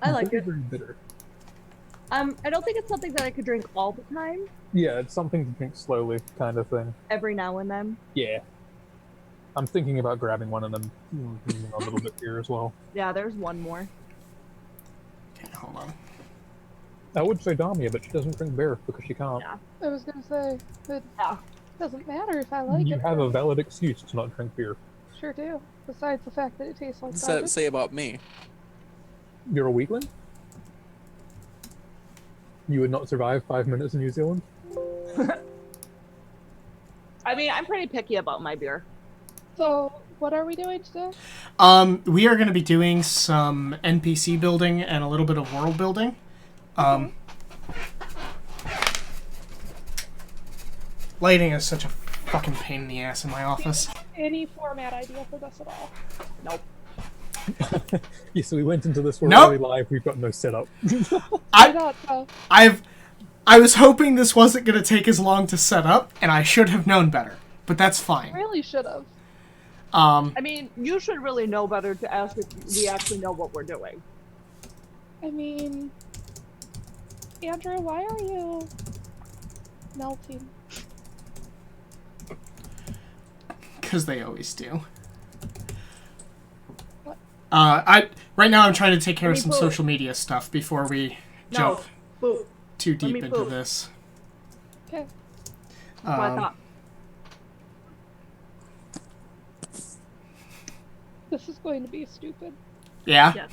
I like it. Very bitter. I don't think it's something that I could drink all the time. Yeah, it's something to drink slowly, kind of thing. Every now and then. Yeah. I'm thinking about grabbing one and then using a little bit here as well. Yeah, there's one more. Okay, hold on. I would say Damia, but she doesn't drink beer because she can't. Yeah. I was gonna say, it Yeah. doesn't matter if I like You it. have a valid excuse to not drink beer. Sure do. Besides the fact that it tastes like What's that garbage. say about me? You're a weakling? You would not survive 5 minutes in New Zealand? I mean, I'm pretty picky about my beer. So, what are we doing today? We are going to be doing some NPC building and a little bit of world building. Lighting is such a fucking pain in the ass in my office. Any format idea for this at all? Nope. Yeah, so we went into this one Nope. really live, we've got no setup. I thought so. I was hoping this wasn't going to take as long to set up, and I should have known better. But that's fine. Really should have. I mean, you should really know better to ask if we actually know what we're doing. I mean, Andrew, why are you melting? Because they always do. What? Right now I'm trying to take care of me some poop. social media stuff before we No. jump Boo. too Let me deep into poop. this. Okay. That's what I thought. This is going to be stupid. Yeah? Yes.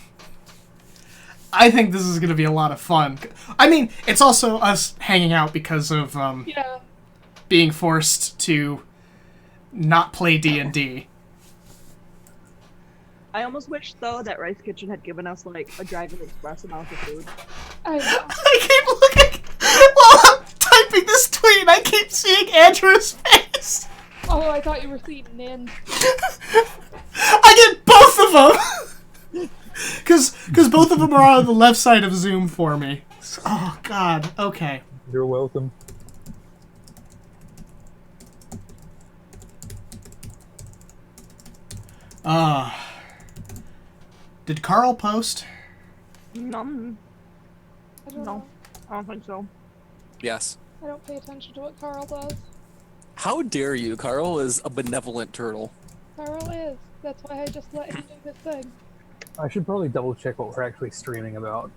I think this is going to be a lot of fun. I mean, it's also us hanging out because of Yeah. being forced to not play D&D. I almost wish, though, that Rice Kitchen had given us, like, a Dragon Express amount of food. I know. I keep looking while I'm typing this tweet and I keep seeing Andrew's face. Oh, I thought you were seeing Nin. I get both of them! Because both of them are on the left side of Zoom for me. Oh, God. Okay. You're welcome. Did Carl post? No, I don't No. know. I don't think so. Yes. I don't pay attention to what Carl does. How dare you? Carl is a benevolent turtle. Carl is. That's why I just let him do his thing. I should probably double check what we're actually streaming about.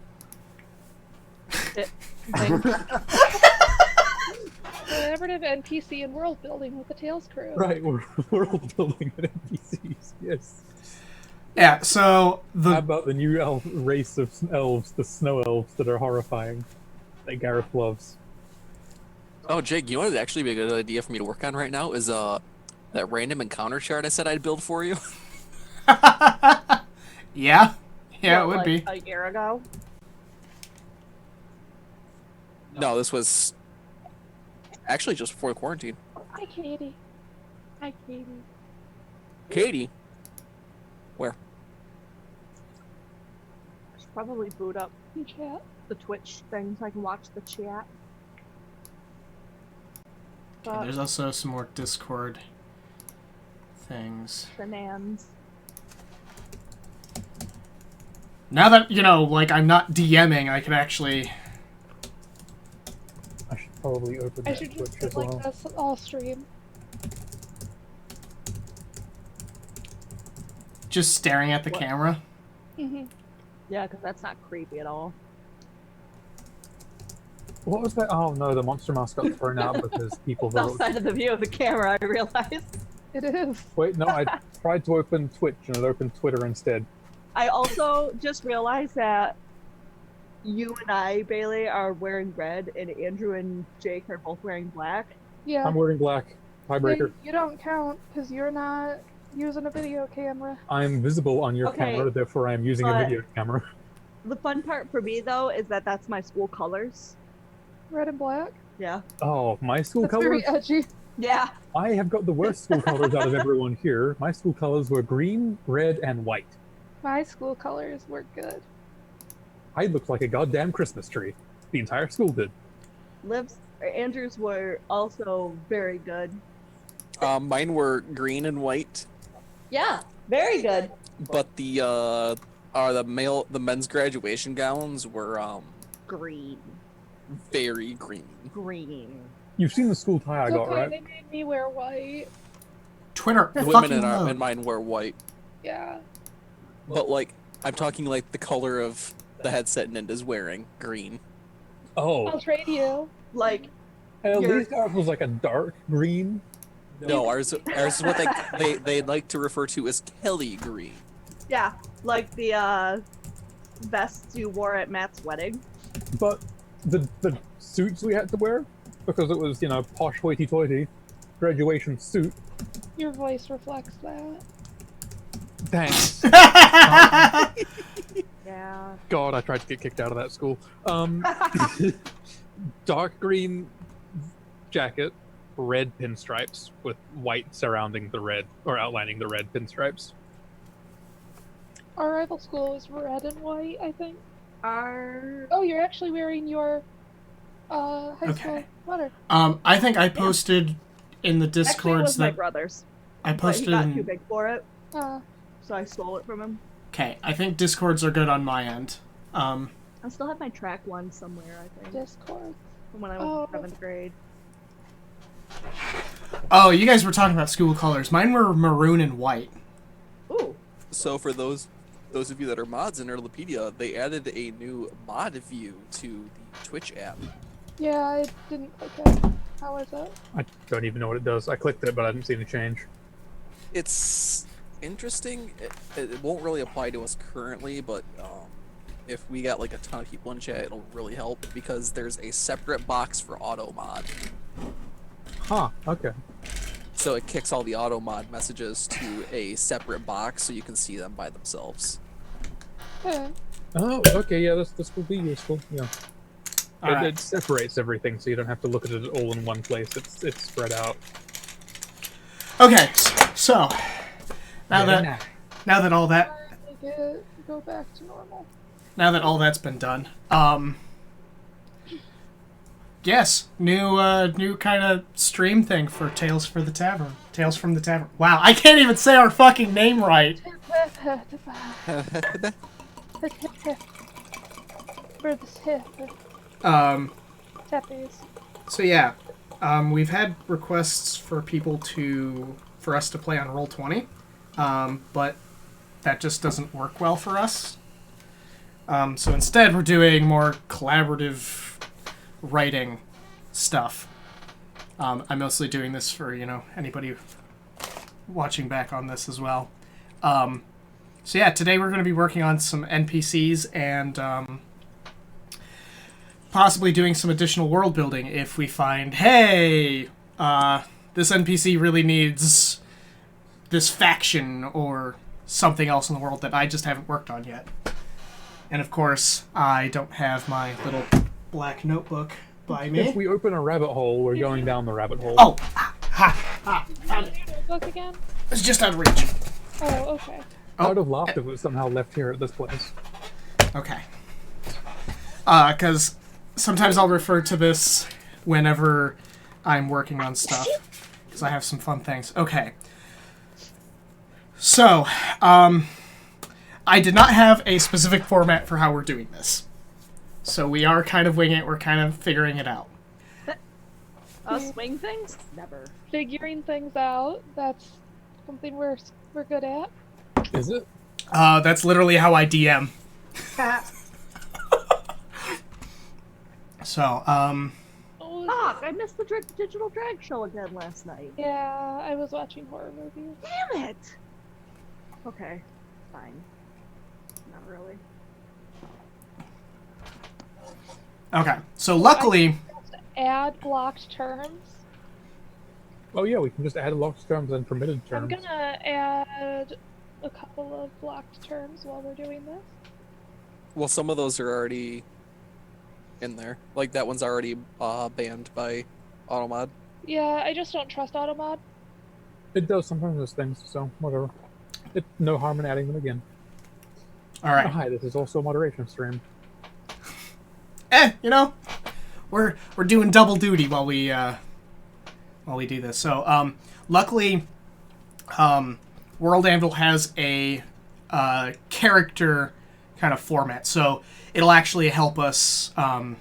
Collaborative NPC and world building with the Tales crew. Right, we're world building at NPCs, yes. Yeah, so How about the new race of elves, the snow elves that are horrifying, that Gareth loves? Oh, Jake, you know what would actually be a good idea for me to work on right now is that random encounter chart I said I'd build for you. Yeah, it What, would like, be. a year ago. No, this was actually just before quarantine. Hi, Katie. Hi, Katie. Katie, where? I should probably boot up In chat. the Twitch thing so I can watch the chat. Okay, there's also some more Discord things. Shenanigans. Now that, you know, like, I'm not DMing, I can actually... I should probably open I that should Twitch just as sit like well. this all stream. just staring at the What? camera. Mm-hmm. Yeah, because that's not creepy at all. What was that? Oh no, the monster mask got thrown out because people It's vote. outside of the view of the camera, I realized. It is. Wait, no, I tried to open Twitch and it opened Twitter instead. I also just realized that you and I, Bailey, are wearing red, and Andrew and Jake are both wearing black. Yeah. I'm wearing black. Tiebreaker. You don't count because you're not using a video camera. I'm visible on your Okay, camera, therefore I am using a but- video camera. The fun part for me, though, is that that's my school colors. Red and black. Yeah. Oh, my school That's colors? very edgy. Yeah. I have got the worst school colors out of everyone here. My school colors were green, red, and white. My school colors were good. I looked like a goddamn Christmas tree. The entire school did. Andrews were also very good. Mine were green and white, Yeah, very good. but the The men's graduation gowns were Green. very green. Green. You've seen the school tie I It's got, okay, right? they made me wear white. Twitter, The fucking women load. in mine wear white, Yeah. but like I'm talking like the color of the headset Ninda's wearing, green. Oh, I'll trade you. Like, at you're- least ours was like a dark green. No, ours is what they like to refer to as Kelly green. yeah, like the vests you wore at Matt's wedding. But the suits we had to wear, because it was, posh hoity-toity graduation suit. Your voice reflects that. Thanks. Yeah. God, I tried to get kicked out of that school. Dark green jacket, red pinstripes with white surrounding the red, or outlining the red pinstripes. Our rival school is red and white, I think. Our Oh, you're actually wearing your high school Okay. sweater. I think I posted in the actually it discords was my that brother's, I but he posted got in... too big for it, Uh, so I stole it from him. Okay, I think discords are good on my end. I still have my track one somewhere, I think, Discord. from when I was Oh. in 7th grade. Oh, you guys were talking about school colors. Mine were maroon and white. Ooh. So for those of you that are mods in Erlopedia, they added a new mod view to the Twitch app. Yeah, I didn't click it. How is it? I don't even know what it does. I clicked it, but I didn't see any change. It's interesting. It won't really apply to us currently, but if we got like a ton of people in chat, it'll really help because there's a separate box for auto mod. Huh, okay. So it kicks all the auto mod messages to a separate box so you can see them by themselves. Okay. Oh, okay, yeah, this will be useful, yeah. Alright. It separates everything, so you don't have to look at it all in one place. It's spread out. Okay, so now Very that nice. all that Go back to normal. now that all that's been done, yes, new kind of stream thing for Tales from the Tavern. Wow, I can't even say our fucking name right. For this hip. Tappies. So yeah, we've had requests for for us to play on Roll20, but that just doesn't work well for us. So instead, we're doing more collaborative writing stuff. I'm mostly doing this for anybody watching back on this as well. So yeah, today we're going to be working on some NPCs and possibly doing some additional world building if we find, hey, this NPC really needs this faction or something else in the world that I just haven't worked on yet. And of course, I don't have my little black notebook by me. If we open a rabbit hole, we're going down the rabbit hole. Oh, Found your book again? it's just out of reach. Oh, okay. I'd have laughed if it was somehow left here at this place. Okay. Because sometimes I'll refer to this whenever I'm working on stuff. Because I have some fun things. Okay. So, I did not have a specific format for how we're doing this. So we are kind of winging it. We're kind of figuring it out. Swing things? Never. Figuring things out. That's something we're good at. Is it? That's literally how I DM. So, Oh, Fuck, I missed the digital drag show again last night. yeah, I was watching horror movies. Damn it! Okay, fine. Not really. okay. So luckily, Add blocked terms. Oh yeah, we can just add locked terms and permitted I'm terms. gonna add a couple of blocked terms while we're doing this. Well, some of those are already in there. Like that one's already banned by Automod. Yeah, I just don't trust Automod. It does sometimes those things, so whatever. It's no harm in adding them again. all right. Oh, hi, this is also a moderation stream. We're doing double duty while we do this. So luckily, World Anvil has a character kind of format. So it'll actually help us kind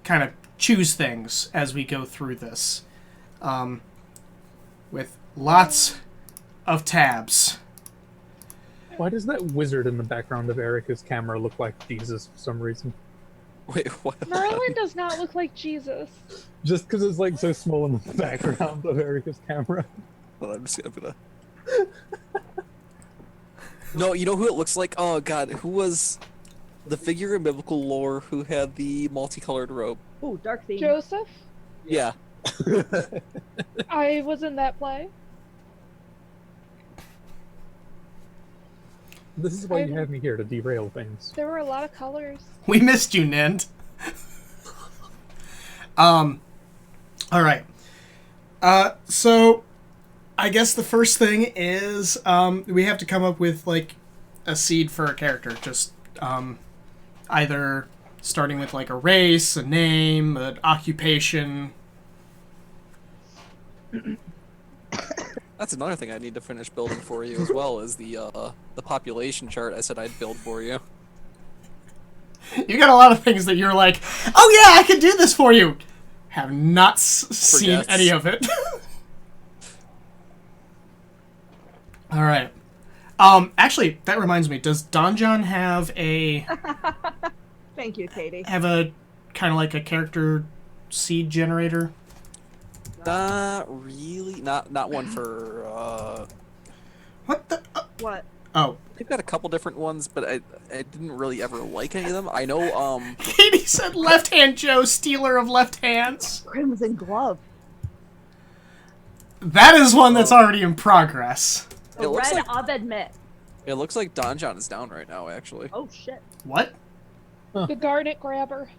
of choose things as we go through this, with lots of tabs. Why does that wizard in the background of Erica's camera look like Jesus for some reason? Wait, what? Merlin does not look like Jesus. Just because it's like so small in the background of Erica's camera. Hold on, I'm just gonna. No, you know who it looks like? Oh god, who was the figure in biblical lore who had the multicolored robe? Oh, dark theme. Joseph? Yeah. I was in that play. This is why you have me here, to derail things. There were a lot of colors. We missed you, Nind. All right. So I guess the first thing is we have to come up with like a seed for a character. Just either starting with like a race, a name, an occupation. That's another thing I need to finish building for you as well, is the population chart I said I'd build for you. You got a lot of things that you're like, oh yeah, I can do this for you. Have not seen Forgets. any of it. All right. Actually, that reminds me. Does Donjon have a Thank you, Katie. kind of like a character seed generator? Not really. Not one for. What the? What? Oh, They've got a couple different ones, but I didn't really ever like any of them. I know. Katie said Left Hand Joe, stealer of left hands. Crimson Glove. That is one that's already in progress. It The looks Red like- Abed Mitt. It looks like Donjon is down right now, actually. Oh shit. What? The Garnet Grabber.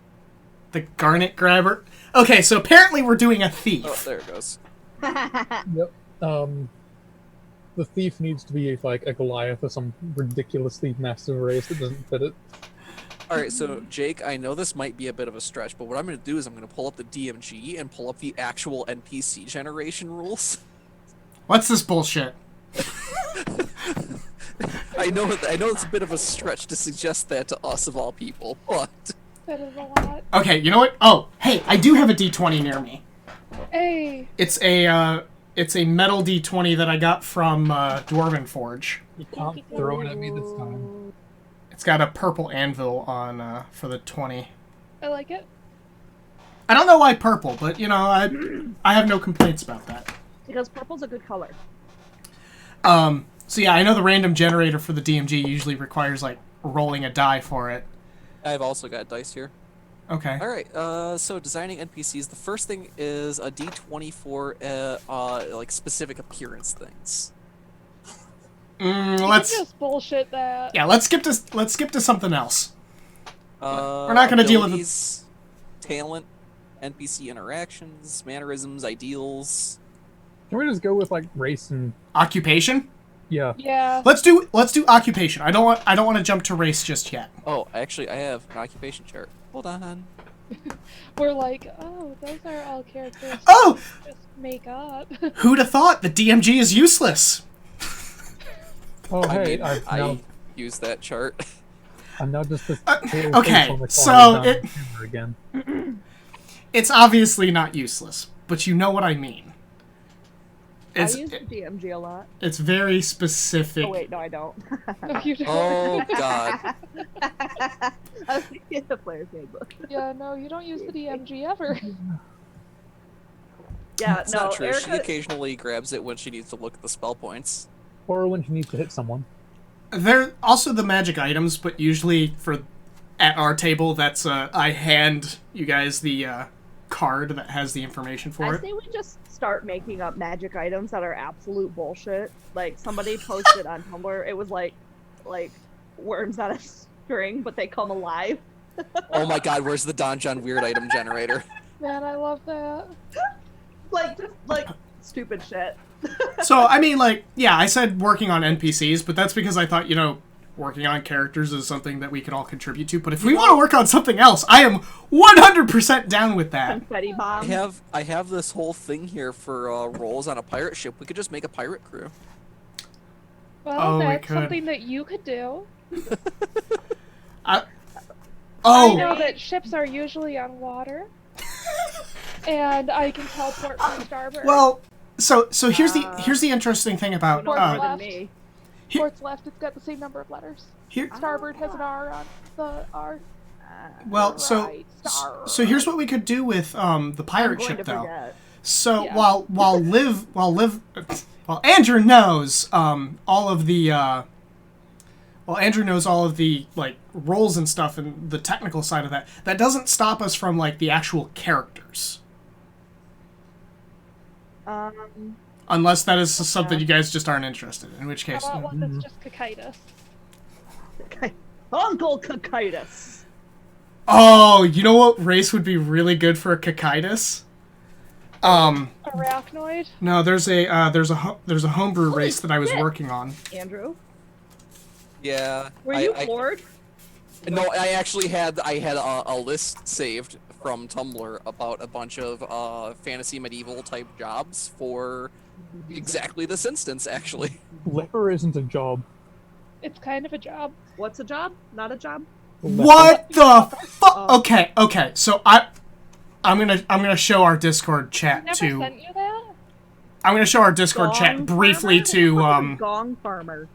The Garnet Grabber? Okay, so apparently we're doing a thief. Oh, there it goes. Yep. The thief needs to be like a Goliath or some ridiculously massive race that doesn't fit it. Alright, so Jake, I know this might be a bit of a stretch, but what I'm going to do is I'm going to pull up the DMG and pull up the actual NPC generation rules. What's this bullshit? I know it's a bit of a stretch to suggest that to us of all people, but That is a lot. Okay, you know what? Oh, hey, I do have a D20 near me. Hey, It's a metal D20 that I got from Dwarven Forge. You can't throw it at me this time. It's got a purple anvil on for the 20. I like it. I don't know why purple, but you know, I have no complaints about that. Because purple's a good color. So yeah, I know the random generator for the DMG usually requires like rolling a die for it. I've also got dice here. Okay. Alright, so designing NPCs, the first thing is a D20 for like specific appearance things. You Let's can just bullshit that. yeah, let's skip to something else. We're not gonna deal with it. Talent, NPC interactions, mannerisms, ideals. Can we just go with like race and Occupation? yeah? Yeah. Let's do occupation. I don't want to jump to race just yet. Oh, actually, I have an occupation chart. Hold on. We're like, oh, those are all characters. Oh, Just make up. who'd have thought the DMG is useless? Oh I hey, mean, I use that chart. I'm now just this pale okay, face on the so corner down it- the camera again. It's obviously not useless, but you know what I mean. I use the DMG a lot. It's very specific. Oh wait, no I don't. No, you don't. Oh god. I was thinking the player's handbook. Yeah, no, you don't use the DMG ever. Yeah, It's no, not true. She Erica, occasionally grabs it when she needs to look at the spell points. Or when she needs to hit someone. They're also the magic items, but usually at our table, that's I hand you guys the card that has the information for I it. say we just start making up magic items that are absolute bullshit. Like somebody posted on Tumblr, it was like worms on a string, but they come alive. Oh my god, where's the Donjon weird item generator? Man, I love that. Like stupid shit. So I mean, like, yeah, I said working on NPCs, but that's because I thought, you know, working on characters is something that we could all contribute to. But if we want to work on something else, I am 100% down with that. Confetti bomb. I have this whole thing here for roles on a pirate ship. We could just make a pirate crew. Well, Oh, we that's could. something that you could do. I Oh, know that ships are usually on water, and I can teleport from starboard. well, so here's the interesting thing You about know Port's more than left. me. Port's left, it's got the same number of letters. here. Starboard has an R on the R. Well, Right, so here's what we could do with the I'm pirate going ship to though. forget. So Yeah. while Andrew knows all of the Andrew knows all of the like roles and stuff and the technical side of that. That doesn't stop us from like the actual characters, unless that is something you guys just aren't interested in. In which How case, about one that's just Cocytus? Uncle Cocytus. oh, you know what race would be really good for a Cocytus? Arachnoid? No, there's a homebrew race that I was shit. working on. Andrew, Yeah. were you floored? No, I actually had a list saved from Tumblr about a bunch of fantasy medieval type jobs for exactly this instance. Actually, Leper isn't a job. It's kind of a job. What's a job? Not a job? What the fuck? Okay. So I'm gonna show our Discord chat Never to. sent you that? I'm gonna show our Discord Gong chat briefly farmer? to Gong farmer.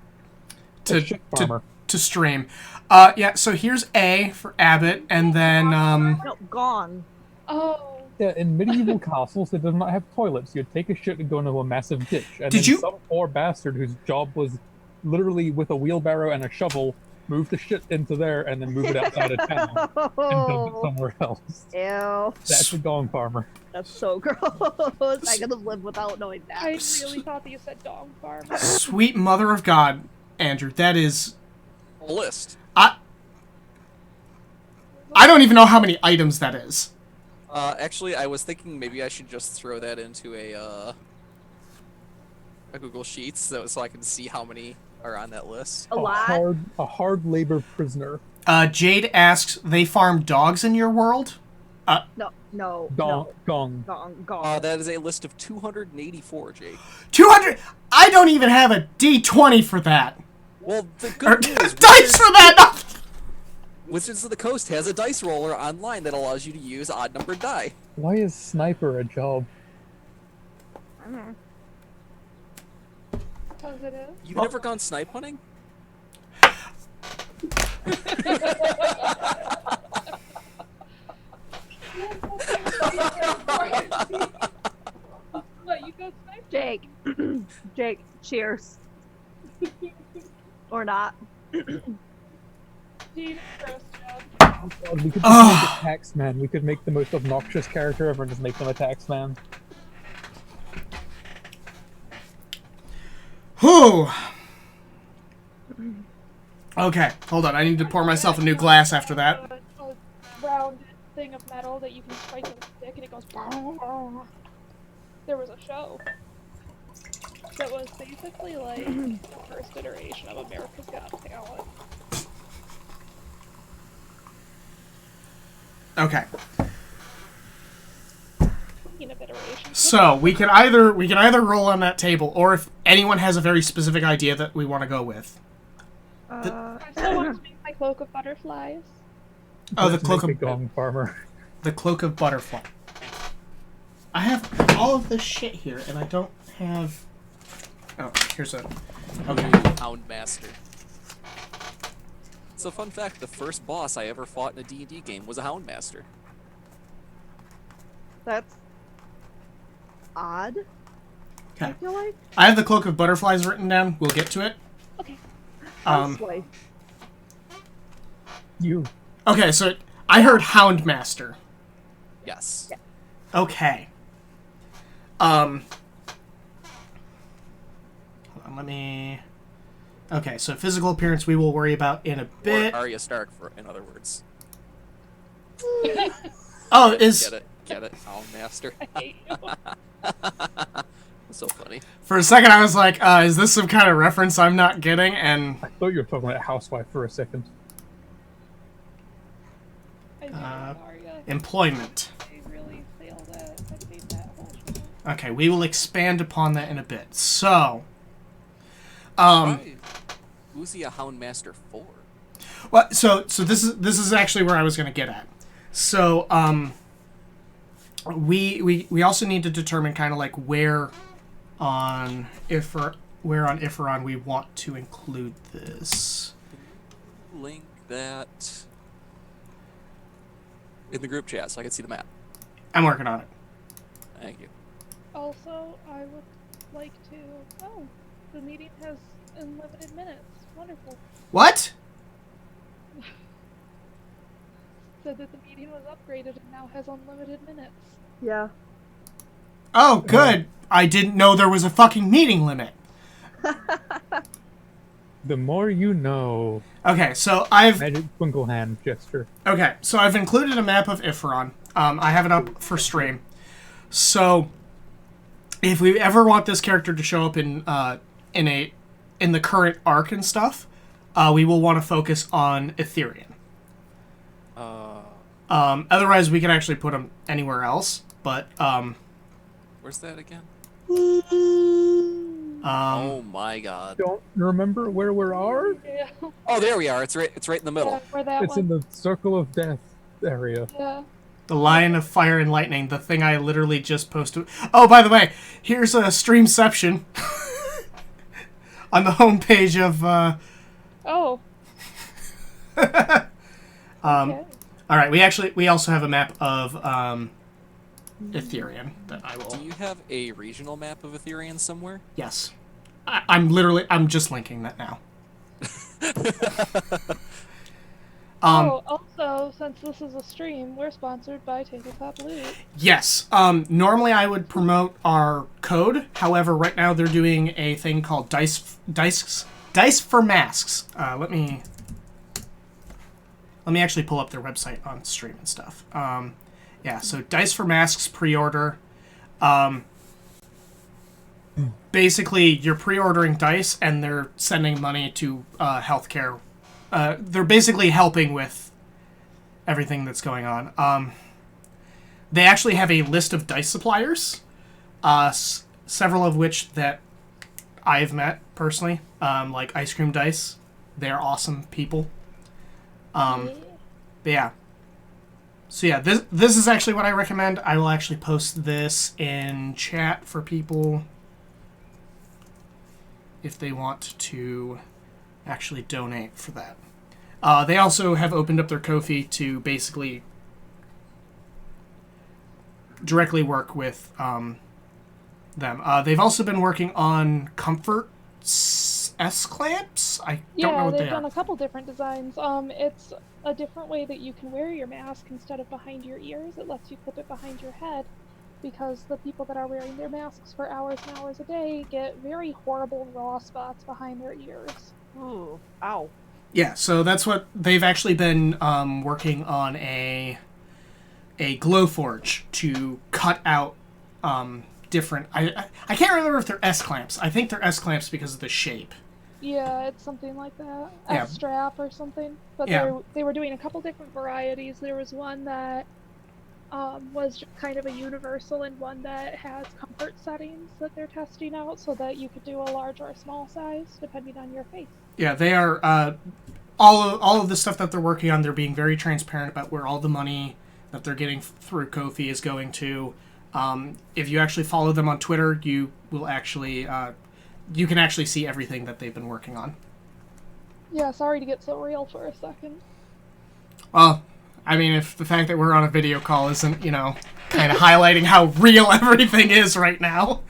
A ship farmer. to stream. Yeah. So here's A for Abbott, and then No, gong. Oh. Yeah, in medieval castles that did not have toilets, you'd take a shit and go into a massive ditch. And Did then you- some poor bastard whose job was literally with a wheelbarrow and a shovel move the shit into there and then move it outside of town and dump it somewhere else. Ew. That's a gong farmer. That's so gross. I could have lived without knowing that. I really thought that you said dog farm. sweet mother of God, Andrew. That is. a list. I don't even know how many items that is. Actually, I was thinking maybe I should just throw that into a Google Sheets so I can see how many are on that list. A lot. A hard labor prisoner. Jade asks, "They farm dogs in your world?" No. Gong. Gong. That is a list of 284, Jake. 200. I don't even have a D20 for that. Well, the Or good news is dice for that. Wizards of the Coast has a dice roller online that allows you to use odd-numbered die. Why is sniper a job? I don't know. Positive. You've never gone snipe hunting? What, you go snipe? Jake. Jake, cheers. Or not. Dude, gross job. Oh God, we could just make a taxman. We could make the most obnoxious character ever and just make them a taxman. Whew. Okay, hold on. I need to pour myself a new glass after that. A round thing of metal that you can strike with a stick and it goes. There was a show that was basically like the first iteration of America's Got Talent. Okay. Of iteration. So we can either roll on that table, or if anyone has a very specific idea that we want to go with. I still want to make my cloak of butterflies. Oh, the Let's cloak make of a gong farmer. the cloak of butterfly. I have all of this shit here, and I don't have. Oh, here's a. Okay. Houndmaster. So fun fact, the first boss I ever fought in a D&D game was a Houndmaster. That's odd. I Okay. feel like. I have the cloak of butterflies written down. We'll get to it. Okay. Houseway. You. Okay, so I heard Houndmaster. Yes. Yeah. Okay. Hold on, let me. Okay, so physical appearance we will worry about in a bit. Or Arya Stark, in other words. Oh, is Get it? Houndmaster. I hate you. That's so funny. for a second I was like, is this some kind of reference I'm not getting? And I thought you were talking about housewife for a second. I did Arya. employment. I really failed at. I made that whole show. Okay, we will expand upon that in a bit. So, Why- Who's he a Houndmaster for? Well, so this is actually where I was going to get at. So we also need to determine kind of like where on Iferon we want to include this. Link that in the group chat so I can see the map. I'm working on it. Thank you. Also, I would like to. Oh, the meeting has unlimited minutes. Wonderful. What? Said that the meeting was upgraded and now has unlimited minutes. Yeah. Oh, good. I didn't know there was a fucking meeting limit. The more you know. Okay, so I've Magic twinkle hand gesture. included a map of Iferon. I have it up for stream. So if we ever want this character to show up in the current arc and stuff, we will want to focus on Ethereum. Otherwise, we can actually put him anywhere else. But Where's that again? oh Oh my god. Don't remember where we are? Yeah. Oh, there we are. It's right in the middle. Where that It's one? in the circle of death area. Yeah. the Lion of Fire and Lightning, the thing I literally just posted. Oh, by the way, here's a Streamception on the homepage of. Oh. Okay. All right, we also have a map of Ethereum that I will. Do you have a regional map of Ethereum somewhere? Yes, I'm just linking that now. Also, since this is a stream, we're sponsored by Tabletop Loot. Yes. Normally I would promote our code. However, right now they're doing a thing called Dice for Masks. Let me actually pull up their website on stream and stuff. Yeah, so Dice for Masks pre-order. Basically, you're pre-ordering dice, and they're sending money to healthcare. They're basically helping with everything that's going on. They actually have a list of dice suppliers, several of which that I've met personally, like Ice Cream Dice. They're awesome people. But yeah. So yeah, this is actually what I recommend. I will actually post this in chat for people if they want to actually donate for that. They also have opened up their Ko-fi to basically directly work with them. They've also been working on comfort S-clamps? I don't know what they they've done are. a couple different designs. It's a different way that you can wear your mask instead of behind your ears. It lets you clip it behind your head, because the people that are wearing their masks for hours and hours a day get very horrible raw spots behind their ears. Ooh, ow. Yeah, so that's what they've actually been working on a Glowforge to cut out different. I can't remember if they're S clamps. I think they're S clamps because of the shape. Yeah, it's something like that. Yeah. S-strap or something. But Yeah. they were doing a couple different varieties. There was one that was just kind of a universal, and one that has comfort settings that they're testing out so that you could do a large or a small size depending on your face. Yeah, they are all of the stuff that they're working on. They're being very transparent about where all the money that they're getting through Ko-fi is going to. If you actually follow them on Twitter, you will actually you can actually see everything that they've been working on. Yeah, sorry to get so real for a second. Well, I mean, if the fact that we're on a video call isn't, kind of highlighting how real everything is right now.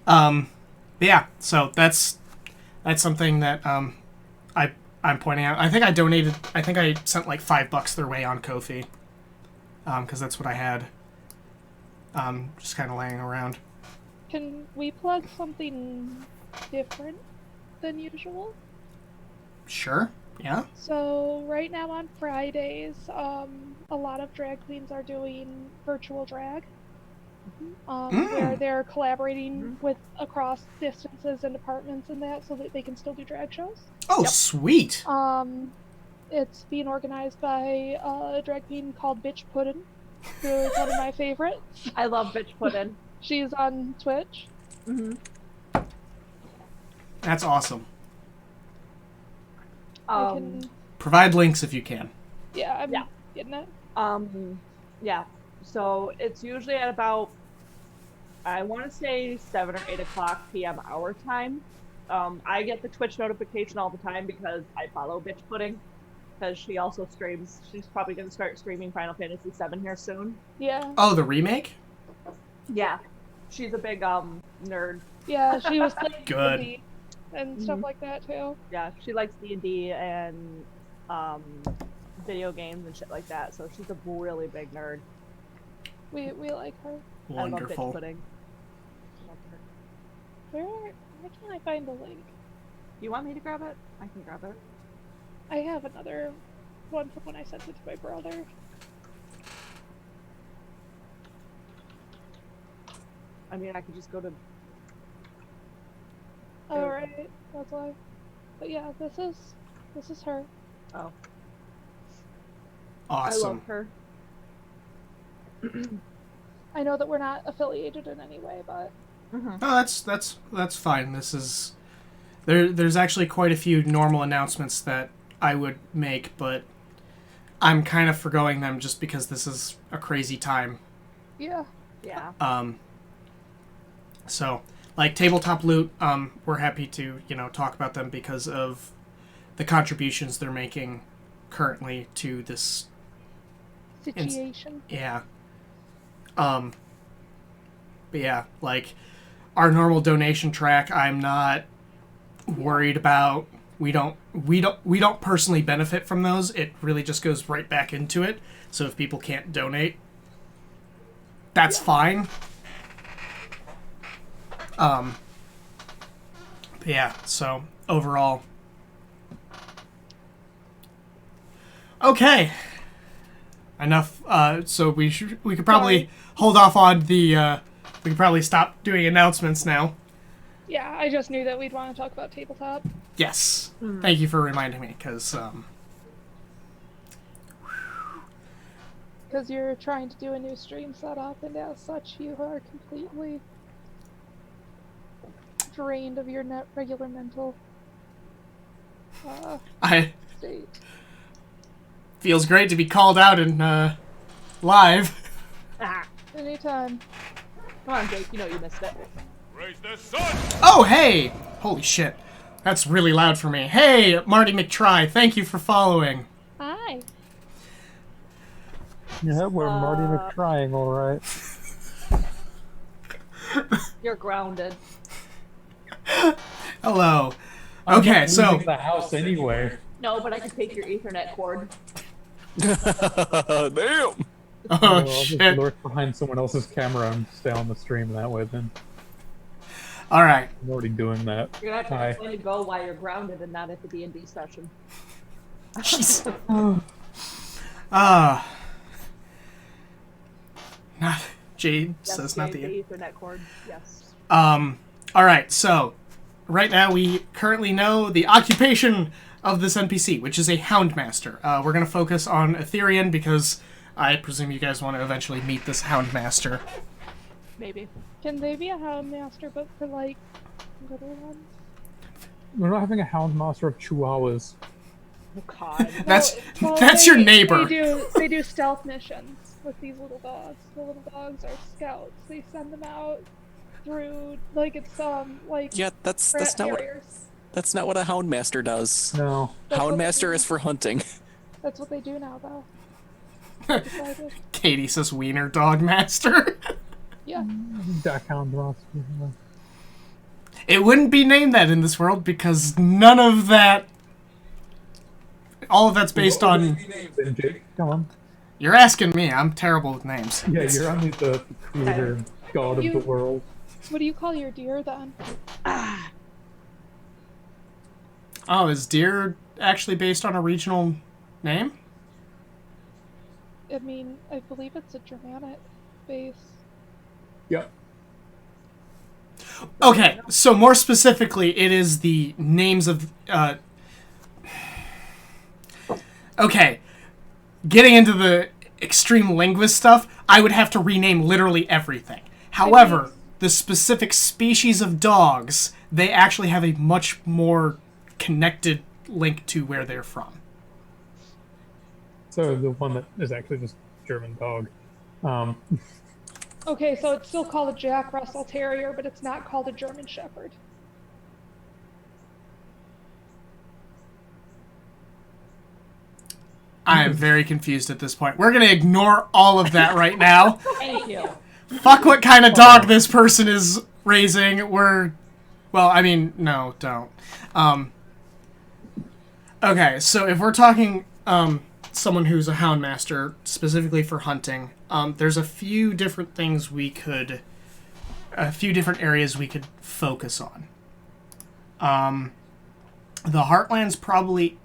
Yeah, so that's something that I'm pointing out. I think I sent like $5 their way on Ko-fi, because that's what I had, just kind of laying around. Can we plug something different than usual? Sure. Yeah. So right now on Fridays, a lot of drag queens are doing virtual drag, where they're collaborating with across distances and departments and that, so that they can still do drag shows. Oh, Yep. sweet. It's being organized by a drag queen called Bitch Puddin', who is one of my favorites. I love bitch pudding. She's on Twitch. Mm-hmm. That's awesome. I can Provide links if you can. Yeah, I'm Yeah. getting it. Yeah. So it's usually at about, I want to say 7 or 8 o'clock p.m. our time. I get the Twitch notification all the time because I follow Bitch Pudding, because she also streams. She's probably going to start streaming Final Fantasy VII here soon. Yeah. Oh, the remake? Yeah. She's a big nerd. Yeah, she was playing Good. D&D and stuff like that too. Yeah, she likes D&D and video games and shit like that. So she's a really big nerd. We like her. I love Bitch Wonderful. Pudding. Love her. Where can I find the link? You want me to grab it? I can grab it. I have another one from when I sent it to my brother. I mean, I could just go to. Oh right, that's why. But yeah, this is her. Oh, Awesome. I love her. I know that we're not affiliated in any way, but Oh, that's fine. This is there's actually quite a few normal announcements that I would make, but I'm kind of forgoing them just because this is a crazy time. yeah. Yeah. So, like Tabletop Loot, we're happy to, talk about them because of the contributions they're making currently to this. Situation. Yeah. But yeah, like our normal donation track, I'm not worried about. We don't personally benefit from those. It really just goes right back into it. So if people can't donate, that's fine. But yeah, so overall. Okay. Enough. So we could probably hold off on the. We could probably stop doing announcements now. Yeah, I just knew that we'd want to talk about tabletop. Yes. Thank you for reminding me, because Because you're trying to do a new stream setup, and as such, you are completely drained of your regular mental I state. feels great to be called out in live. Ah, Anytime. come on, Jake. You know you missed it. Raise the sun! Oh, hey! Holy shit. That's really loud for me. Hey, Marty McTry, thank you for following. Hi. Yeah, we're Marty McTrying, all right. You're grounded. Hello. I'm Okay, not so leaving the house anyway. No, but I can take your Ethernet cord. Damn. oh I'll just shit. lurk behind someone else's camera and stay on the stream that way. Then All right. I'm already doing that. You're gonna have to Hi. explain to go why you're grounded and not at the D&D session. Jeez. Not Jade Yes, says not the the. Ethernet cord. Yes. All right. So right now we currently know the occupation of this NPC, which is a Houndmaster. We're gonna focus on Ethereum because I presume you guys want to eventually meet this Houndmaster. Maybe. Can they be a Houndmaster, but for like little ones? We're not having a Houndmaster of Chihuahuas. Oh God. That's Well, that's your neighbor. They do stealth missions with these little dogs. The little dogs are scouts. They send them out through Yeah, that's rat not what terriers. that's not what a houndmaster does. No. That's what they Houndmaster do. is for hunting. That's what they do now, though. I decided. Katie says Wiener Dog Master. Yeah. Duck Houndmaster. It wouldn't be named that in this world because none of that. All of that's based on. Then Jake, come on. You're asking me. I'm terrible with names. Yeah, you're only the creator and god of the world. What do you call your deer then? Oh, is deer actually based on a regional name? I mean, I believe it's a Germanic base. Yep. Okay, so more specifically, it is the names of. Okay, getting into the extreme linguist stuff, I would have to rename literally everything. However, the specific species of dogs, they actually have a much more connected link to where they're from. So the one that is actually just German dog. Um, Okay, so it's still called a Jack Russell Terrier, but it's not called a German Shepherd. I am very confused at this point. We're gonna ignore all of that right now. Thank you. Fuck what kind of dog this person is raising. Well, I mean, no, don't. Okay, so if we're talking someone who's a hound master specifically for hunting, there's a few different areas we could focus on. The Heartlands probably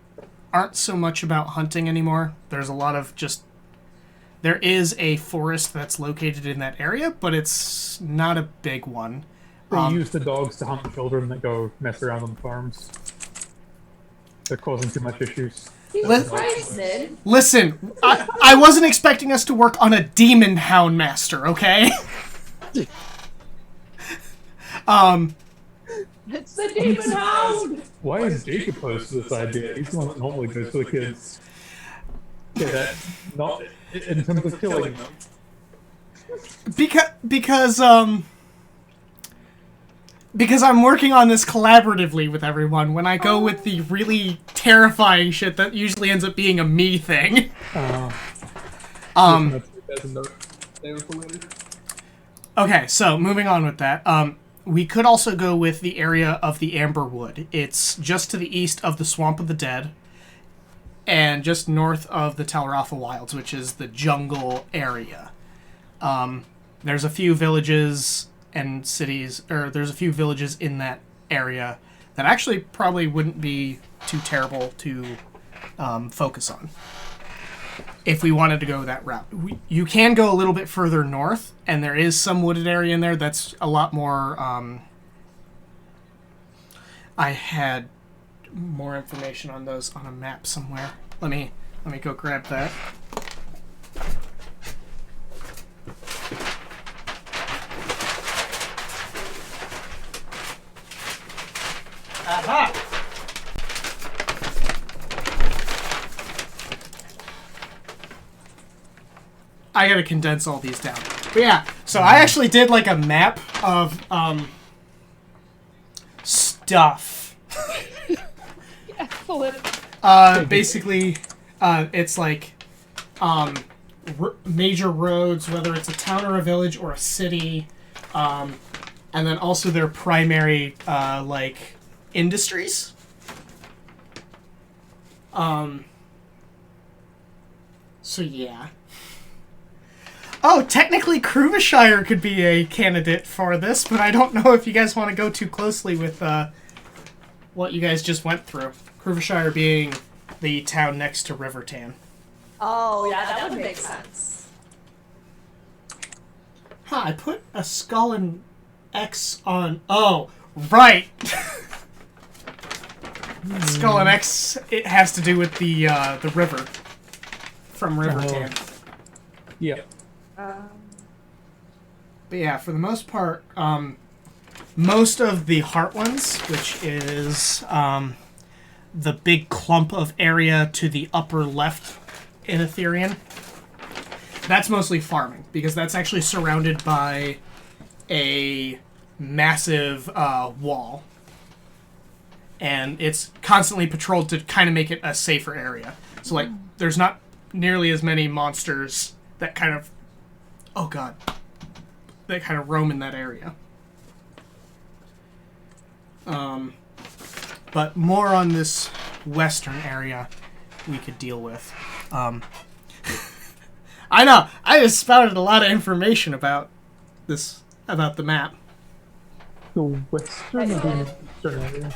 aren't so much about hunting anymore. There's a lot of there is a forest that's located in that area, but it's not a big one. they use the dogs to hunt children that go mess around on farms. They're causing too much issues. Listen, I wasn't expecting us to work on a demon hound master, okay? It's the demon hound! Why is Jacob opposed to this idea? He's the one that normally goes for the kids. Yeah, that's not in terms of killing them. Because I'm working on this collaboratively with everyone. When I go with the really terrifying shit, that usually ends up being a me thing. Okay, so moving on with that. We could also go with the area of the Amber Wood. It's just to the east of the Swamp of the Dead, and just north of the Talrafa Wilds, which is the jungle area. There's a few villages and cities, or there's a few villages in that area that actually probably wouldn't be too terrible to focus on if we wanted to go that route. You can go a little bit further north, and there is some wooded area in there that's a lot more... I had more information on those on a map somewhere. Let me go grab that. Aha! I gotta condense all these down. But yeah, so I actually did like a map of stuff. Excellent. Basically, it's like major roads, whether it's a town or a village or a city, and then also their primary like industries. So yeah. Oh, technically Cruvishire could be a candidate for this, but I don't know if you guys want to go too closely with what you guys just went through. Cruvishire being the town next to Rivertan. Oh, yeah, that would make sense. Huh, I put a skull and X on... Oh, right! Skull and X, it has to do with the river from Rivertan. Yeah. But yeah, for the most part, most of the Heartlands, which is the big clump of area to the upper left in Ethereum, that's mostly farming, because that's actually surrounded by a massive wall. And it's constantly patrolled to kind of make it a safer area. So, like, there's not nearly as many monsters that kind of... Oh, God. That kind of roam in that area. But more on this western area we could deal with. I know! I just spouted a lot of information about this, about the map. The western or the eastern area?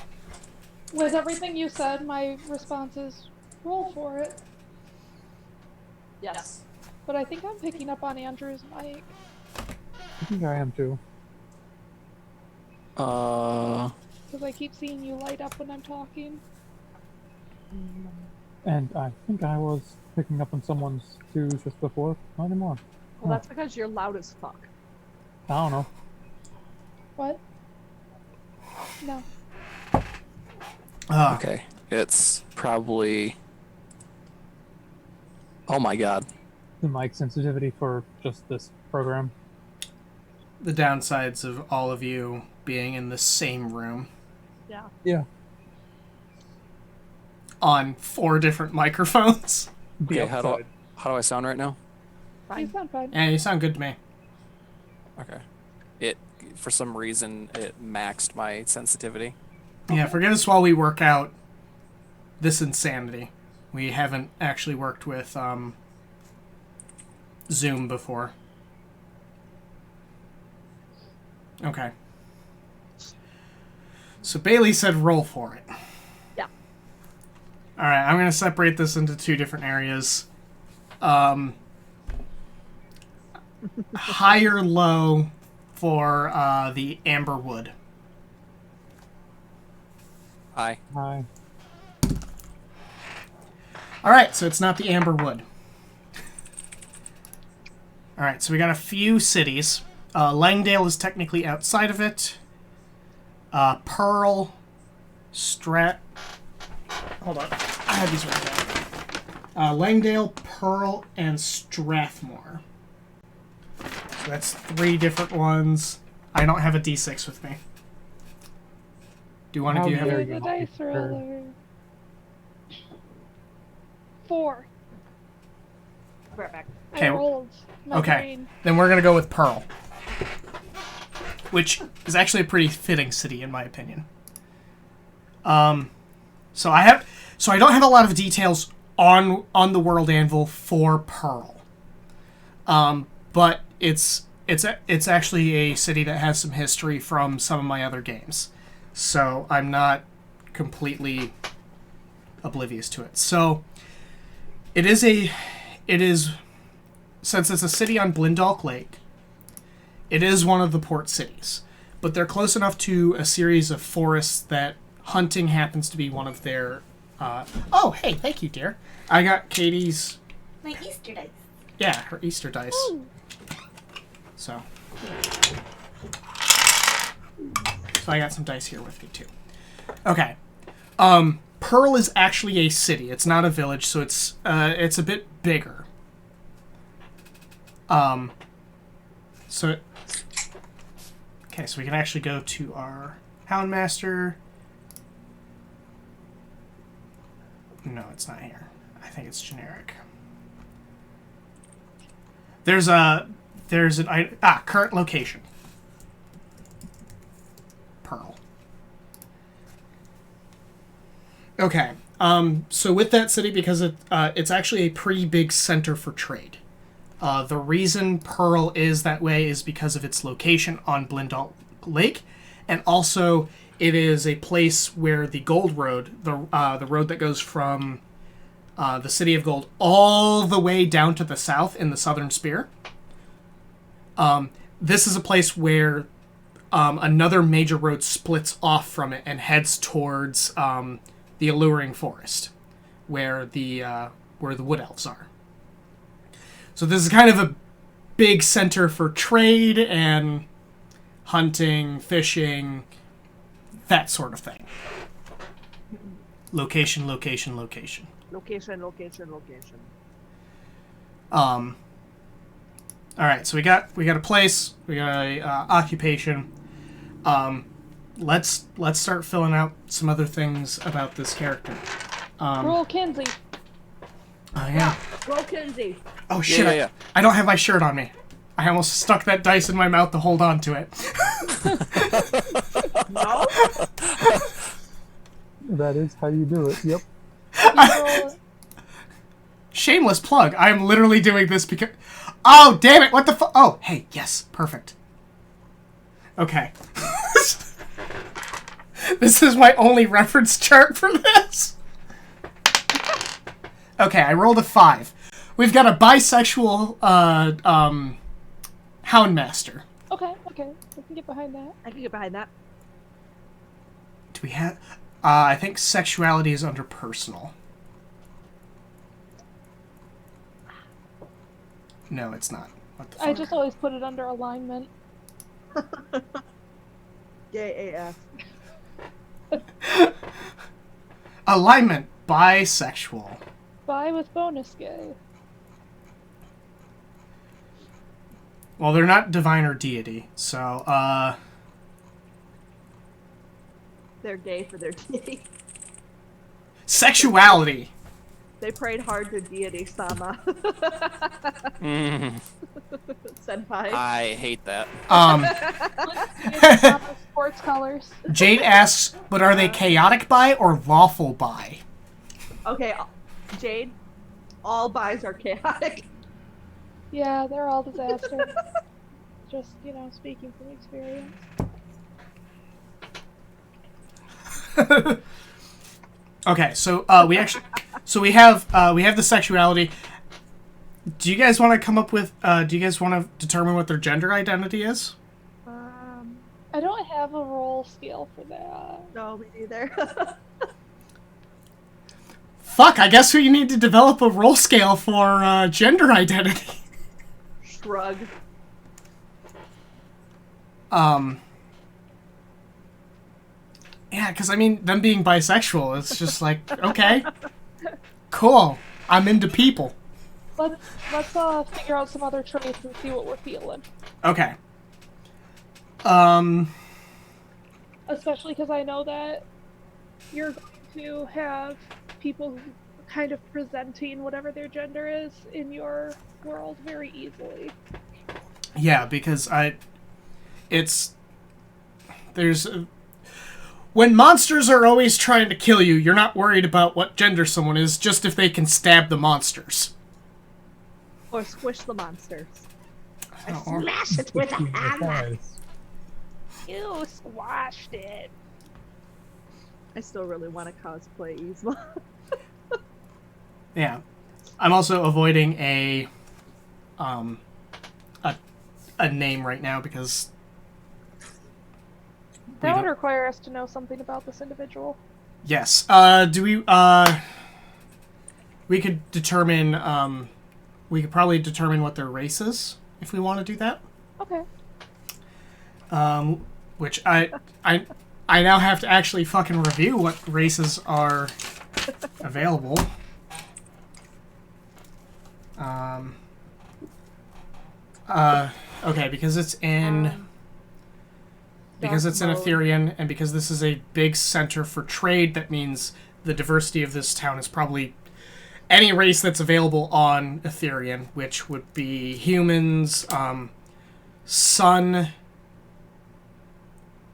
With everything you said, my response is roll for it. Yes. But I think I'm picking up on Andrew's mic. I think I am too. Because I keep seeing you light up when I'm talking. And I think I was picking up on someone's too just before. Not anymore. Well, that's because you're loud as fuck. I don't know. What? No. Okay, it's probably Oh my god. The mic sensitivity for just this program. The downsides of all of you being in the same room Yeah. Yeah. on 4 different microphones. The Okay, upside. how do I sound right now? You Fine. sound fine. Yeah, you sound good to me. Okay. It for some reason it maxed my sensitivity. Yeah, forgive us while we work out this insanity. We haven't actually worked with Zoom before. Okay. So Bailey said roll for it. Yeah. Alright, I'm going to separate this into 2 different areas. High or low for the amber wood. Hi. Hi. Alright, so it's not the amber wood. Alright, so we got a few cities. Langdale is technically outside of it. Pearl, Hold on. I had these written down. Langdale, Pearl, and Strathmore. So that's 3 different ones. I don't have a D6 with me. Do one of you have dare a... Here's you a not be dice prepared. roller. 4. Perfect. Okay, I rolled. My okay. brain. Then we're going to go with Pearl. Which is actually a pretty fitting city, in my opinion. So I don't have a lot of details on the World Anvil for Pearl. But it's actually a city that has some history from some of my other games. So I'm not completely oblivious to it. So it is since it's a city on Blindalk Lake, it is one of the port cities. But they're close enough to a series of forests that hunting happens to be one of their... Oh, hey, thank you, dear. I got Katie's... My Easter dice. Yeah, her Easter dice. Ooh. So I got some dice here with me, too. Okay. Pearl is actually a city. It's not a village, so it's a bit bigger. So... Okay, so we can actually go to our Houndmaster. No, it's not here. I think it's generic. There's an current location. Pearl. Okay. So with that city, because it's actually a pretty big center for trade. The reason Pearl is that way is because of its location on Blindalk Lake, and also it is a place where the Gold Road, the road that goes from the City of Gold all the way down to the south in the Southern Spear. This is a place where another major road splits off from it and heads towards the Alluring Forest, where the Wood Elves are. So this is kind of a big center for trade and hunting, fishing, that sort of thing. Location, location, location. Location, location, location. All right, so we got a place, we got a occupation. Let's start filling out some other things about this character. Roll Kinsey. Oh yeah. Roll Kinsey. Oh shit! Yeah. I don't have my shirt on me. I almost stuck that dice in my mouth to hold on to it. No? That is how you do it. Yep. Roll. Shameless plug. I am literally doing this because... Oh, damn it. What the fu... Oh, hey. Yes. Perfect. Okay. This is my only reference chart for this. Okay, I rolled a 5. We've got a bisexual Houndmaster. Okay. I can get behind that. I can get behind that. Do we have... I think sexuality is under personal. No, it's not. What the fuck? I just always put it under alignment. Gay AF. Alignment. Bisexual. Bi with bonus gay. Well, they're not divine or deity, so, They're gay for their deity. sexuality. They prayed hard to deity Sama. Senpai. I hate that. Sports colors. Jade asks, but are they chaotic bi or lawful bi? Okay, Jade, all buys are chaotic. Yeah, they're all disasters. Just, speaking from experience. Okay, so we have the sexuality. Do you guys want to come up with? Do you guys want to determine what their gender identity is? I don't have a role scale for that. No, me neither. Fuck! I guess we need to develop a role scale for gender identity. Shrug. Yeah, because I mean, them being bisexual, it's just like, okay, cool. I'm into people. Let's figure out some other traits and see what we're feeling. Okay. Especially because I know that you're going to have people kind of presenting whatever their gender is in your world very easily. Yeah, because when monsters are always trying to kill you, you're not worried about what gender someone is, just if they can stab the monsters. Or squish the monsters. Or- Smash it with a hammer. You squashed it. I still really want to cosplay Yzma. Yeah. I'm also avoiding a name right now because That would require us to know something about this individual. yes. We could determine we could probably determine what their race is if we want to do that. Okay. Which I now have to actually fucking review what races are available. Okay, because it's in Ethereum, and because this is a big center for trade, that means the diversity of this town is probably any race that's available on Ethereum, which would be humans, sun,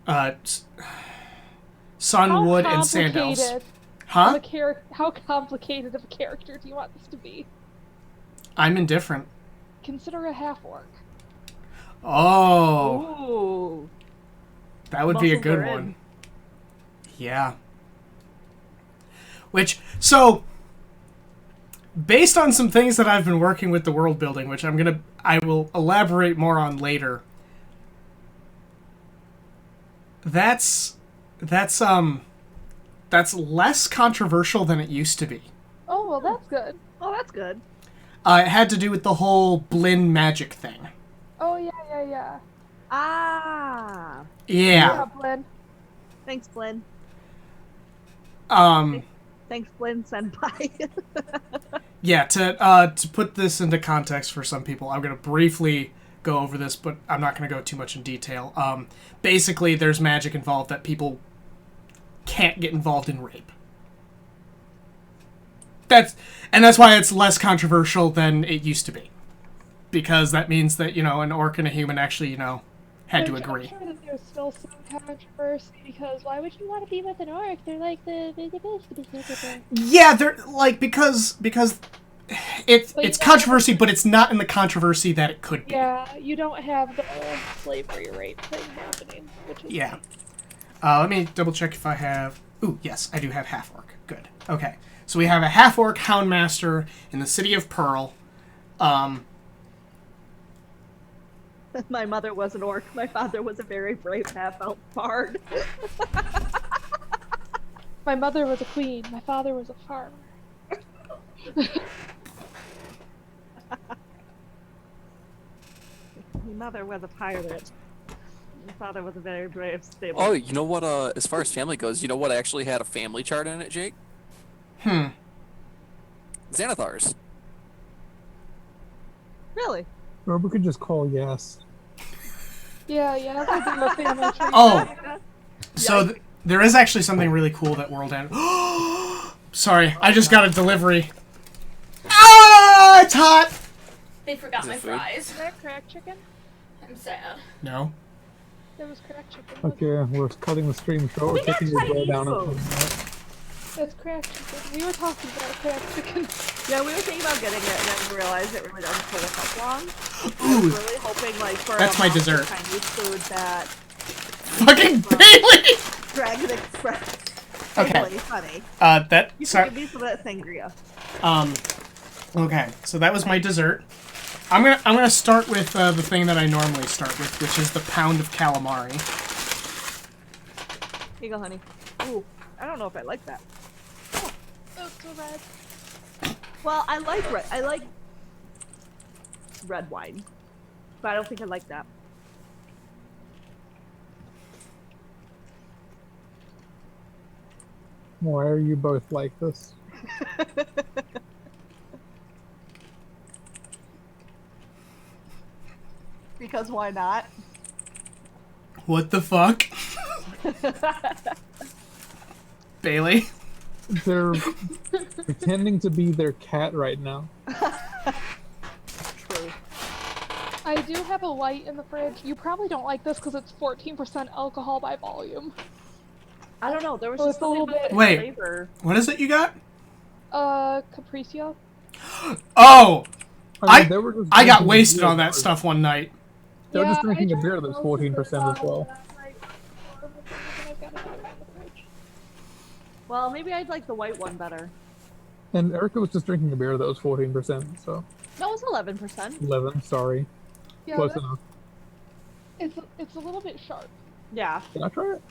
wood, and sand elves. Huh? How complicated of a character do you want this to be? I'm indifferent. Consider a half-orc. Oh, Ooh. that would be a Muscles good are in. one. Yeah. So, based on some things that I've been working with the world building, which I will elaborate more on later. That's less controversial than it used to be. Oh, well, that's good. Oh, that's good. It had to do with the whole Blinn magic thing. Oh, yeah. Ah. Yeah. Blinn. Thanks, Blinn. Um. Thanks, Blinn Senpai. Yeah. To put this into context for some people, I'm gonna briefly go over this, but I'm not gonna go too much in detail. Basically, there's magic involved that people can't get involved in rape. That's why it's less controversial than it used to be. Because that means that, an orc and a human actually, had to agree. I'm sure that there's still some controversy, because why would you want to be with an orc? They're like the Yeah, they're like because it's controversy, but it's not in the controversy that it could be. Yeah, you don't have the slavery rape thing happening, which is Yeah. Let me double check if I have. Ooh, yes, I do have half orc. Good. Okay, so we have a half orc houndmaster in the city of Pearl. My mother was an orc. My father was a very brave half-elf bard. My mother was a queen. My father was a farmer. My mother was a pirate. My father was a very brave stable. Oh, you know what? As far as family goes, you know what actually had a family chart in it, Jake? Really? Or we could just call yes. Yeah, yeah, that's a good family tree. Oh, so there is actually something really cool that World had. Sorry, I just got a delivery. Ah, it's hot. They forgot Is my it food? fries. Is that cracked chicken? I'm sad. No. That was cracked chicken. Okay, we're cutting the stream short. We're got taking the Chinese down. food. That's cracked chicken. We were talking about cracked chicken. Yeah, we were thinking about getting it, and then we realized it really doesn't take us that long. I Ooh, was really hoping, like, for That's my amount of dessert. Chinese food that fucking Bailey. Dragon Express. Okay. Really funny. That. You should Sorry. give me some of that sangria. Okay, so that was my dessert. I'm gonna start with the thing that I normally start with, which is the pound of calamari. Here you go, honey. Ooh, I don't know if I like that. Oh, so red. Well, I like red wine, but I don't think I like that. Why are you both like this? Because why not? What the fuck, Bailey? They're pretending to be their cat right now. True. I do have a white in the fridge. You probably don't like this because it's 14% alcohol by volume. I don't know. There was Oh, just it's a little something about bit- the Wait. flavor. What is it you got? Capriccio. Oh, I mean, they were just I got drinking wasted beer on that was- stuff one night. They were just Yeah, I drinking a drank beer that's most of 14% the as well. bottle last night. I've got another one in the fridge. Well, maybe I'd like the white one better. And Erica was just drinking a beer that was 14%, so No, it's 11%. 11, sorry. Yeah, Close that's- enough. it's a little bit sharp. Yeah. Can I try it?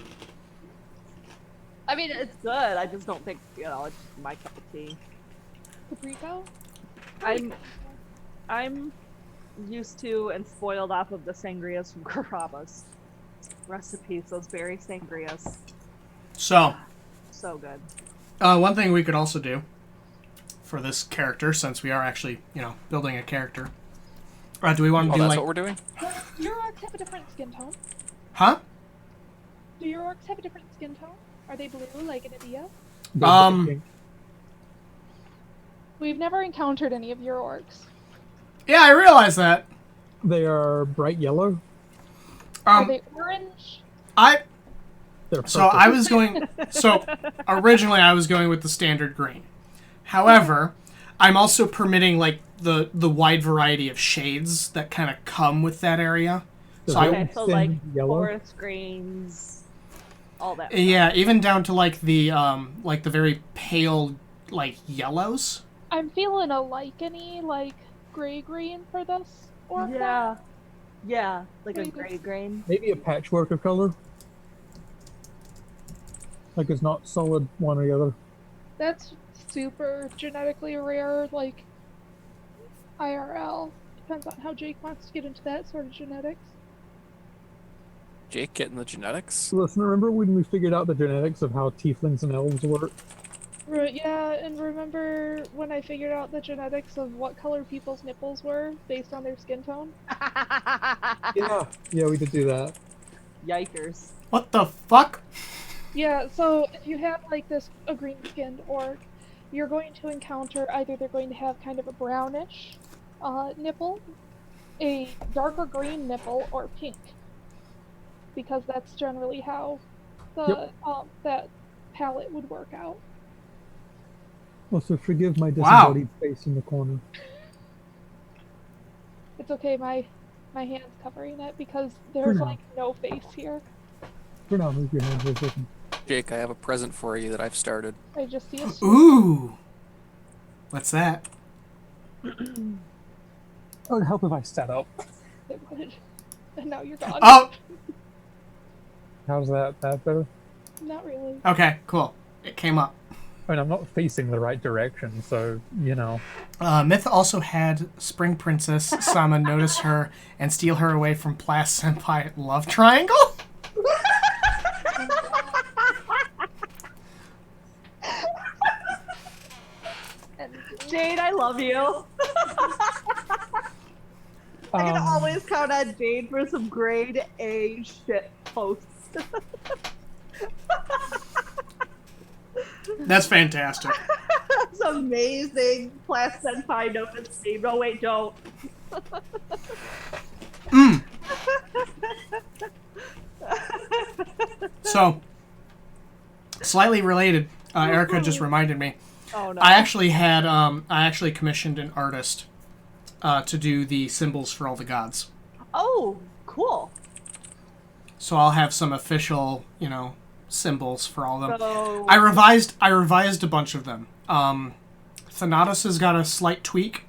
I mean, it's good. I just don't think, it's my cup of tea. Caprico? I'm used to and spoiled off of the sangrias from Carrabba's. Recipes, those berry sangrias. So, So good. one thing we could also do for this character, since we are actually, building a character. Do we want to Oh, do that's like, what we're doing? Your orcs have a different skin tone. huh? Do your orcs have a different skin tone? Are they blue like an Adia? They're We've never encountered any of your orcs. Yeah, I realize that. They are bright yellow. Are they orange? They're So purple. I was going. So originally I was going with the standard green. However, I'm also permitting like the wide variety of shades that kind of come with that area. Does So I, Okay, so like yellow? forest greens, all that. yeah, even down to like the very pale like yellows. I'm feeling a licheny, like gray green for this orc. Yeah. Yeah, like a Maybe. gray grain. Maybe a patchwork of color. Like it's not solid one or the other. That's super genetically rare, like IRL. Depends on how Jake wants to get into that sort of genetics. Jake getting the genetics? Listen, remember when we figured out the genetics of how tieflings and elves work? Yeah, and remember when I figured out the genetics of what color people's nipples were based on their skin tone? Yeah, we did do that. Yikers. What the fuck? Yeah, so if you have like a green-skinned orc, you're going to encounter either they're going to have kind of a brownish nipple, a darker green nipple, or pink. Because that's generally how the that palette would work out. Also, forgive my Wow. disembodied face in the corner. It's okay, my hand's covering it because there's now. like no face here. For now, move your hand for a second. Jake, I have a present for you that I've started. I just see a Ooh. What's that? It would help if I sat up. it would. And now you're gone. Oh. How's that? That better? Not really. Okay. Cool. It came up. I mean, I'm not facing the right direction, so, Myth also had Spring Princess Sama notice her and steal her away from Plas Senpai love triangle? Jade, I love you. I always count on Jade for some grade A shit posts. That's fantastic. That's amazing. Class senpai notice me. No, wait, don't. So, slightly related, Erica just reminded me. Oh no. I actually commissioned an artist to do the symbols for all the gods. Oh, cool. So I'll have some official, symbols for all of them. So, I revised a bunch of them. Thanatos has got a slight tweak,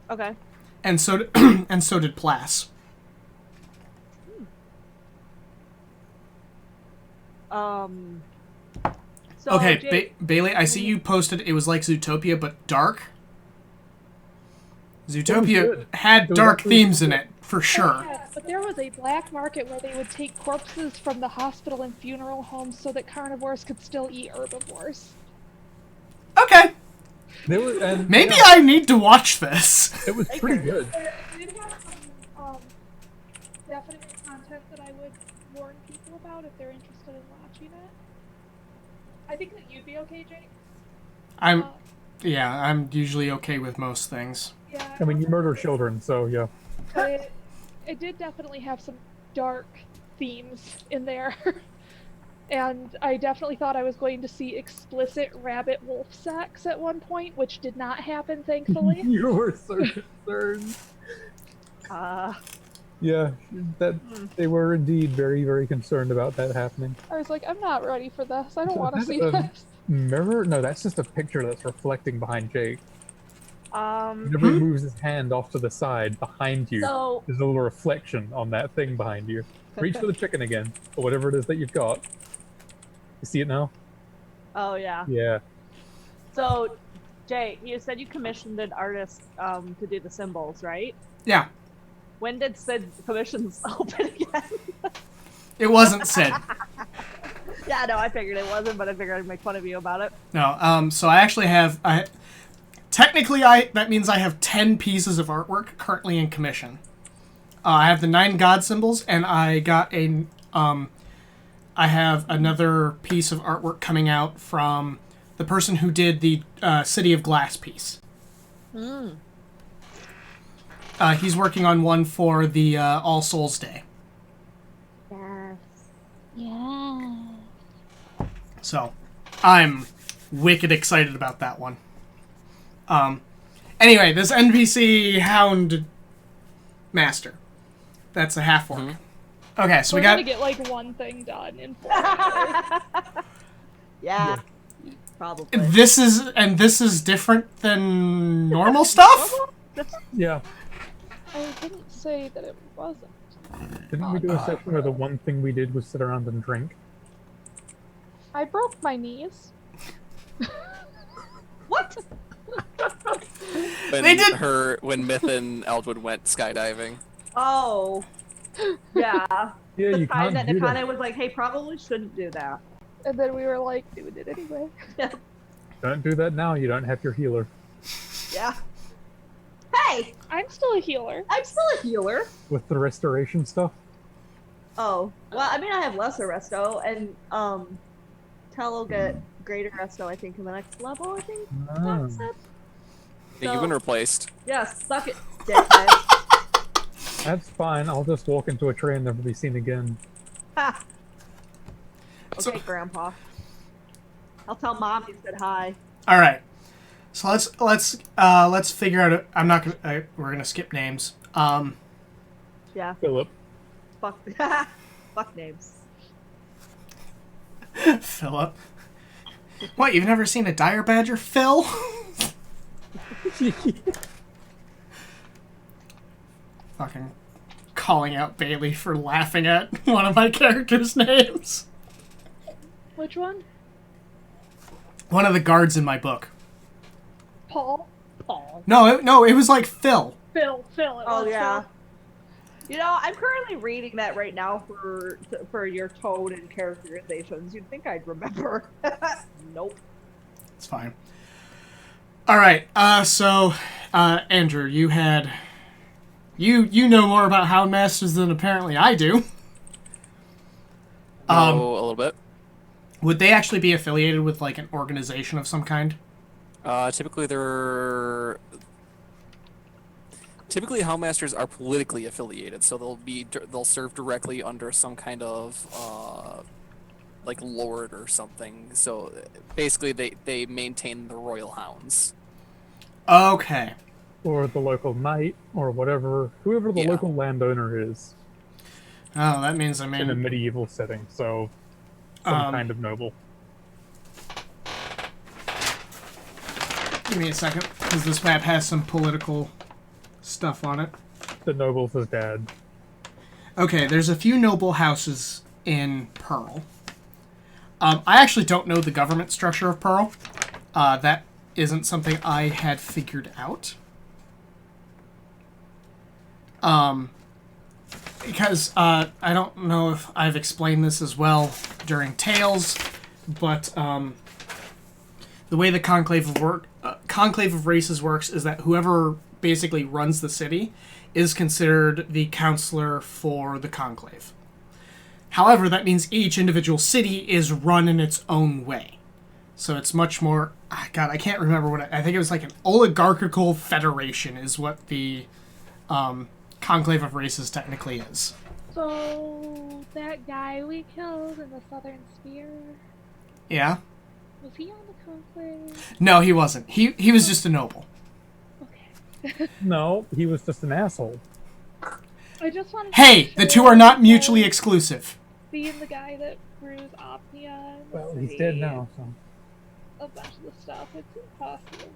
okay. and so and so did Plas. So Okay, Jade, Bailey, I see you posted it was like Zootopia, but dark. Zootopia good. had It was dark actually themes in it, for sure. Yeah, but there was a black market where they would take corpses from the hospital and funeral homes so that carnivores could still eat herbivores. Okay, They were, and maybe yeah, I need to watch this. it was pretty good. It did have some definite content that I would warn people about if they're interested in watching it. I think that you'd be okay, Jake. I'm usually okay with most things. Yeah. I mean, you murder children, so yeah. But it did definitely have some dark themes in there. And I definitely thought I was going to see explicit rabbit wolf sex at one point, which did not happen, thankfully. You were so concerned. Yeah, that they were indeed very, very concerned about that happening. I was like, I'm not ready for this. I don't want to That's see a this. mirror? No, that's just a picture that's reflecting behind Jake. Um, Whenever he moves his hand off to the side behind you, so there's a little reflection on that thing behind you. Reach for the chicken again, or whatever it is that you've got. You see it now? oh yeah. Yeah. So Jay, you said you commissioned an artist to do the symbols, right? Yeah, When did Sid commissions open again? it wasn't Sid. Yeah, no, I figured it wasn't, but I figured I'd make fun of you about it. No, so I actually have that means I have 10 pieces of artwork currently in commission. I have the 9 god symbols, and I have another piece of artwork coming out from the person who did the City of Glass piece. He's working on one for the All Souls Day. Yes. Yeah. So, I'm wicked excited about that one. Anyway, this NPC Hound Master. That's a half orc. Okay, so We're we got. gonna get like one thing done in 4 hours. Yeah. Probably. This is different than normal stuff. Yeah. I didn't say that it wasn't. Didn't we do a session where the one thing we did was sit around and drink? I broke my knees. What? When They did- when Myth and Eldwood went skydiving. Oh. Yeah. Yeah, you Time can't that do Nakane that. was like, hey, probably shouldn't do that. And then we were like, doing it anyway. Don't do that now. You don't have your healer Yeah. Hey, I'm still a healer. I'm still a healer. with the restoration stuff. Oh, well, I mean, I have lesser resto, and Tel will get greater resto, I think, in the next level, I think. Ah. That's it. Yeah, you've been replaced. Yeah, suck it, dickhead. That's fine. I'll just walk into a tree and never be seen again. Ha. Okay, So- Grandpa. I'll tell Mom you said hi. All right. So let's figure out. We're gonna skip names. Yeah, Philip. fuck, fuck names. Philip. What? You've never seen a dire badger, Phil? Fucking calling out Bailey for laughing at one of my characters' names. Which one? One of the guards in my book. Paul? Paul. No, it was like Phil. Phil. It Oh was yeah. Phil. You know, I'm currently reading that right now for your tone and characterizations. You'd think I'd remember. Nope. It's fine. All right. So, Andrew, you had You know more about Houndmasters than apparently I do. A little bit. Would they actually be affiliated with like an organization of some kind? Typically Houndmasters are politically affiliated, so they'll serve directly under some kind of like lord or something. So basically, they maintain the royal hounds. Okay. Or the local knight, or whoever the Yeah. local landowner is Oh, that means I in a mean, medieval setting. So some kind of noble. give me a second, because this map has some political stuff on it. The noble's his dad. Okay, there's a few noble houses in Pearl. I actually don't know the government structure of Pearl. That isn't something I had figured out. Because I don't know if I've explained this as well during Tales, but the way the Conclave of Races works is that whoever basically runs the city is considered the counselor for the Conclave. However, that means each individual city is run in its own way. So it's much more... God, I can't remember what... I think it was like an oligarchical federation is what the Conclave of Races technically is. So, that guy we killed in the Southern Sphere, Yeah? was he on the Conclave? No, he wasn't. He was just a noble. Okay. No, he was just an asshole. I just wanted to Hey, make the sure two are not that mutually exclusive. being the guy that brews Opnia and Well, he's dead now, so... a bunch of the stuff, it's impossible.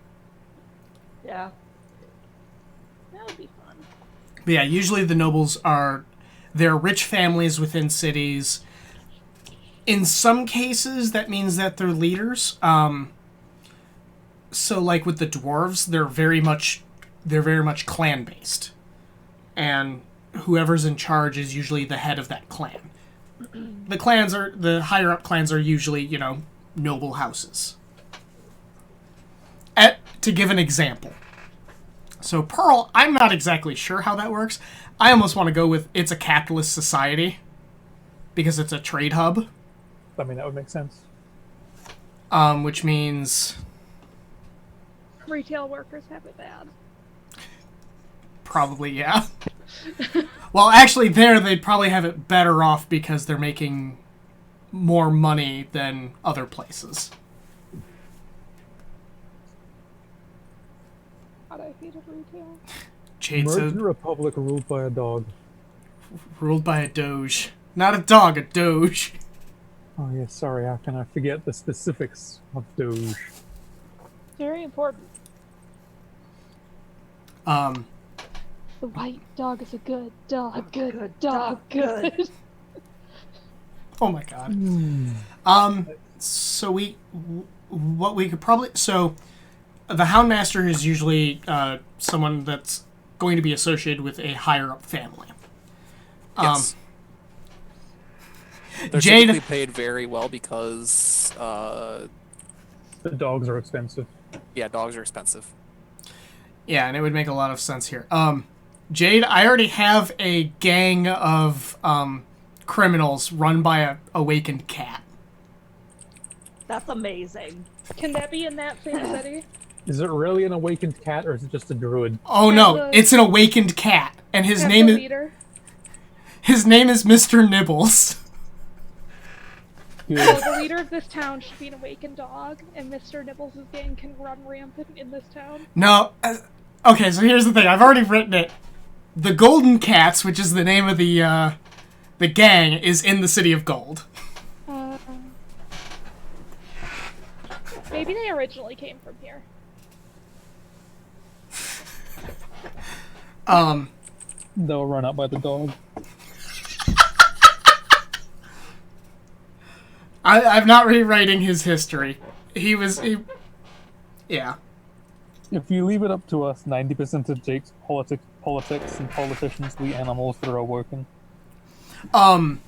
Yeah. That would be fun. But yeah, usually the nobles are... They're rich families within cities. In some cases, that means that they're leaders. So, like with the dwarves, they're very much clan-based. And whoever's in charge is usually the head of that clan. The higher-up clans are usually, noble houses. To give an example. So Pearl, I'm not exactly sure how that works. I almost want to go with it's a capitalist society. Because it's a trade hub. I mean, that would make sense. Which means... Retail workers have it bad. Probably, yeah. Well, actually, they'd probably have it better off because they're making more money than other places. God, I hated retail. Jade Merged said, Republic ruled by a dog. ruled by a doge. Not a dog, a doge. Oh yeah, sorry, how can I forget the specifics of Doge? Very important. The white dog is a good dog. Good dog. Good. Oh my god. So what we could probably... So, the Houndmaster is usually someone that's going to be associated with a higher-up family. Yes. They're Jade... typically paid very well because, The dogs are expensive. yeah, dogs are expensive. Yeah, and it would make a lot of sense here. Jade, I already have a gang of criminals run by a awakened cat. That's amazing. Can that be in that same city? Is it really an awakened cat, or is it just a druid? Oh no, it's an awakened cat, and his name is Mr. Nibbles. So the leader of this town should be an awakened dog, and Mr. Nibbles' gang can run rampant in this town. No, okay, so here's the thing. I've already written it. The Golden Cats, which is the name of the gang, is in the City of Gold. Maybe they originally came from here. They'll run out by the dog. I'm not rewriting his history. Yeah. If you leave it up to us, 90% of Jake's politics and politicians will be animals that are awoken. Or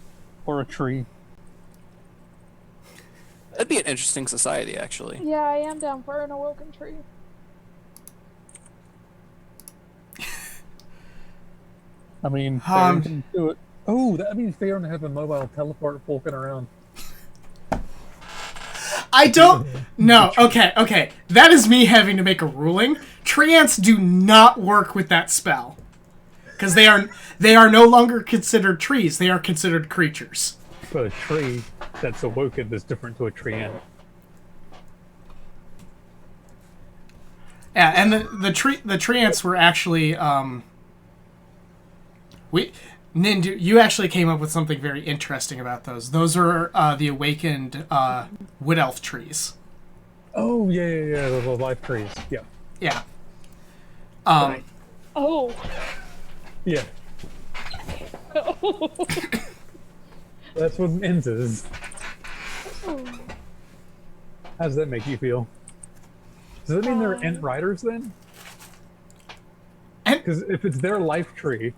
a tree. That'd be an interesting society, actually. Yeah, I am down for an awoken tree. I mean, Tavern can do it. Oh, that means Tavern have a mobile teleport walking around. I don't. No. Okay. That is me having to make a ruling. Tree ants do not work with that spell because they are no longer considered trees. They are considered creatures. But a tree that's awoken is different to a tree ant. Yeah, and the tree ants were actually Nindu, you actually came up with something very interesting about those. Those are the awakened wood elf trees. Oh yeah, the life trees. Yeah. Yeah. Oh. Yeah. That's what an int is. How does that make you feel? Does that mean they're ent riders then? Because if it's their life tree,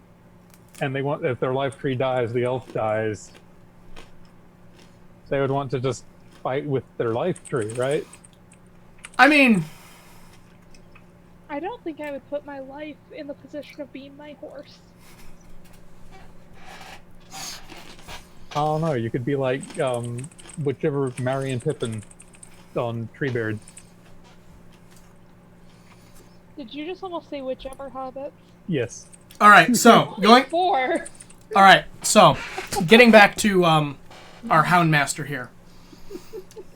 and if their life tree dies, the elf dies, they would want to just fight with their life tree, right? I mean, I don't think I would put my life in the position of being my horse. I don't know. You could be like whichever Merry and Pippin on Treebeard. Did you just almost say whichever hobbits? Yes. all right. So going. 4. All right. So getting back to our Houndmaster here.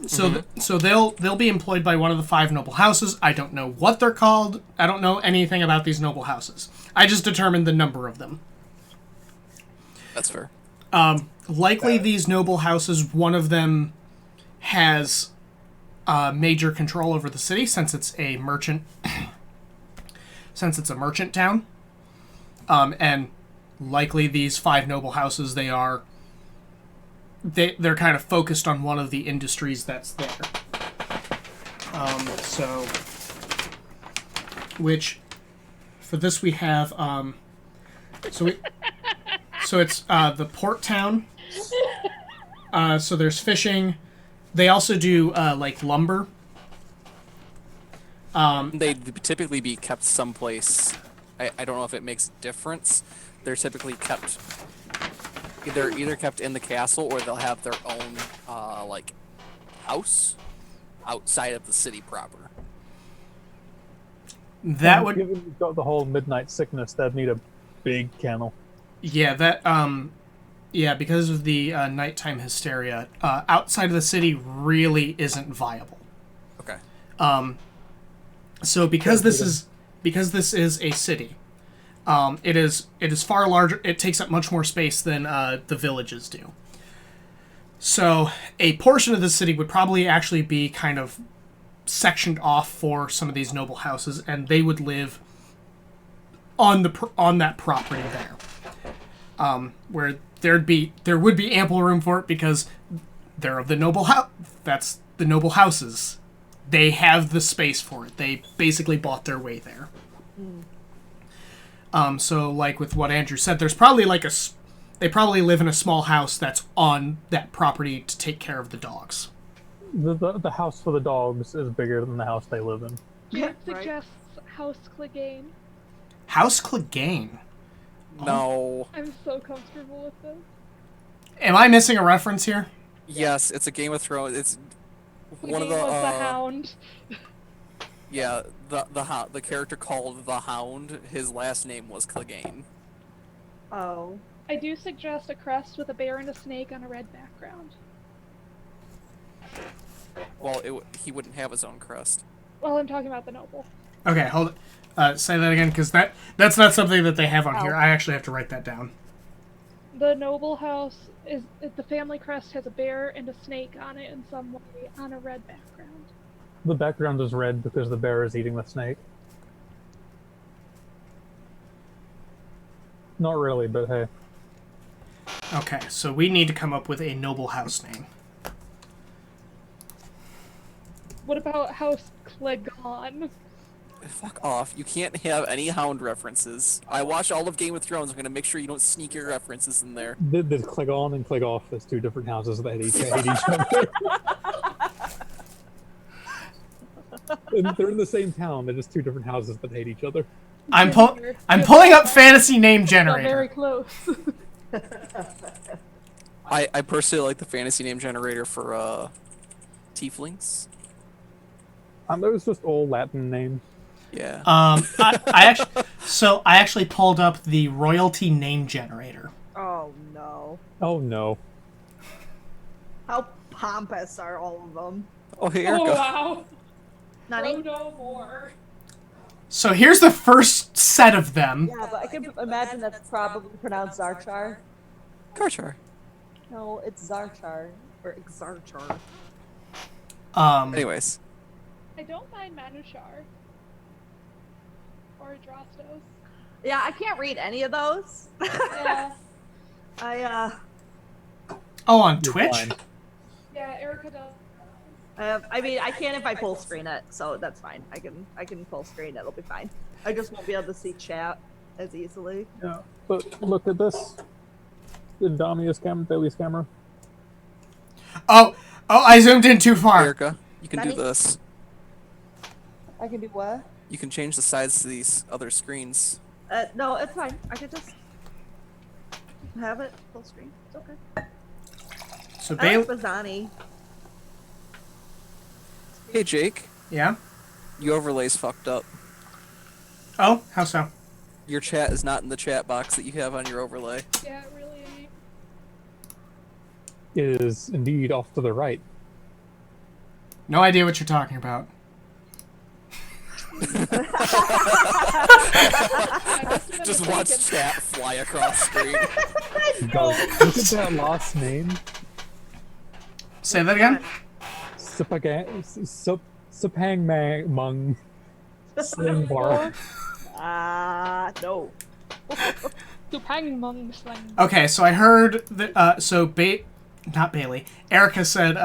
So so they'll be employed by one of the 5 noble houses. I don't know what they're called. I don't know anything about these noble houses. I just determined the number of them. That's fair. Likely these noble houses, one of them has major control over the city since it's a merchant town. And likely these 5 noble houses, they're kind of focused on one of the industries that's there. Which for this we have so it's the port town. So there's fishing. They also do like lumber. They'd typically be kept someplace. I don't know if it makes a difference. They're typically kept. They're either kept in the castle or they'll have their own like house outside of the city proper. That would Given you've got the whole midnight sickness, that'd need a big kennel. Yeah, because of the nighttime hysteria, outside of the city really isn't viable. Okay. So because this is a city, it is far larger. It takes up much more space than the villages do. So a portion of the city would probably actually be kind of sectioned off for some of these noble houses, and they would live on that property there, where there would be ample room for it because they're of the noble house. That's the noble houses. They have the space for it. They basically bought their way there. So like with what Andrew said, there's probably they probably live in a small house that's on that property to take care of the dogs. The house for the dogs is bigger than the house they live in. Jack suggests House Clegane. House Clegane? No. I'm so comfortable with this. Am I missing a reference here? Yes, it's a Game of Thrones. It's one of Clegane the. was the Hound. Yeah, the character called the Hound. His last name was Clegane. Oh. I do suggest a crest with a bear and a snake on a red background. Well, he wouldn't have his own crest. Well, I'm talking about the noble. Okay, hold it. Say that again, because that's not something that they have on here. I actually have to write that down. The noble house the family crest has a bear and a snake on it in some way on a red background. The background is red because the bear is eating the snake. Not really, but hey. Okay, so we need to come up with a noble house name. What about House Clegane? Fuck off. You can't have any Hound references. I watch all of Game of Thrones. I'm going to make sure you don't sneak your references in there. There's click on and click off. There's 2 different houses that hate each other. And they're in the same town. They're just 2 different houses that hate each other. I'm You're pulling up fantasy name so very generator. close. I personally like the fantasy name generator for tieflings. Aren't those just all Latin names? Yeah. I actually pulled up the royalty name generator. Oh no. Oh no. How pompous are all of them? Oh, hey, Oh Erica. wow. Nani? Frodo more. So here's the first set of them. Yeah, but I can imagine that's probably pronounced Zarchar. Karchar. No, it's Zarchar. Or Xarchar. Anyways. I don't mind Manushar. Or Drostos. Yeah, I can't read any of those. Yeah. Oh, on You're Twitch? fine. Yeah, Erica does. I mean, I can if I full screen it, so that's fine. I can full screen it. It'll be fine. I just won't be able to see chat as easily. Yeah, but look at this. In Damia's camera, Bailey's camera. Oh, I zoomed in too far. Erica, you can do Nani? this. I can do what? You can change the size to these other screens. No, it's fine. I could just have it full screen. It's okay. So I like Bailey, Bazzani. Hey, Jake. yeah. Your overlay's fucked up. Oh, how so? Your chat is not in the chat box that you have on your overlay. Yeah, it really ain't. It is indeed off to the right. No idea what you're talking about. Just watch chat fly across screen. Go. Look at that last name. Say that again. Sapang Mung Sling Bar. No. Supang Mung Slang. Okay, so I heard that. Not Bailey. Erica said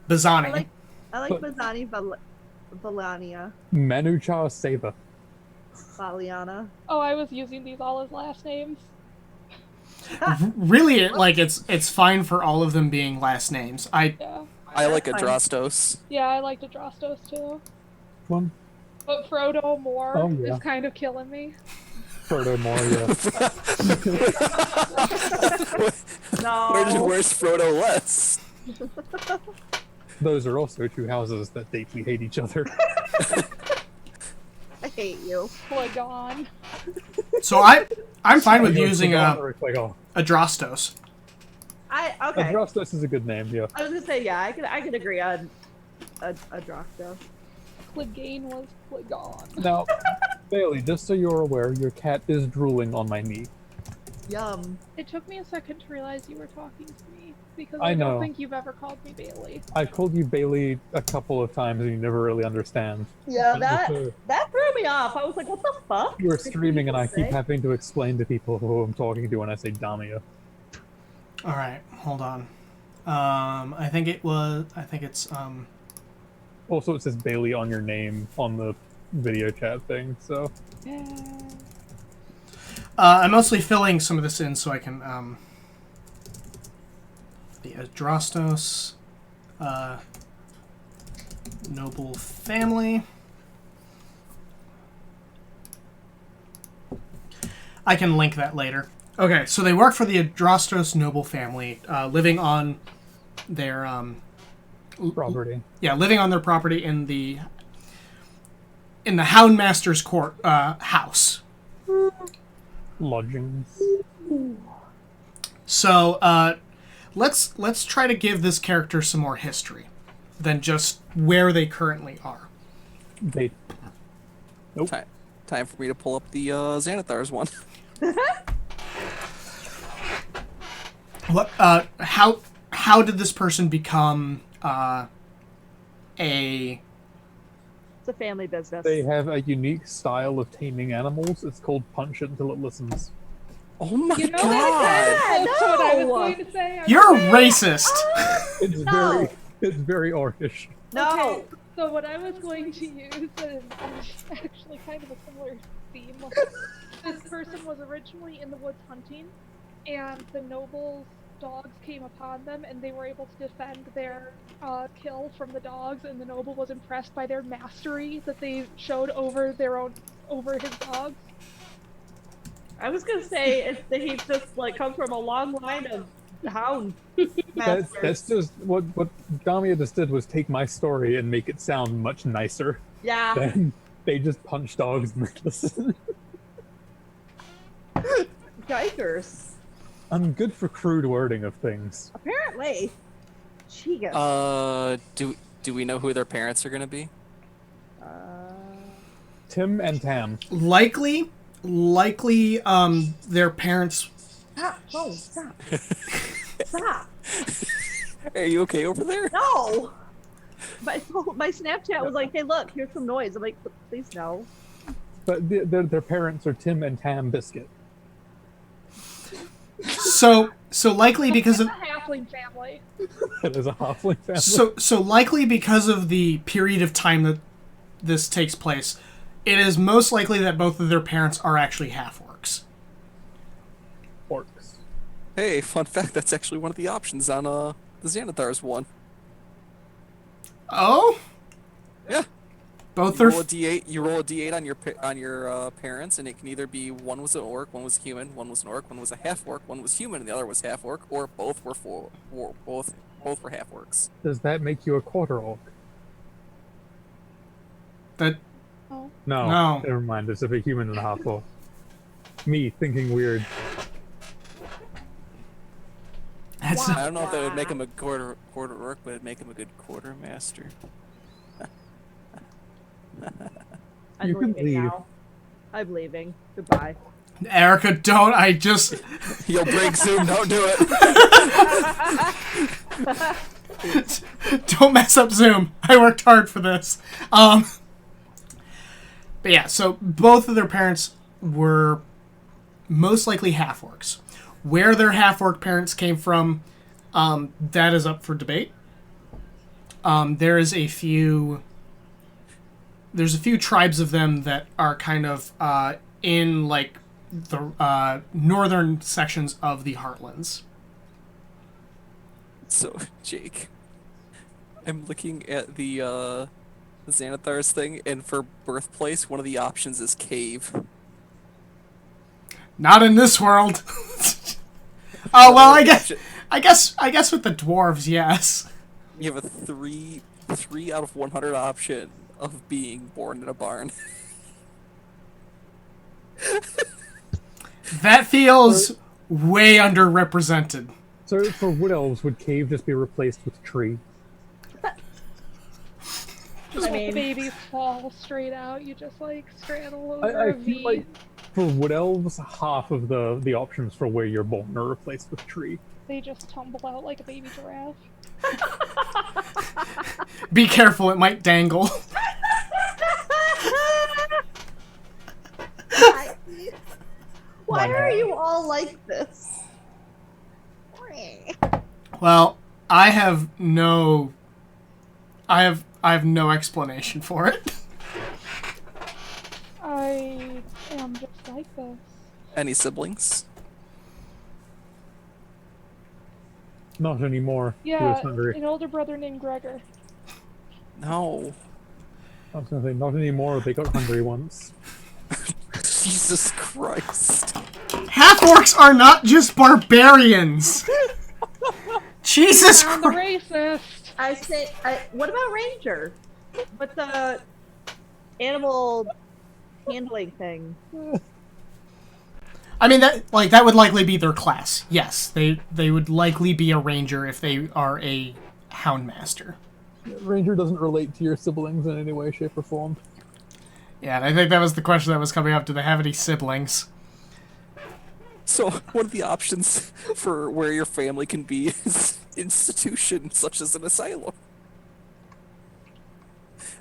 Bazzani. I like Bazzani Valania. Manucha Seva. Valiana. Oh, I was using these all as last names. Really, it's fine for all of them being last names. Yeah. I like a fine. Drostos. Yeah, I like the Drostos too. One. But Frodo more Oh, yeah. is kind of killing me. Furthermore, yeah. No. Where's Frodo less? Those are also two houses that deeply hate each other. I hate you. Polygon. So I'm fine with using a Drostos. Okay. Drostos is a good name, yeah. I was gonna say, yeah, I could agree on a Droxo. Clegane was Polygon. Now, Bailey, just so you're aware, your cat is drooling on my knee. Yum. It took me a second to realize you were talking to me because I I know. don't think you've ever called me Bailey. I've called you Bailey a couple of times and you never really understand. Yeah, But that threw me off. I was like, what the fuck? You're Did streaming and I people keep say? having to explain to people who I'm talking to when I say Damia. All right, hold on. I think it's Also, it says Bailey on your name on the video chat thing, so... I'm mostly filling some of this in so I can the Drostos noble family. I can link that later. Okay, so they work for the Drostos noble family, living on their Property. living on their property in the Houndmaster's court house. Lodgings. So let's try to give this character some more history than just where they currently are. They... Nope. Time for me to pull up the Xanathar's one. What? How did this person become a? It's a family business. They have a unique style of taming animals. It's called punch it until it listens. Oh my You know god! That's what I was No. going to say. You're racist. It's No. very orcish. No. Okay, so what I was going to use is actually kind of a similar theme. This person was originally in the woods hunting, and the nobles' dogs came upon them, and they were able to defend their kill from the dogs, and the noble was impressed by their mastery that they showed over their own over his dogs. I was gonna say he just like comes from a long line of hound That's masters. just what Damia just did was take my story and make it sound much nicer. Yeah. Then they just punch dogs merciless. Yikers. I'm good for crude wording of things. Apparently. Jeez. Do we know who their parents are gonna be? Tim and Tam. Likely, their parents. Stop. Oh, stop. Stop. Are you okay over there? No. My Snapchat was like, hey, look, here's some noise. I'm like, please no. But their parents are Tim and Tam Biscuit. So likely because It's of a halfling family. That is a halfling family. so likely because of the period of time that this takes place, it is most likely that both of their parents are actually half-orcs. Orcs. Hey, fun fact, that's actually one of the options on the Xanathar's one. Oh, Yeah. both You are. roll a d8. You roll a d8 on your parents, and it can either be one was an orc, one was human, one was an orc, one was a half orc, one was human, and the other was half orc, or both were both were half orcs. Does that make you a quarter orc? That Oh. No. No. Never mind. It's a human and a half orc. Me thinking weird. that's I don't know if that would make him a quarter orc, but it'd make him a good quartermaster. I'm You can leaving leave. now. I'm leaving. Goodbye. Erica. Don't. I just. You'll break Zoom. Don't do it. Don't mess up Zoom. I worked hard for this. But yeah, so both of their parents were most likely half-orcs. Where their half-orc parents came from, that is up for debate. There's a few tribes of them that are kind of in like the northern sections of the Heartlands. So, Jake, I'm looking at the Xanathar's thing, and for birthplace, one of the options is cave. Not in this world. Oh well, I guess with the dwarves, yes. You have a three out of 100 option of being born in a barn. That feels way underrepresented. So for wood elves, would cave just be replaced with tree? Just I let the mean- babies fall straight out. You just like straddle over I a feel V. like for wood elves, half of the options for where you're born are replaced with tree. They just tumble out like a baby giraffe. Be careful, it might dangle. Why are you all like this? Well, I have no explanation for it. I am just like this. Any siblings? Not anymore. He was Yeah, hungry. an older brother named Gregor. No. I was gonna say not anymore. They got hungry once. Jesus Christ. Half-orcs are not just barbarians. Jesus I'm the Christ. racist. What about Ranger? What's the animal handling thing? I mean that would likely be their class. Yes, they would likely be a ranger if they are a houndmaster. Ranger doesn't relate to your siblings in any way, shape, or form. Yeah, and I think that was the question that was coming up. Do they have any siblings? So, one of the options for where your family can be is institutions such as an asylum.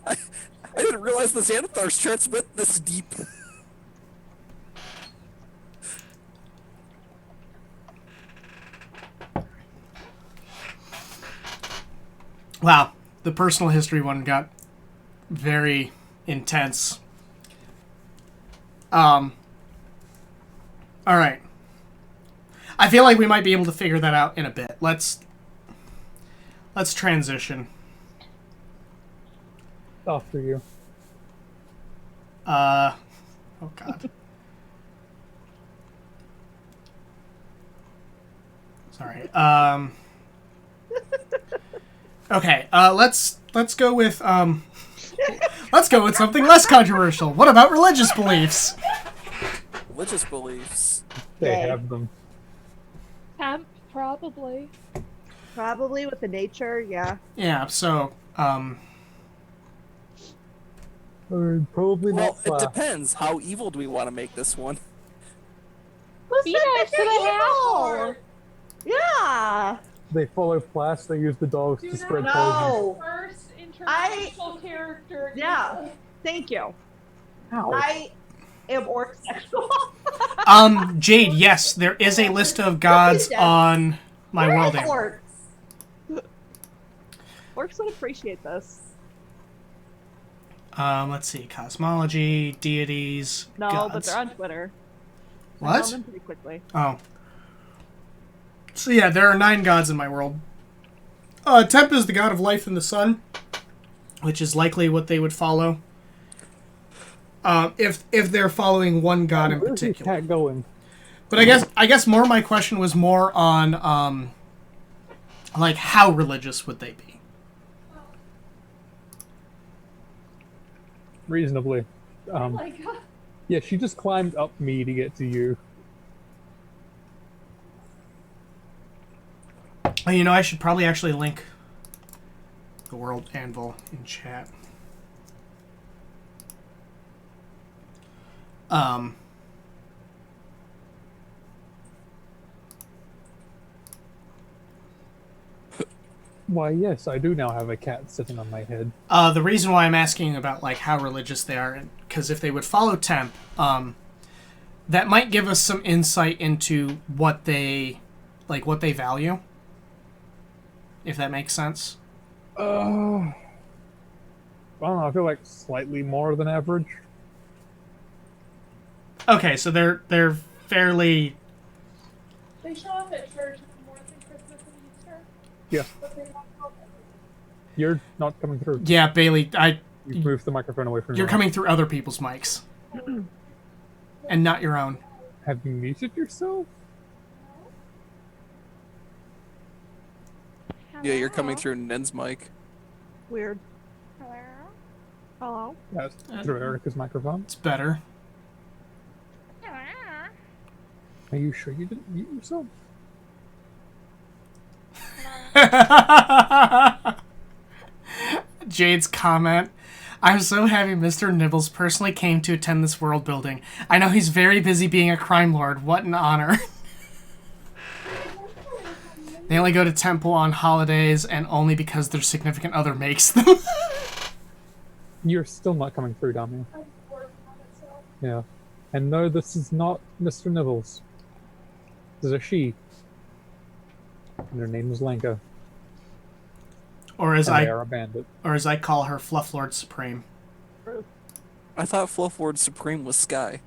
I didn't realize the Xanathar's charts went this deep. Wow, the personal history one got very intense. All right. I feel like we might be able to figure that out in a bit. Let's transition. After you. Oh God. Sorry. Okay. Let's go with something less controversial. What about religious beliefs? Religious beliefs. They Yay. have them. Temp, probably. Probably with the nature, yeah. Yeah. So Probably Well, not. it depends. How evil do we want to make this one? Who Be said nice that to the you're half-orc. evil? Yeah. They follow Plas. They use the dogs to spread poison. No. First interracial character. Yeah. Thank you. Ow. I am orc sexual. Jade, yes, there is a list of gods Yes. on my Where world is anvil. orcs? Orcs would appreciate this. Let's see, cosmology, deities, No, gods. but they're on Twitter. I What? found them pretty quickly. Oh. So yeah, there are 9 gods in my world. Temp is the god of life and the sun, which is likely what they would follow. If they're following one god in Where's your particular. cat going? But I guess more my question was more on like how religious would they be? Reasonably. Yeah, she just climbed up me to get to you. Oh, you know, I should probably actually link the world anvil in chat. Why, yes, I do now have a cat sitting on my head. The reason why I'm asking about like how religious they are, because if they would follow temp, that might give us some insight into what they value. If that makes sense. I don't know, I feel like slightly more than average. Okay, so they're fairly. They show up at church more than Christmas and Easter. Yeah. But they don't help everyone. You're not coming through. Yeah, Bailey, You've moved the microphone away from you're your coming through other people's mics, and not your own. Have you muted yourself? Yeah, you're coming through Nen's mic. Weird. Hello? Hello. Yes, through Erica's microphone. It's better. Are you sure you didn't mute yourself? Jade's comment. I'm so happy Mr. Nibbles personally came to attend this world building. I know he's very busy being a crime lord. What an honor. They only go to temple on holidays and only because their significant other makes them. You're still not coming through, Damian. Yeah. And no, this is not Mr. Nibbles. This is a she. And her name is Lenka. or as And they I are a bandit. call her, Fluff Lord Supreme. I thought Fluff Lord Supreme was Sky.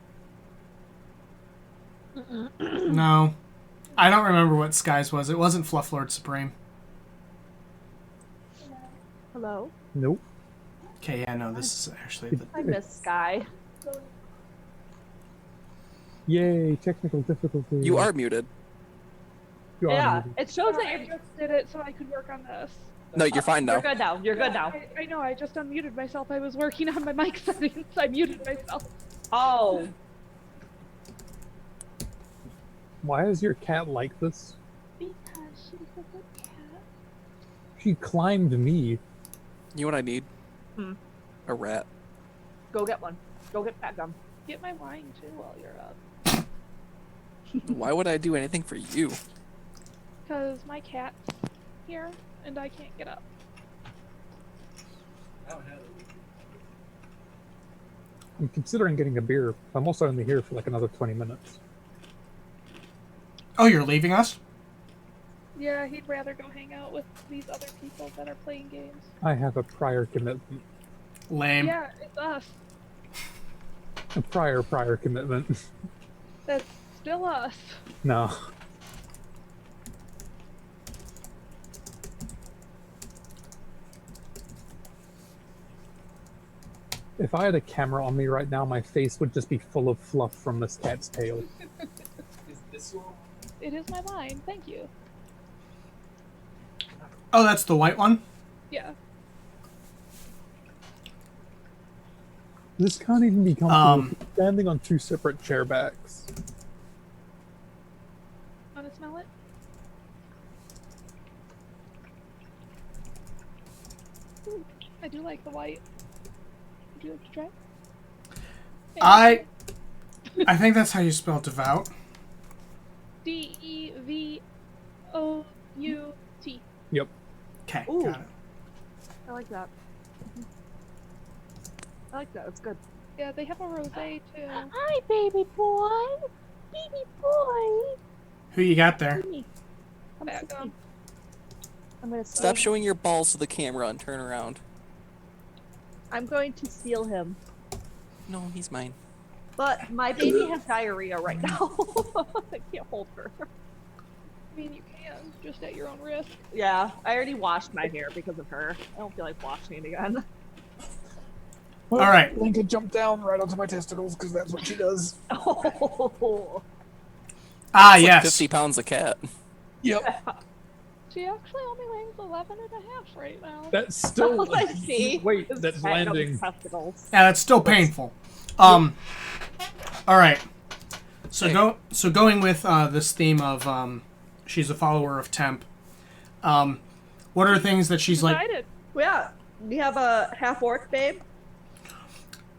No. I don't remember what Sky's was. It wasn't Fluff Lord Supreme. Hello? Nope. Okay, yeah, no, this is actually the... I miss Sky. Yay, technical difficulty. You are muted. You are Yeah, muted. it shows that I you're just did it so I could work on this. No, you're fine now. You're good now. You're good now. I know, I just unmuted myself. I was working on my mic settings. I muted myself. Oh. Why is your cat like this? Because she's a good cat. She climbed me. You know what I need? Hmm. A rat. Go get one. Go get Fat Gum. Get my wine too while you're up. Why would I do anything for you? Because my cat's here and I can't get up. I'm considering getting a beer. I'm also only here for like another 20 minutes. Oh, you're leaving us? Yeah, he'd rather go hang out with these other people that are playing games. I have a prior commitment. Lame. Yeah, it's us. A prior commitment. That's still us. No. If I had a camera on me right now, my face would just be full of fluff from this cat's tail. Is this your? It is my line. Thank you. Oh, that's the white one? Yeah. This can't even be comfortable. It's standing on 2 separate chair backs. Want to smell it? Ooh, I do like the white. Would you like to try? I think that's how you spell devout. Devout. Yep. Okay, Ooh. got it. I like that. I like that. It's good. Yeah, they have a rosé too. Hi, baby boy. Baby boy. Who you got there? I'm Back so on. I'm gonna Stop steal- showing your balls to the camera and turn around. I'm going to steal him. No, he's mine. But my baby has diarrhea right now. I can't hold her. I mean, you can, just at your own risk. Yeah, I already washed my hair because of her. I don't feel like washing it again. Well, All right. Linka jumped down right onto my testicles because that's what she does. Oh. Ah, It's like yes. 50 pounds a cat. Yep. She actually only weighs 11 and a half right now. That's still. I see. Wait, His that's cat got landing. testicles. Yeah, that's still painful. All right. So Hey. going with this theme of she's a follower of Temp. What are things that she's like? Decided. Yeah, we have a half orc babe.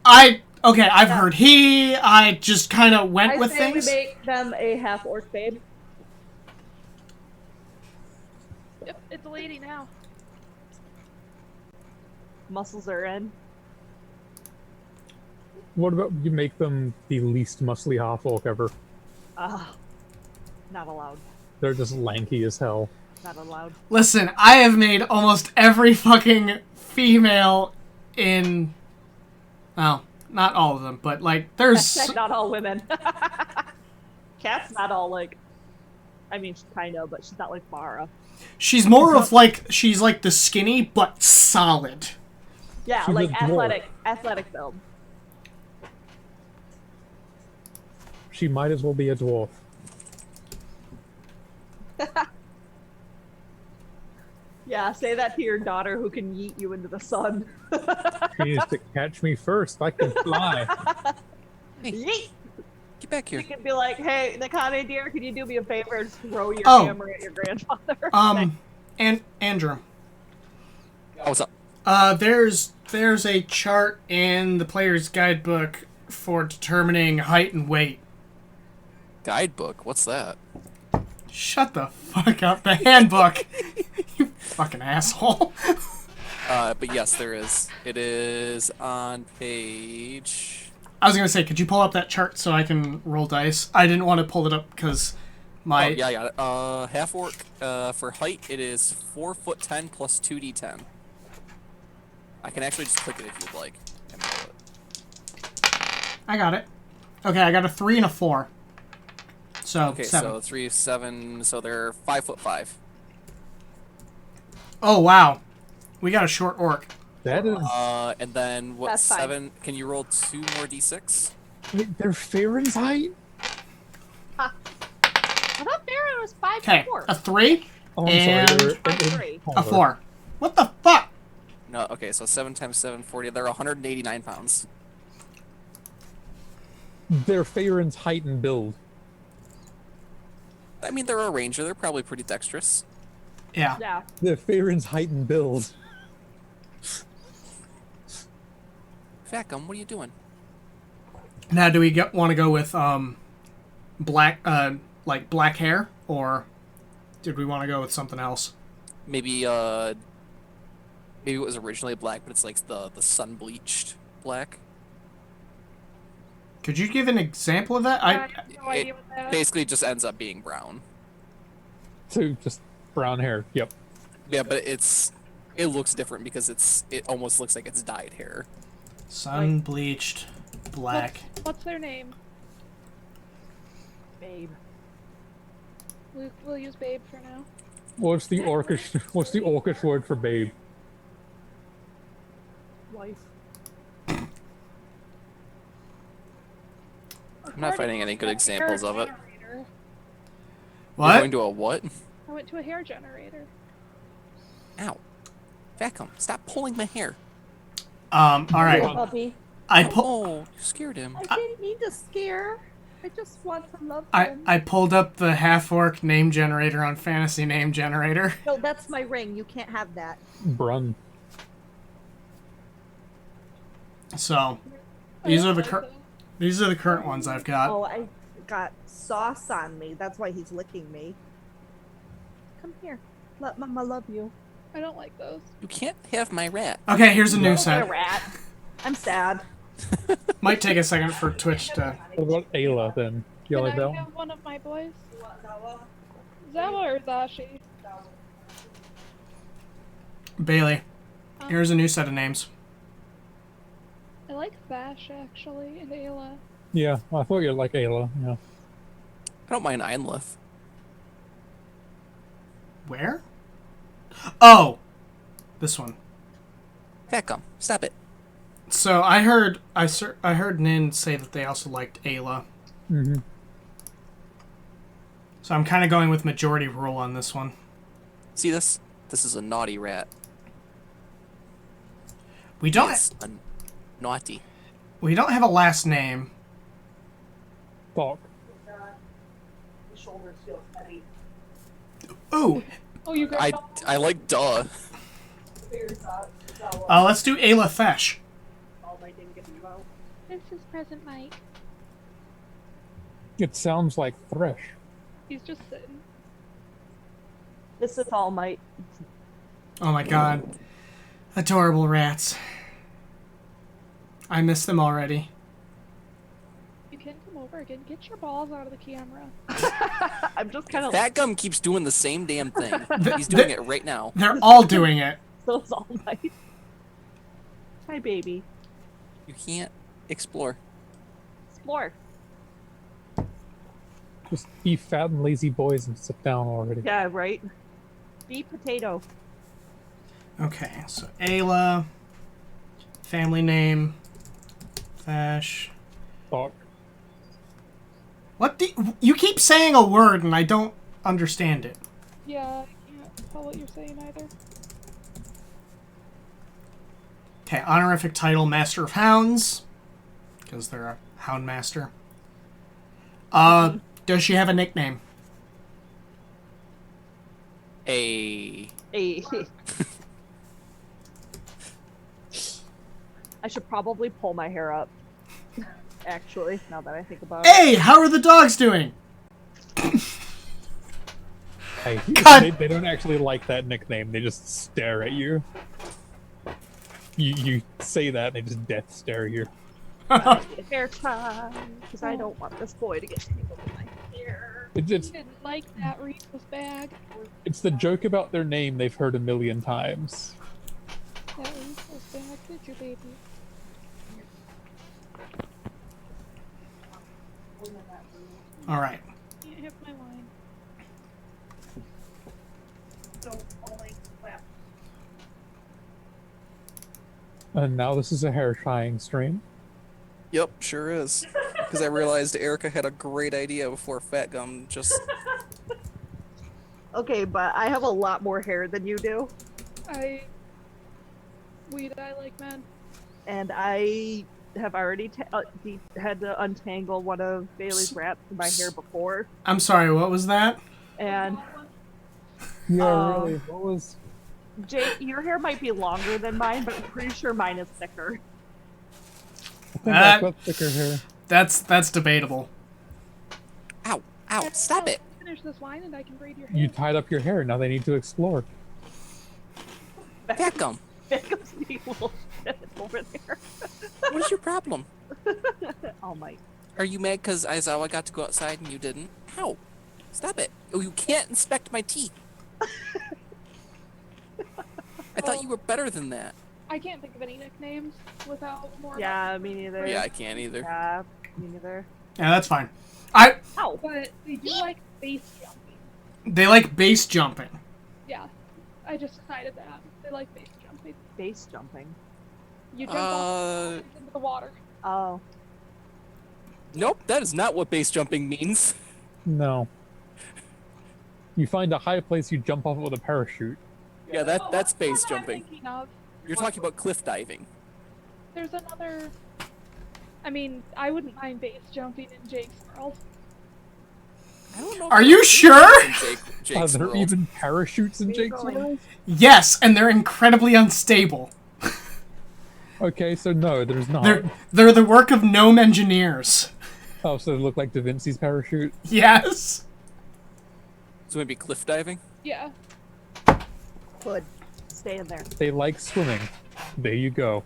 I've heard he. I just kind of went I with say things. we make them a half orc babe. Yep, it's a lady now. Muscles are in. What about you make them the least muscly half orc ever? Not allowed. They're just lanky as hell. Not allowed. Listen, I have made almost every fucking female in. Well, not all of them, but like there's. Not all women. Cat's not all like. I mean, she's kind of, but she's not like Mara. She's more of like she's like the skinny but solid. Yeah, She's like a dwarf. athletic build. She might as well be a dwarf. Yeah, say that to your daughter who can yeet you into the sun. She needs to catch me first. I can fly. Yeet! Get back here. You can be like, hey, Nakane dear, can you do me a favor and throw your Oh. hammer at your grandfather? And Andrew. Oh, what's up? There's a chart in the player's guidebook for determining height and weight. Guidebook? What's that? Shut the fuck up. The handbook. You fucking asshole. But yes, there is. It is on page. I was gonna say, could you pull up that chart so I can roll dice? I didn't want to pull it up because my. Oh, yeah, I got it. Half orc. For height, it is 4'10" plus 2d10. I can actually just click it if you'd like. And roll it. I got it. Okay, I got a 3 and a 4. So Okay, 7. so 3, 7. So they're 5'5". Oh wow, we got a short orc. That is. And then what? That's fine. 7? Can you roll 2 more d6? Wait, they're Farron's height? I thought Baron was 5 Okay, four. a 3, Oh, I'm And sorry. They're I'm sorry. a 4. What the fuck? No. Okay, so 7 times 7, 40. They're 189 pounds. They're Farron's height and build. I mean, they're a ranger. They're probably pretty dexterous. Yeah. Yeah. They're Farron's height and build. Facum, what are you doing? Now, do we want to go with black, like black hair, or did we want to go with something else? Maybe maybe it was originally black, but it's like the sun bleached black. Could you give an example of that? I have no idea what that is. Basically, just ends up being brown. So just brown hair. Yep. Yeah, but it looks different because it almost looks like it's dyed hair. Sun bleached black. What's their name? Babe. We'll use Babe for now. What's the orcish word for babe? Wife. I'm not finding any good examples of it. You're What? going to a what? I went to a hair generator. Ow. Vacum, stop pulling my hair. All right. Puppy. Oh, you scared him. I didn't mean to scare. I just want to love I him. pulled up the half-orc name generator on Fantasy Name Generator. No, that's my ring. You can't have that. Brun. So I these don't are the like these are the current ones I've got. Oh, I got sauce on me. That's why he's licking me. Come here. Let Mama love you. I don't like those. You can't have my rat. Okay, here's a new Look at a set. rat. I'm sad. Might take a second for Twitch to. What about Ayla then? You Can like I that one? have one of my boys? Zawa or Zashi? Bailey, here's a new set of names. I like Vash actually, and Ayla. Yeah, I thought you'd like Ayla. Yeah. I don't mind Einlith. Where? Oh, this one. Vacum, stop it. So I heard Nin say that they also liked Ayla. Mm-hmm. So I'm kind of going with majority rule on this one. See this? This is a naughty rat. We don't It's a naughty. we don't have a last name. Thok. The shoulders feel heavy. Ooh, Oh, you got I like duh. let's do Ayla Fesh. Oh, I didn't get you out. This is Present Mike. It sounds like Thresh. He's just sitting. This is All Might. Oh my god, adorable rats. I miss them already. You can come over again. Get your balls out of the camera. I'm just kind of. Vacum keeps doing the same damn thing. He's the- doing it right now. They're all doing it. So is All Might. Hi, baby. You can't explore. Explore. Just be fat and lazy boys and sit down already. Yeah, right. Be potato. Okay, so Ayla, family name, Fesh. Thok. What you keep saying a word and I don't understand it. Yeah, I can't tell what you're saying either. Okay, honorific title Master of Hounds, because they're a hound master. Does she have a nickname? A Hey. I should probably pull my hair up. Actually, now that I think about it. Hey, how are the dogs doing? Hey, God. they don't actually like that nickname. They just stare at you. You say that, they just death stare you. Hair time, because I don't want this boy to get tangled in my hair. It's You didn't like that Reese's bag. it's the joke about their name they've heard a million times. That Reese's bag. Did you, baby? All right. Can't have my wine. And now this is a hair tying stream. Yep, sure is. Because I realized Erica had a great idea before Fat Gum just. Okay, but I have a lot more hair than you do, I like men. and I have already had to untangle one of Bailey's rats in my hair before, I'm sorry, what was that? and Yeah, really. What was? Jake, your hair might be longer than mine, but I'm pretty sure mine is thicker. I think I've got thicker hair. That's debatable. Ow! Ow! Stop it! Finish this wine and I can braid your hair. You tied up your hair. Now they need to explore. Fat Gum! Beckham's being a little shit over there. What is your problem? All Might. Are you mad because Aizawa got to go outside and you didn't? How? Stop it! Oh, you can't inspect my teeth. I thought you were better than that. I can't think of any nicknames without more. Yeah, me neither. Yeah, I can't either. Yeah, me neither. Yeah, that's fine. Ow! But they do like base jumping. They like base jumping. Yeah, I just decided that they like base jumping. Base jumping. You jump off Uh, into the water. Oh. Nope, that is not what base jumping means. No. You find a high place, you jump off it with a parachute. Yeah, Oh, that's what's the base one I'm jumping. thinking of? You're talking about cliff diving. There's another. I mean, I wouldn't mind base jumping in Jake's world. I don't know. if Are there you is sure? in Are Jake's there world. even parachutes in Where you Jake's going? world? Yes, and they're incredibly unstable. Okay, so no, there's not. They're the work of gnome engineers. Oh, so they look like Da Vinci's parachute? Yes. So maybe cliff diving? Yeah. Good. Stay in there. They like swimming. There you go.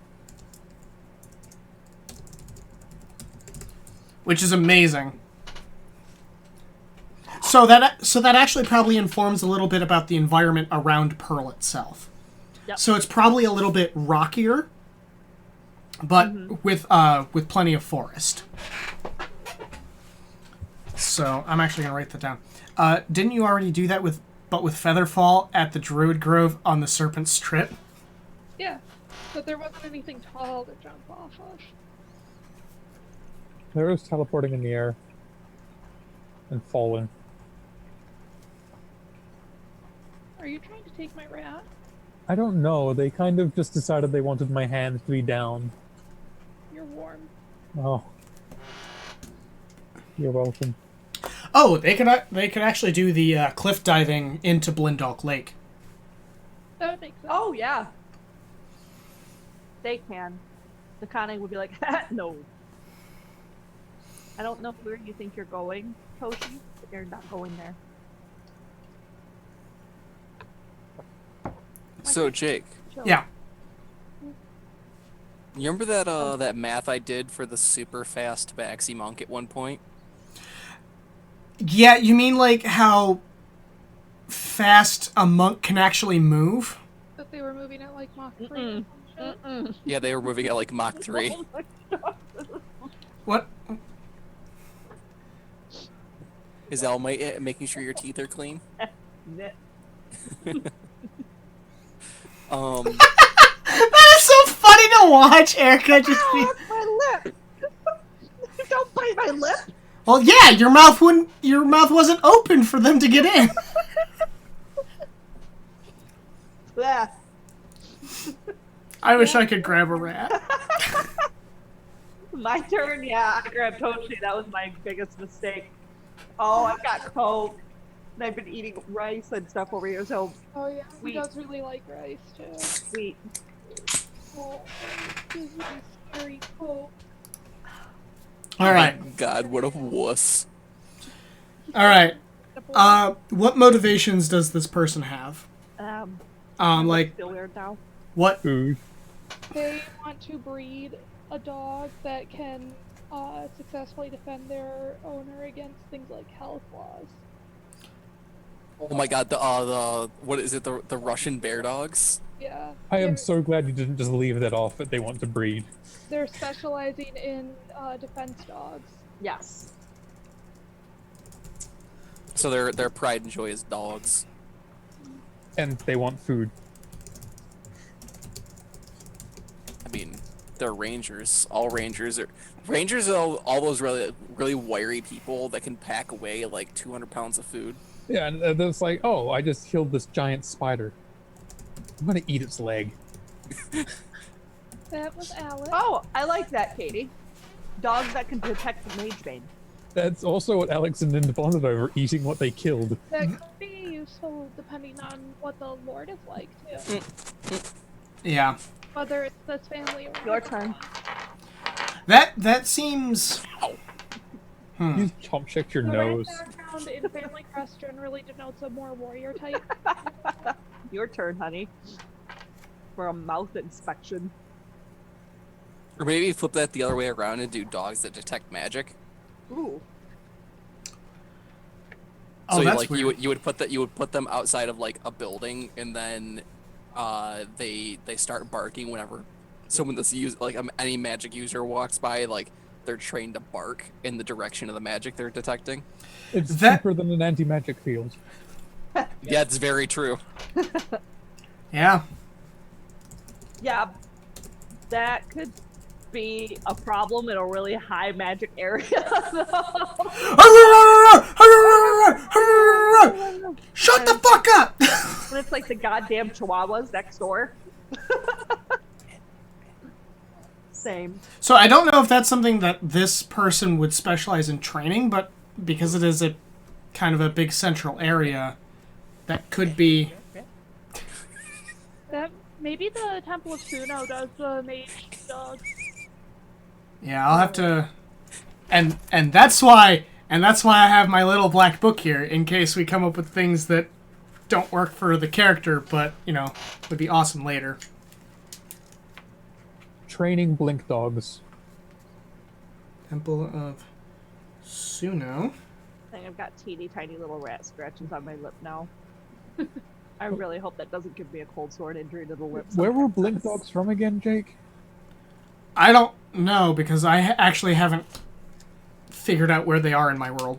Which is amazing. So that actually probably informs a little bit about the environment around Pearl itself. Yep. So it's probably a little bit rockier, but with plenty of forest. So I'm actually gonna write that down. Didn't you already do that with Featherfall at the Druid Grove on the Serpent Strip? Yeah. But there wasn't anything tall to jump off of. There is teleporting in the air. And falling. Are you trying to take my rat? I don't know, they kind of just decided they wanted my hand to be down. You're warm. Oh. You're welcome. Oh, they could actually do the cliff diving into Blindalk Lake. That would make sense. Oh yeah. They can. The Connie would be like, no. I don't know where you think you're going, Toshi, but you're not going there. So Jake, Chill. Yeah. you remember that that math I did for the super fast Baxi monk at one point? Yeah, you mean like how fast a monk can actually move? That they were moving at like Mach 3 or Mm-mm. some shit. Mm-mm. Yeah, they were moving at like Mach 3. Oh my God. What? Is Almighty making sure your teeth are clean? Nit. That is so funny to watch, Erica just be... Ow, my lip! Don't bite my lip! Well, yeah, your mouth wasn't open for them to get in. Yeah. I wish I could grab a rat. My turn? Yeah, I grabbed Toshi. That was my biggest mistake. Oh, I've got Coke. And I've been eating rice and stuff over here, so Oh yeah, he Sweet. does really like rice too. sweet. Oh, this is scary cool. All right. God, what a wuss. All right. What motivations does this person have? Like Feel weird now. what? Food. They want to breed a dog that can successfully defend their owner against things like health laws. Oh my God, the what is it? The Russian bear dogs? Yeah. I am they're- so glad you didn't just leave that off that they want to breed. They're specializing in defense dogs. Yes. So their pride and joy is dogs. And they want food. I mean, they're rangers. All rangers are all those really wiry people that can pack away like 200 pounds of food. Yeah, and it's like, oh, I just killed this giant spider. I'm gonna eat its leg. That was Alex. Oh, I like that, Katie. Dogs that can detect the mage bane. That's also what Alex and Ninja bonded over, eating what they killed. That could be useful depending on what the Lord is like too. Yeah. Whether it's this family or Your turn. That seems. You chomp checked your The nose. red background in Family Crest generally denotes a more warrior type. Your turn, honey. For a mouth inspection. Or maybe flip that the other way around and do dogs that detect magic. Ooh. Oh, So that's like weird. you would put them outside of like a building, and then they start barking whenever someone that's any magic user walks by. Like they're trained to bark in the direction of the magic they're detecting. It's That- cheaper than an anti-magic field. Yeah, it's very true. Yeah. Yeah. That could be a problem in a really high magic area. Shut the fuck up! When it's like the goddamn chihuahuas next door. Same. So I don't know if that's something that this person would specialize in training, but because it is a kind of a big central area, that could be. That maybe the Temple of Suno does the mage dog. Yeah, I'll have to. And that's why I have my little black book here in case we come up with things that don't work for the character, but would be awesome later. Training blink dogs. Temple of Suno. I think I've got teeny tiny little rat scratches on my lip now. I really hope that doesn't give me a cold sore injury to the lips. Where were blink dogs from again, Jake? I don't know because I actually haven't figured out where they are in my world.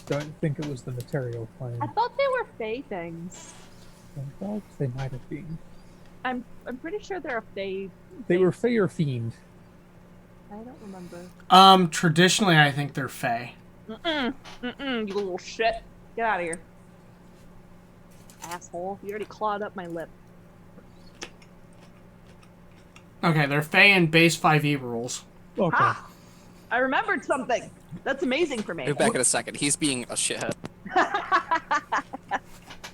Don't think it was the material plane. I thought they were fae things. Blink dogs? They might have been. I'm pretty sure they're a fae. They were fae or fiend. I don't remember. Traditionally I think they're fae. You little shit. Get out of here. Asshole. You already clawed up my lip. Okay, they're fae and base 5e rules. Okay. Ha! I remembered something. That's amazing for me. Be back in a second. He's being a shithead.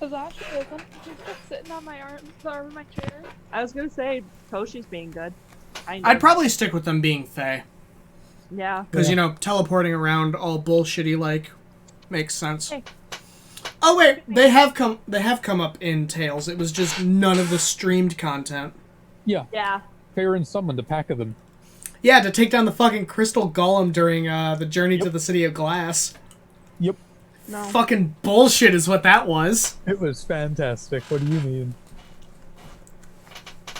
Cause actually isn't. He's just sitting on my arm of my chair. I was gonna say, Toshi's being good. I'd probably stick with them being fae. Yeah. Because, teleporting around all bullshitty like makes sense. Hey. Oh wait, they have come up in Tales. It was just none of the streamed content. Yeah. Yeah. Farron summoned a pack of them. Yeah, to take down the fucking crystal golem during the journey to the City of Glass. Yep. No. Fucking bullshit is what that was. It was fantastic. What do you mean?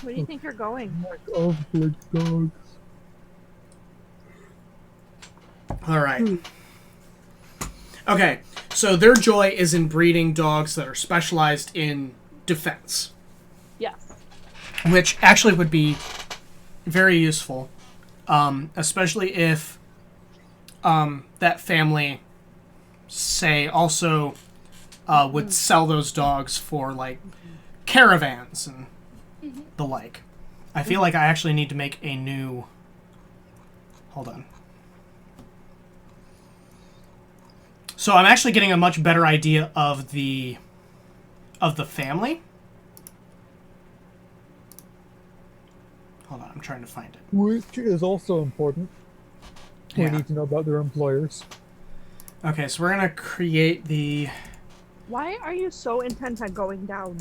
Where do you think you're going? Oh, blink dogs. Alright. Okay, so their joy is in breeding dogs that are specialized in defense. Yes. Which actually would be very useful. Especially if that family, say, also would sell those dogs for, like, caravans and the like. I feel like I actually need to make a new... Hold on. So I'm actually getting a much better idea of the family. Hold on, I'm trying to find it. Which is also important. We Yeah. need to know about their employers. Okay, so we're gonna create the... Why are you so intent on going down?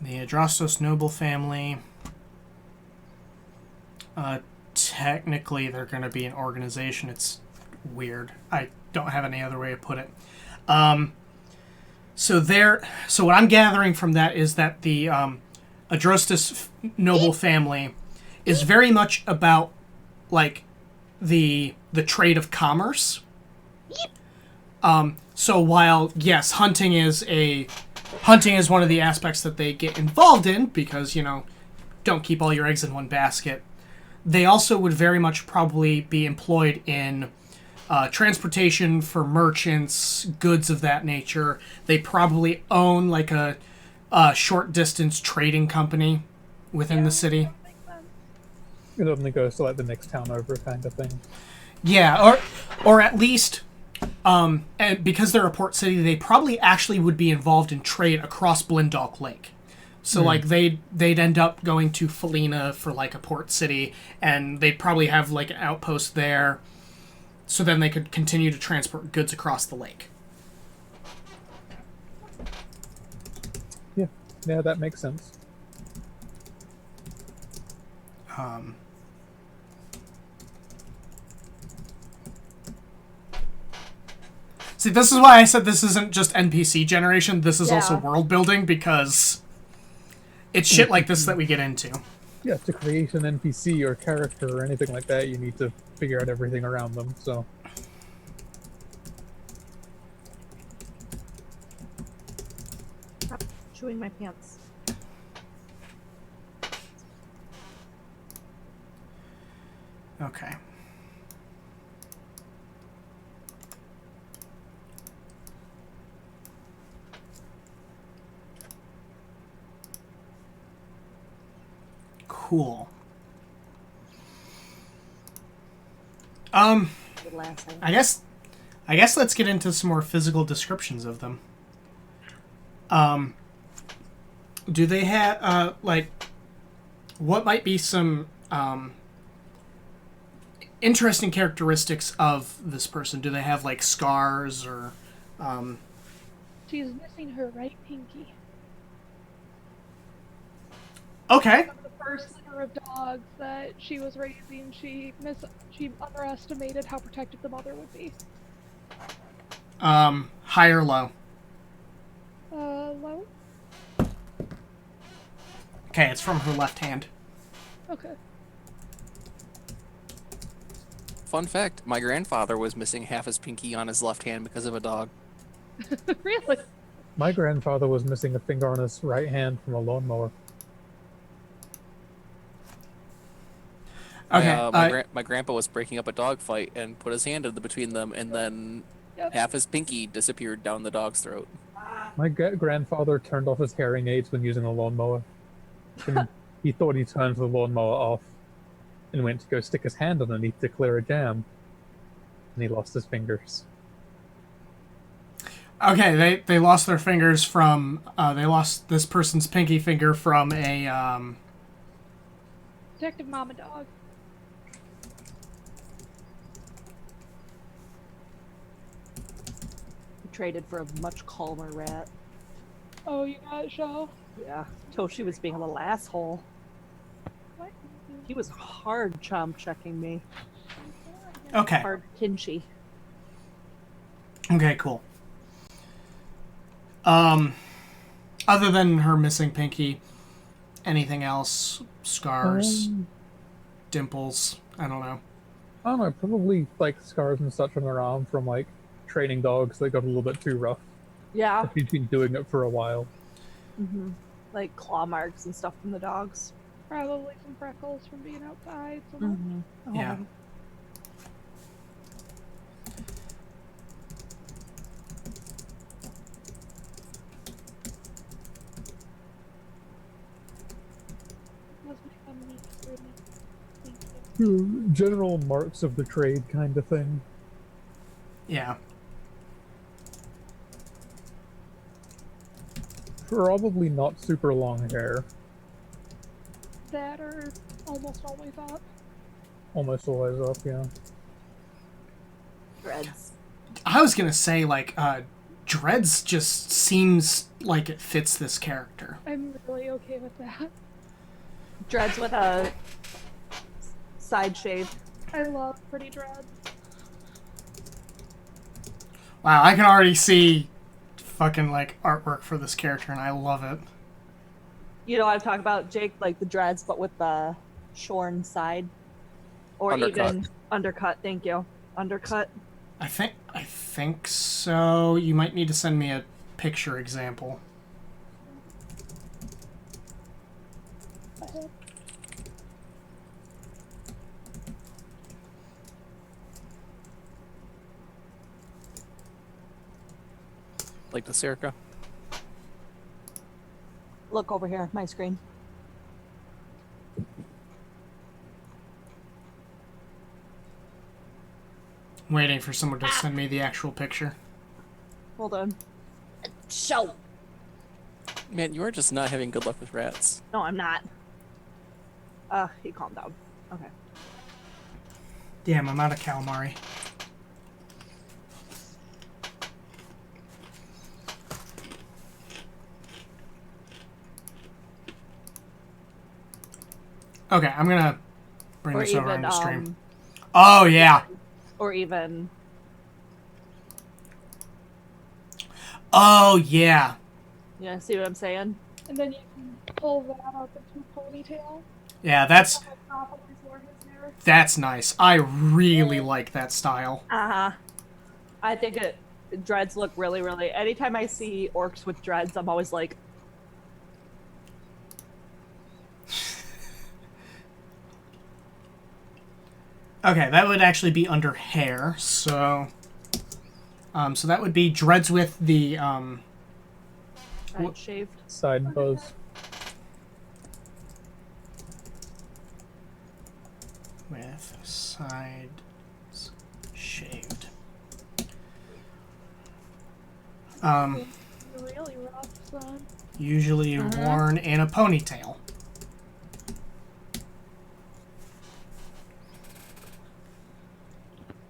The Adrastos noble family. Technically, they're going to be an organization. It's weird. I don't have any other way to put it. So what I'm gathering from that is that the Adrastos noble family is very much about, like, the trade of commerce. So while, yes, hunting is one of the aspects that they get involved in because, don't keep all your eggs in one basket. They also would very much probably be employed in transportation for merchants, goods of that nature. They probably own, like, a short-distance trading company within the city. It only goes to, like, the next town over kind of thing. Yeah, or at least... and because they're a port city, they probably actually would be involved in trade across Blindalk Lake. So, like, they'd end up going to Felina for, like, a port city, and they'd probably have, like, an outpost there, so then they could continue to transport goods across the lake. Yeah, that makes sense. See, this is why I said this isn't just NPC generation, this is also Yeah. world building, because it's shit like this that we get into. Yeah, to create an NPC or character or anything like that, you need to figure out everything around them, so... Stop chewing my pants. Okay. Cool. The last thing. I guess let's get into some more physical descriptions of them. Do they have like what might be some interesting characteristics of this person? Do they have like scars or She's missing her right pinky. Okay. One of the first litter of dogs that she was raising, she underestimated how protective the mother would be. High or low? Low? Okay, it's from her left hand. Okay. Fun fact, my grandfather was missing half his pinky on his left hand because of a dog. Really? My grandfather was missing a finger on his right hand from a lawnmower. Okay. My grandpa was breaking up a dog fight and put his hand in between them, and then Yep. half his pinky disappeared down the dog's throat. My grandfather turned off his hearing aids when using a lawnmower. And he thought he turned the lawnmower off and went to go stick his hand underneath to clear a jam. And he lost his fingers. Okay, they lost their fingers from they lost this person's pinky finger from a Detective Mama Dog. Traded for a much calmer rat. Oh, you got a show? Yeah, till she was being a little asshole. What? He was hard chomp checking me. Okay. Hard kinchy. Okay, cool. Other than her missing pinky, anything else? Scars, dimples, I don't know. I don't know, probably like scars and such on her arm from like training dogs that got a little bit too rough. Yeah. She's been doing it for a while. Mm-hmm. Like claw marks and stuff from the dogs. Probably some freckles from being outside. Some Mm-hmm. Yeah. was my family for me. Thank you. General marks of the trade kind of thing. Yeah. Probably not super long hair. That are almost always up. Almost always up, yeah. Dreads. I was gonna say, like, dreads just seems like it fits this character. I'm really okay with that. Dreads with a side shave. I love pretty dreads. Wow, I can already see fucking, like, artwork for this character, and I love it. You know what I'm talking about, Jake? Like the dreads, but with the shorn side. Or Undercut. even undercut, thank you. Undercut. I think so. You might need to send me a picture example. Like the Circa. Look over here, my screen. I'm waiting for someone to send me the actual picture. Hold on. Show. Man, you are just not having good luck with rats. No, I'm not. He calmed down. Okay. Damn, I'm out of calamari. Okay, I'm gonna bring Or this over on even, the stream. Oh, yeah. or even, Oh, yeah. yeah, see what I'm saying? And then you can pull that up into a ponytail. Yeah, that's Like top of his or his hair. that's nice. I really like that style. Uh-huh. I think dreads look really, really, anytime I see orcs with dreads, I'm always like, Okay, that would actually be under hair. So that would be dreads with the Side shaved. Side bows. with sides shaved. Really rough, son. Usually worn in a ponytail.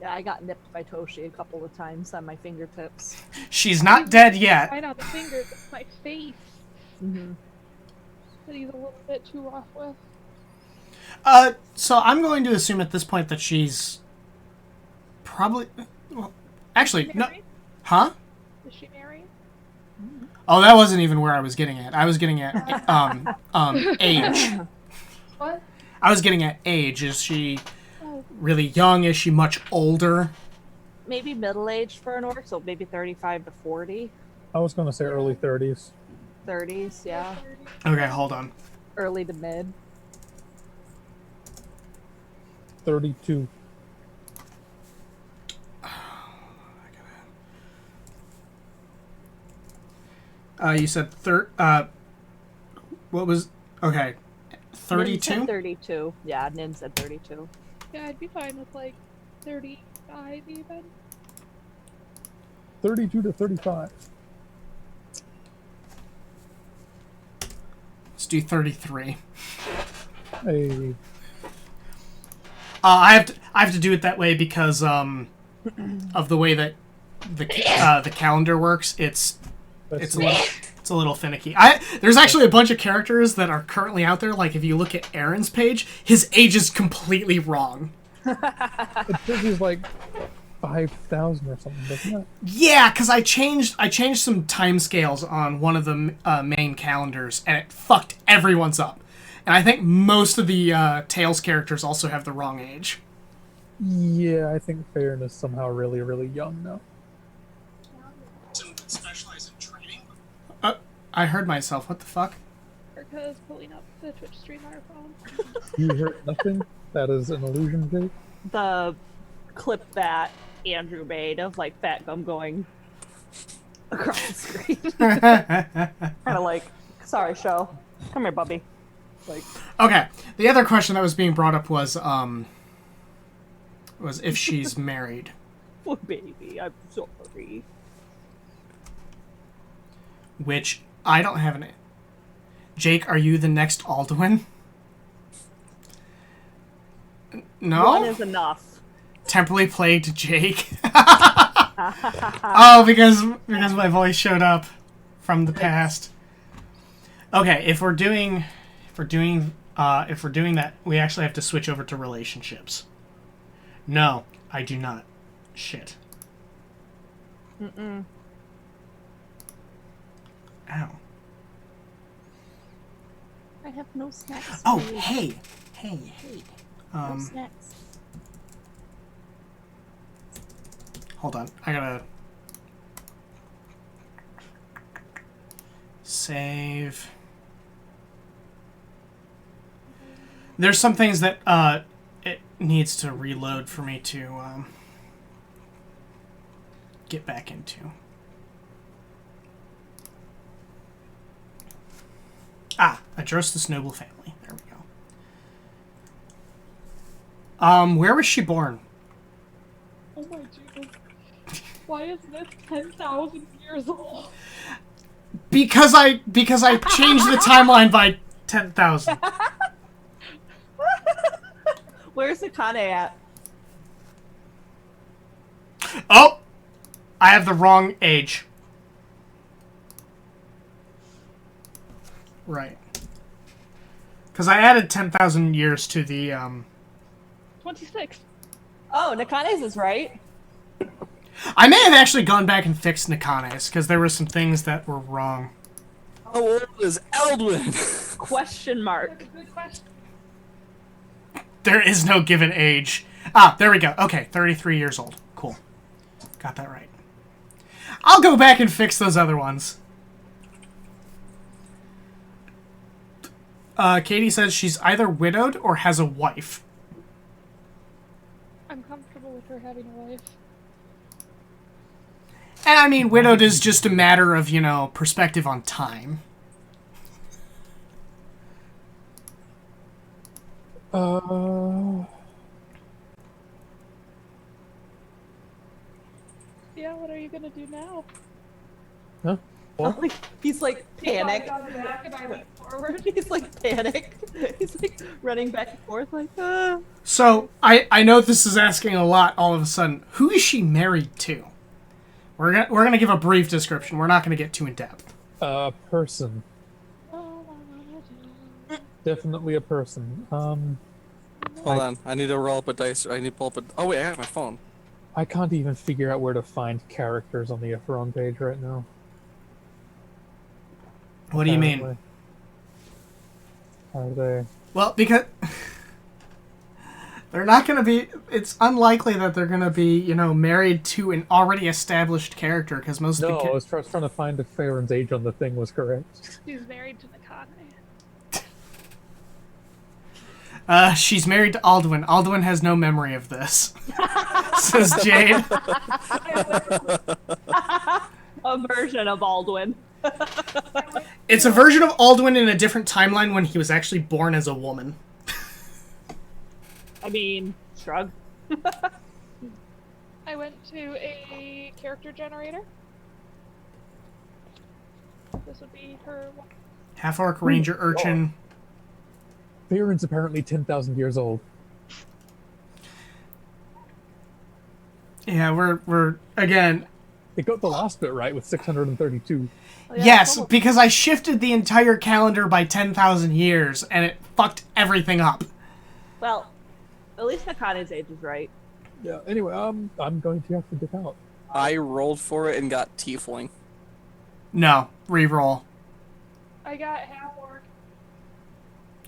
Yeah, I got nipped by Toshi a couple of times on my fingertips. She's not dead yet. Right on the fingers, it's my face Mm-hmm. that he's a little bit too rough with. So I'm going to assume at this point that she's probably. Well, actually, no. Married? Huh? Is she married? Oh, that wasn't even where I was getting at. I was getting at age. What? I was getting at age. Is she Oh, really young? Is she much older? Maybe middle-aged for an orc, so maybe 35 to 40. I was going to say early 30s. 30s, yeah. 30. Okay, hold on. Early to mid. 32. You said what was okay? Nin said 32. 32. Yeah, Nin said 32. Yeah, I'd be fine with like 35 even. 32 to 35. Let's do 33. Hey. I have to do it that way because of the way that the calendar works. It's a little finicky. There's actually a bunch of characters that are currently out there. Like if you look at Aaron's page, his age is completely wrong. It says he's like 5,000 or something, doesn't it? Yeah, because I changed some timescales on one of the main calendars, and it fucked everyone's up. And I think most of the Tails characters also have the wrong age. Yeah, I think Farron is somehow really, really young now. Specialize in training? I heard myself. What the fuck? Erica's pulling up the Twitch stream on her phone. You heard nothing? That is an illusion, Jake? The clip that Andrew made of like Fat Gum going across the screen. Kind of like, sorry, show. Come here, Bubby. Like, Okay. The other question that was being brought up was if she's married. oh, baby, I'm sorry. Which I don't have an. Jake, are you the next Alduin? No. One is enough. Temporally plagued Jake. Oh, because my voice showed up from the past. Okay, if we're doing that, we actually have to switch over to relationships. No, I do not. Shit. Mm-mm. Ow. I have no snacks. Oh, for you. hey. No snacks. Hold on. I gotta save. There's some things that it needs to reload for me to get back into. Address this noble family. There we go. Where was she born? Oh my Jesus. Why is this 10,000 years old? Because I changed the timeline by 10,000. Where's Akane at? Oh! I have the wrong age. Right. Because I added 10,000 years to the, 26. Oh, Nakane's is right. I may have actually gone back and fixed Nakane's, because there were some things that were wrong. How old is Eldwin? Question mark. That's a good question. There is no given age. There we go. Okay, 33 years old. Cool. Got that right. I'll go back and fix those other ones. Katie says she's either widowed or has a wife. her having a wife. And I mean, widowed is just a matter of, you know, perspective on time. Yeah, what are you gonna do now? Huh? What? Like, he's like panicked. On the back and I lean forward. He's like panicked. He's like running back and forth like, ah. So, I know this is asking a lot all of a sudden. Who is she married to? We're gonna give a brief description. We're not gonna get too in depth. Person. Definitely a person. Hold on, I need to roll up a dice. I need to pull up a. Oh wait, I have my phone. I can't even figure out where to find characters on the Ephron page right now. What do you mean? Are they? Well, because they're not going to be... It's unlikely that they're going to be, you know, married to an already established character, because most No, of the... I was trying to find if Farron's age on the thing was correct. She's married to Nakane. She's married to Alduin. Alduin has no memory of this. Says Jade. A version of Alduin. It's a version of Alduin in a different timeline when he was actually born as a woman. I mean, shrug. I went to a character generator. This would be her. Half-orc ranger urchin. Farron's apparently 10,000 years old. Yeah, we're again... They got the last bit right with 632. Oh, yeah, Yes, almost- because I shifted the entire calendar by 10,000 years, and it fucked everything up. Well, at least Nakane's age is right. Yeah. Anyway, I'm going to have to dip out. I rolled for it and got tiefling. No, re-roll. I got half orc.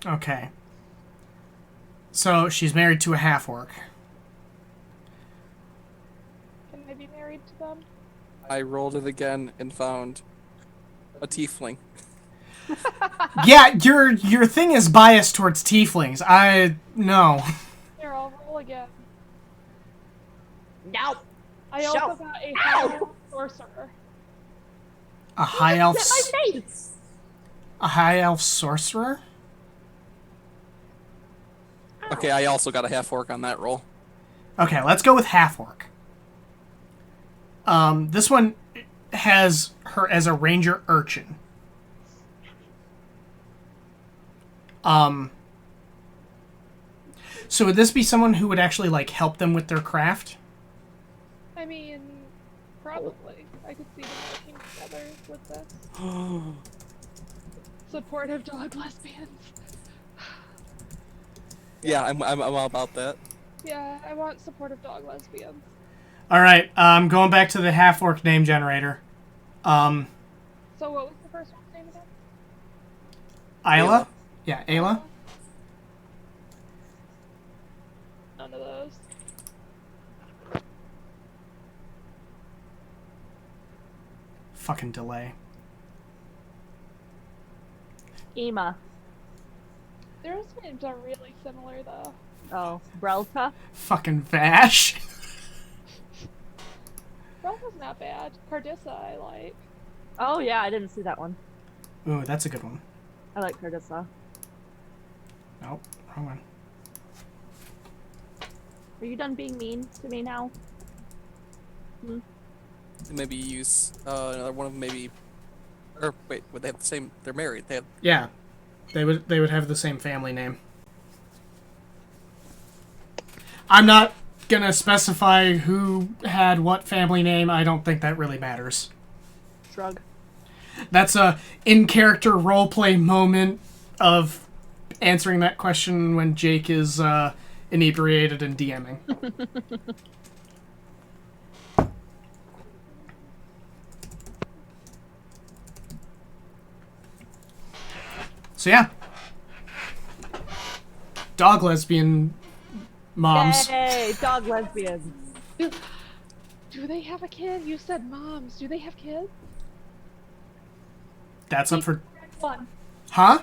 Okay. So, she's married to a half-orc. Can I be married to them? I rolled it again and found a tiefling. Yeah, your thing is biased towards tieflings. No. Here, I'll roll again. No. I also Shelf. got a high sorcerer. A high elf... Hit my face. A high elf sorcerer? Okay, I also got a half orc on that roll. Okay, let's go with half-orc. This one has her as a ranger urchin. So would this be someone who would actually, like, help them with their craft? I mean, probably. I could see them working together with this. Supportive dog lesbians. Yeah, I'm all about that. Yeah, I want supportive dog lesbians. Alright, going back to the half-orc name generator. So what was the first one's name again? Isla? Yeah, Ayla. None of those. Fucking delay. Ema. Their names are really similar though. Oh, Brelta. Fucking Vash. Relva's not bad. Cardissa I like. Oh yeah, I didn't see that one. Ooh, that's a good one. I like Cardissa. Nope, wrong one. Are you done being mean to me now? Maybe use another one of them. Maybe, or wait, would they have the same? They're married. They have. Yeah, they would have the same family name. I'm not gonna specify who had what family name. I don't think that really matters. Shrug. That's a in-character roleplay moment of answering that question when Jake is inebriated and DMing. So yeah. Dog lesbian moms. Yay, dog lesbians. Do they have a kid? You said moms. Do they have kids? That's up for... One. Huh?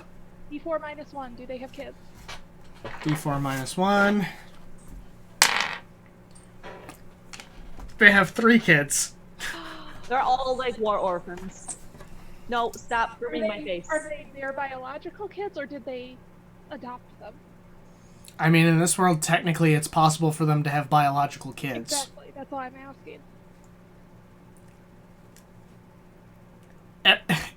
D4 minus 1. Do they have kids? D4 minus 1. They have 3 kids. They're all like war orphans. No, stop grooming my face. Are they their biological kids, or did they adopt them? I mean, in this world, technically, it's possible for them to have biological kids. Exactly. That's all I'm asking.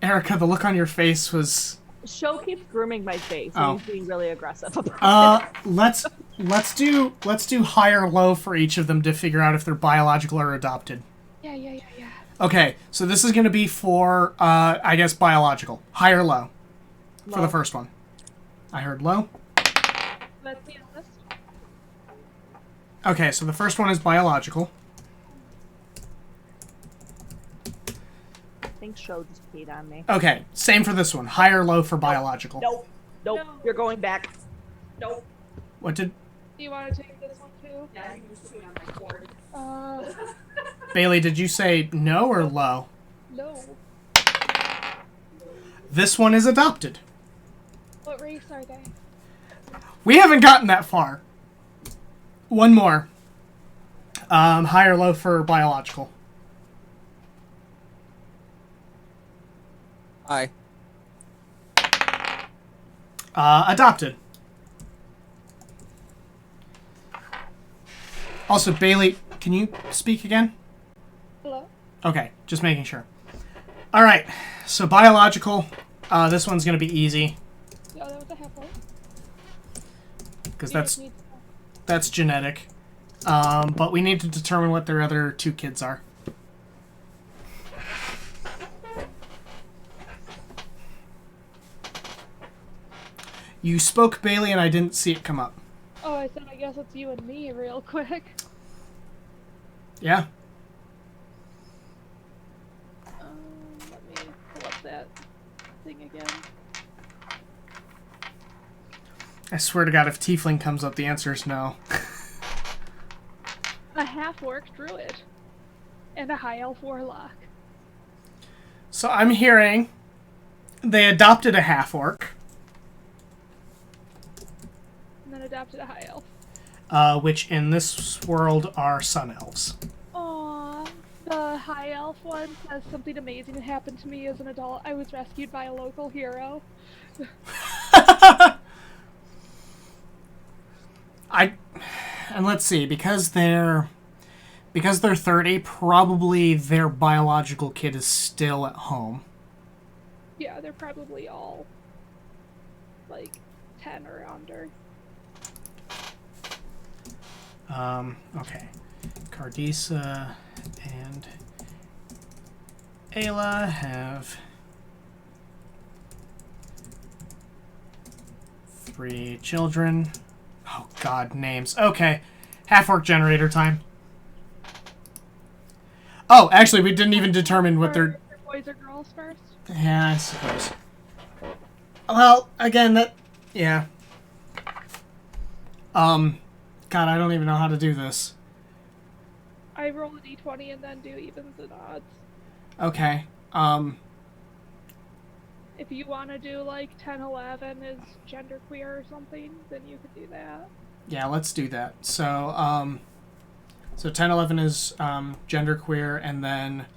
Erica, the look on your face was... Show keeps grooming my face. Oh. And he's being really aggressive about it. Let's do high or low for each of them to figure out if they're biological or adopted. Yeah. Okay, so this is going to be for, I guess, biological. High or low for the Low. first one. I heard low. Let's be honest. Okay, so the first one is biological. I think Show just peed on me. Okay, same for this one. High or low for biological. Nope. No. You're going back. Nope. What did... Do you want to take this one too? Yeah, you just pee on my cord. Bailey, did you say no or low? No. This one is adopted. What race are they? We haven't gotten that far. One more. High or low for biological. Hi. Adopted. Also, Bailey, can you speak again? Hello? Okay, just making sure. Alright, so biological. This one's going to be easy, Yeah, that was a half point. because You just that's need that's genetic. But we need to determine what their other 2 kids are. You spoke, Bailey, and I didn't see it come up. Oh, I said I guess it's you and me real quick. Yeah? Let me pull up that thing again. I swear to God, if Tiefling comes up, the answer is no. A half-orc druid. And a high elf warlock. So I'm hearing they adopted a half-orc, And then adopted a high elf. which in this world are sun elves. Aww. The high elf one says something amazing that happened to me as an adult. I was rescued by a local hero. And let's see, because they're 30, probably their biological kid is still at home. Yeah, they're probably all like 10 or under. Okay. Cardisa and Ayla have 3 children. Oh God, names. Okay. Half-orc generator time. Oh, actually, we didn't even determine what Are boys or girls first? Yeah, I suppose. Well, again, that... Yeah. God, I don't even know how to do this. I roll a d20 and then do evens and odds. Okay. If you want to do like 10, 11 is genderqueer or something, then you could do that. Yeah, let's do that. So, so 10, 11 is, genderqueer, and then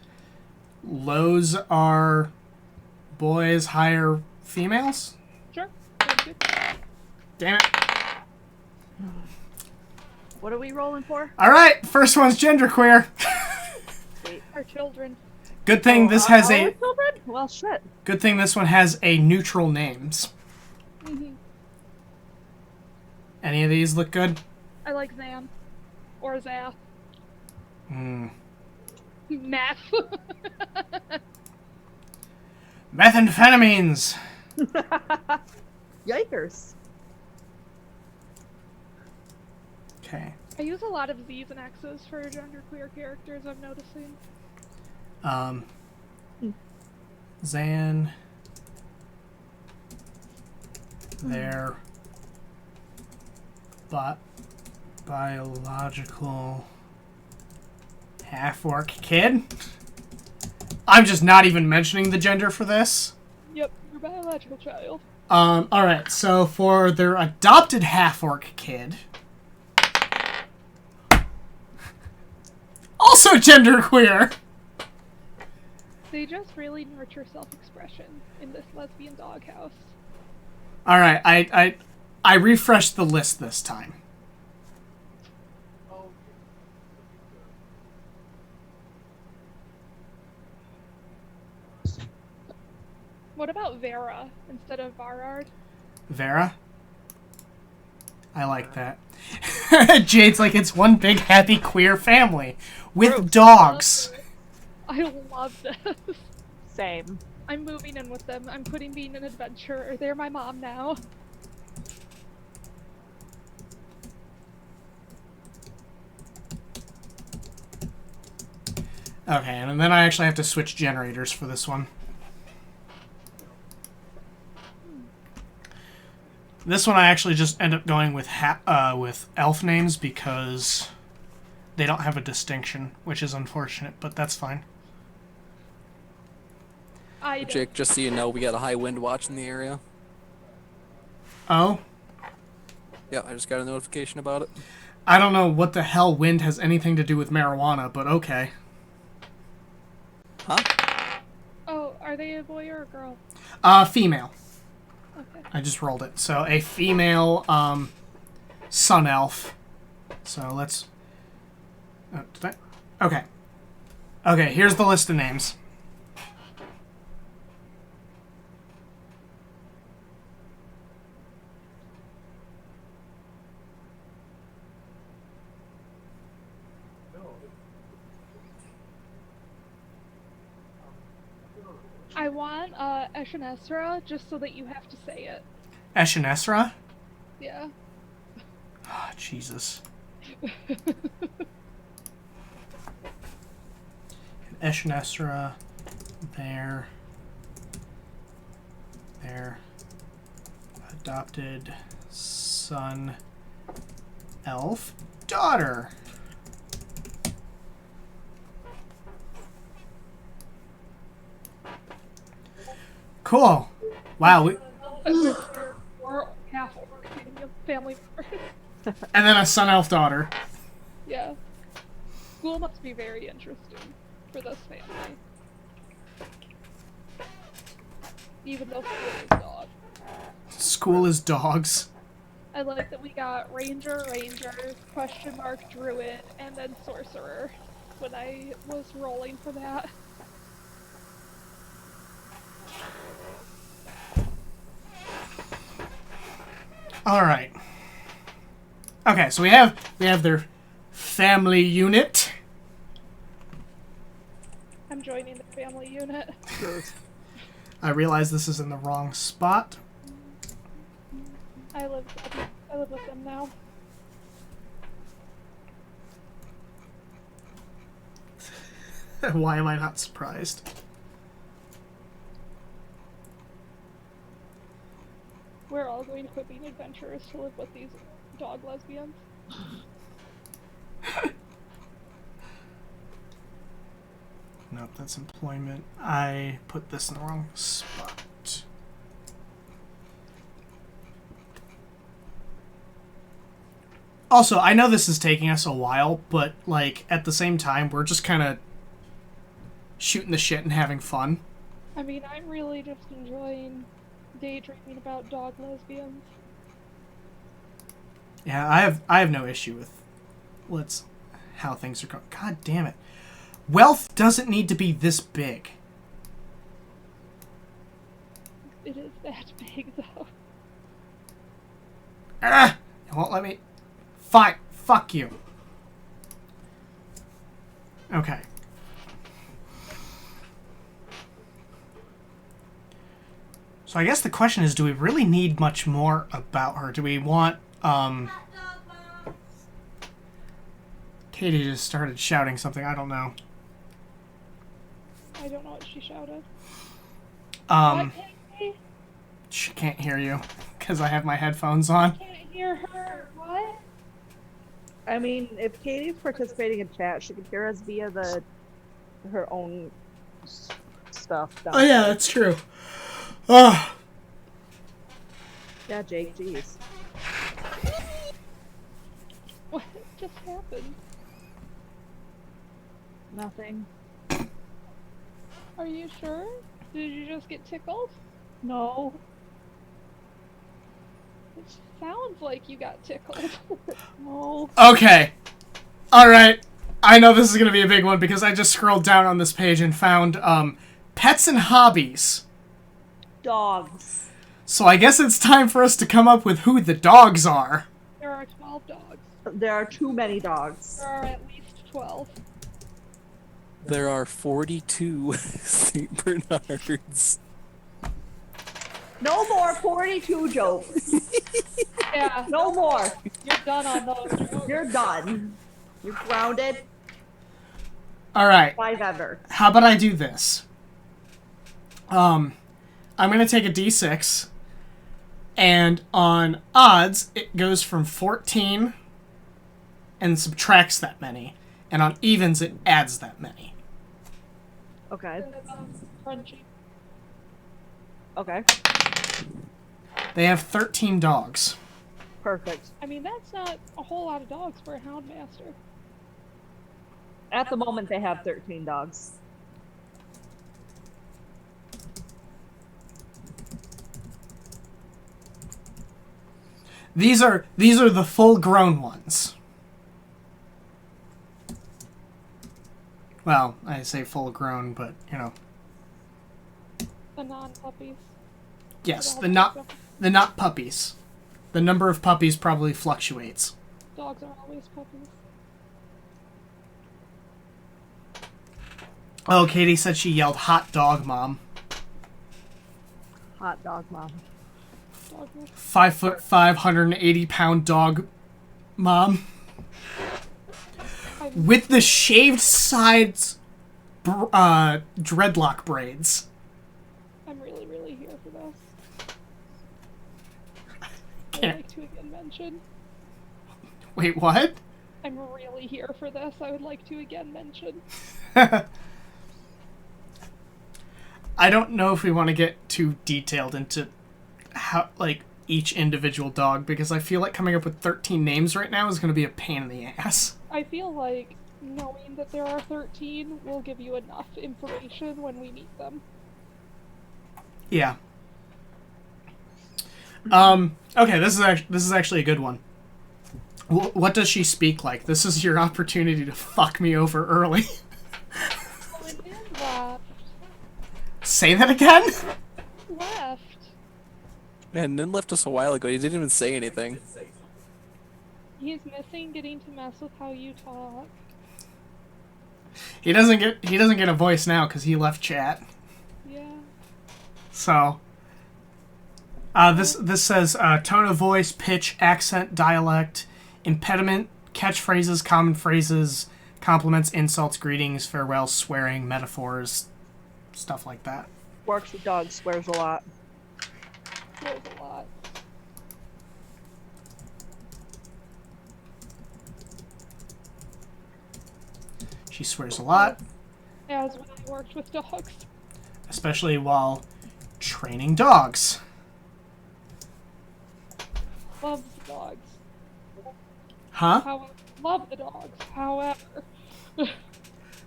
lows are boys, higher females? Sure. Sounds good. Damn it. What are we rolling for? Alright, first one's genderqueer. Our children. Good thing this has Our a... children? Well, shit. Good thing this one has a neutral names. Mhm. Any of these look good? I like Zan. Or Zath. Hmm. Meth. Methamphetamines! Yikers. Okay. I use a lot of Z's and X's for genderqueer characters, I'm noticing. Zan. Their biological half-orc kid. I'm just not even mentioning the gender for this. Yep, your biological child. Alright, so for their adopted half-orc kid... also genderqueer. They just really nurture self-expression in this lesbian doghouse. All right, I refreshed the list this time. What about Vera instead of Varard? Vera? I like that. Jade's like, it's one big happy queer family with dogs. I love this. Same. I'm moving in with them. I'm putting being an adventurer. They're my mom now. Okay, and then I actually have to switch generators for this one. This one I actually just end up going with with elf names because they don't have a distinction, which is unfortunate, but that's fine. Jake, just so you know, we got a high wind watch in the area. Oh? Yeah, I just got a notification about it. I don't know what the hell wind has anything to do with marijuana, but okay. Huh? Oh, are they a boy or a girl? Female. Okay. I just rolled it. So a female sun elf. So let's... Okay. Okay, here's the list of names. I want Eshenesra just so that you have to say it. Eshenesra? Yeah. Ah, Jesus. Eshenesra, their adopted son, elf, daughter. Cool. Wow. We're half family members. And then a son elf daughter. Yeah. School must be very interesting for this family. Even though school is dog. School is dogs. I like that we got Ranger, question mark, Druid, and then Sorcerer when I was rolling for that. All right. Okay, so we have their family unit. I'm joining the family unit. I realize this is in the wrong spot. I live with them now. Why am I not surprised? We're all going to quit being adventurers to live with these dog lesbians. Nope, that's employment. I put this in the wrong spot. Also, I know this is taking us a while, but, like, at the same time, we're just kind of shooting the shit and having fun. I mean, I'm really just enjoying daydreaming about dog lesbians. Yeah, I have no issue with how things are going. God damn it. Wealth doesn't need to be this big. It is that big, though. Ah! It won't let me... Fine. Fuck you. Okay. So I guess the question is, do we really need much more about her? Do we want, Katie just started shouting something. I don't know. I don't know what she shouted. What, Katie? She can't hear you because I have my headphones on. I can't hear her. What? I mean, if Katie's participating in chat, she can hear us via her own stuff. Oh yeah, that's true. Oh. Yeah, Jake, jeez. What just happened? Nothing. Are you sure? Did you just get tickled? No. It sounds like you got tickled. No. Okay. Alright. I know this is going to be a big one because I just scrolled down on this page and found pets and hobbies. Dogs. So I guess it's time for us to come up with who the dogs are. There are 12 dogs. There are too many dogs. There are at least 12. There are 42 St. Bernards. No more 42 jokes. Yeah, No more. you're done on those jokes. You're done. You're grounded. Alright. 5 ever. How about I do this? I'm going to take a d6, and on odds, it goes from 14 and subtracts that many, and on evens, it adds that many. Okay. Crunchy. Okay. They have 13 dogs. Perfect. I mean, that's not a whole lot of dogs for a houndmaster. At the moment, they have 13 dogs. These are the full-grown ones. Well, I say full-grown, but, you know. The non-puppies. Yes, the not puppies. The number of puppies probably fluctuates. Dogs are always puppies. Oh, Katie said she yelled, "Hot dog, Mom." Hot dog mom. Dog milk. 5'5", 180-pound dog, Mom. With the shaved sides, dreadlock braids. I'm really, really here for this. I'd Can't. like to again mention. Wait, what? I'm really here for this. I would like to again mention. I don't know if we want to get too detailed into how, like, each individual dog, because I feel like coming up with 13 names right now is going to be a pain in the ass. I feel like knowing that there are 13 will give you enough information when we meet them. Yeah. Okay, this is actually a good one. What does she speak like? This is your opportunity to fuck me over early. Oh, and Dan left. Say that again? Left. Man, Nin left us a while ago. He didn't even say anything. He's missing getting to mess with how you talk. He doesn't get a voice now because he left chat. Yeah. So, this says tone of voice, pitch, accent, dialect, impediment, catchphrases, common phrases, compliments, insults, greetings, farewells, swearing, metaphors, stuff like that. Works with dogs, swears a lot. There's a lot. She swears a lot, As when I worked with dogs. especially while training dogs. Loves the dogs. Huh? Love the dogs. However,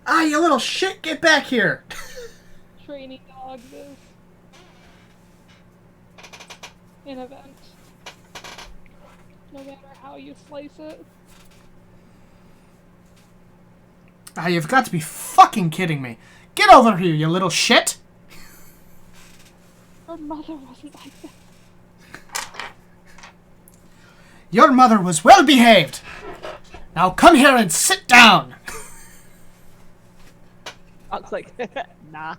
Ah, you little shit! Get back here! training dogs is an event. No matter how you slice it. Ah, you've got to be fucking kidding me. Get over here, you little shit! Her mother wasn't like that. Your mother was well behaved! Now come here and sit down! I was like, nah.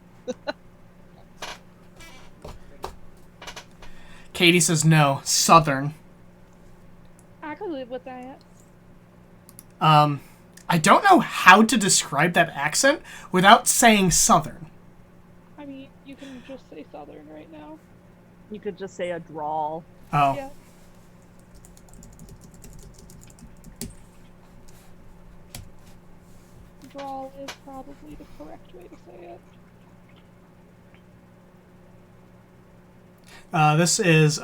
Katie says no. Southern. I could live with that. I don't know how to describe that accent without saying Southern. I mean, you can just say Southern right now. You could just say a drawl. Oh. Yeah. Drawl is probably the correct way to say it. This is,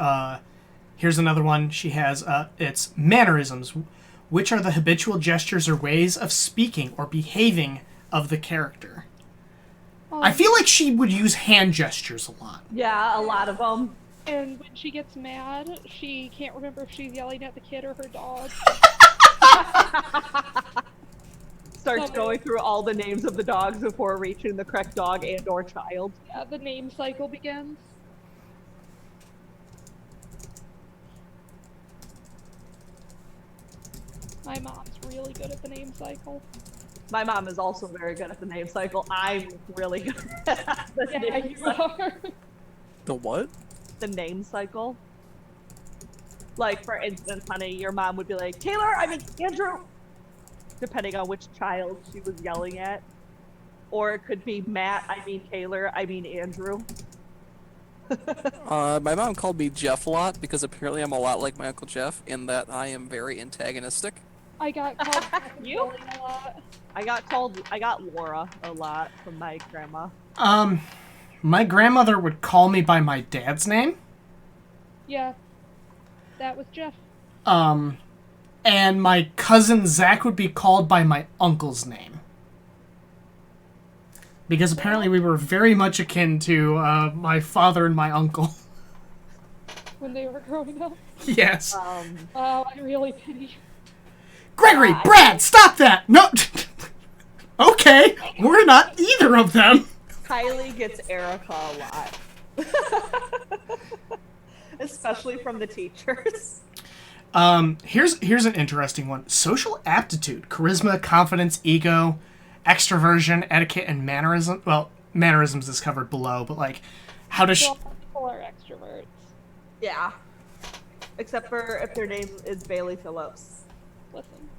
here's another one. She has, it's mannerisms, which are the habitual gestures or ways of speaking or behaving of the character. I feel like she would use hand gestures a lot. Yeah, a lot of them. And when she gets mad, she can't remember if she's yelling at the kid or her dog. Starts going through all the names of the dogs before reaching the correct dog and or child. Yeah, the name cycle begins. My mom's really good at the name cycle. My mom is also very good at the name cycle. I'm really good at the Yeah, name you cycle. are. The what? The name cycle. Like, for instance, honey, your mom would be like, Taylor, I mean, Andrew! Depending on which child she was yelling at. Or it could be Matt, I mean Taylor, I mean Andrew. My mom called me Jeff a lot because apparently I'm a lot like my Uncle Jeff in that I am very antagonistic. I got called You? Billy a lot. I got Laura a lot from my grandma. My grandmother would call me by my dad's name. Yeah, that was Jeff. And my cousin Zach would be called by my uncle's name. Because apparently we were very much akin to my father and my uncle. When they were growing up. Yes. Oh, I really pity you. Gregory, Brad, stop that! No! Okay, we're not either of them. Kylie gets Erica a lot. Especially from the teachers. Here's an interesting one. Social aptitude, charisma, confidence, ego, extroversion, etiquette, and mannerism. Well, mannerisms is covered below, but like, how does All people are extroverts. Yeah. Except for if their name is Bailey Phillips. Listen.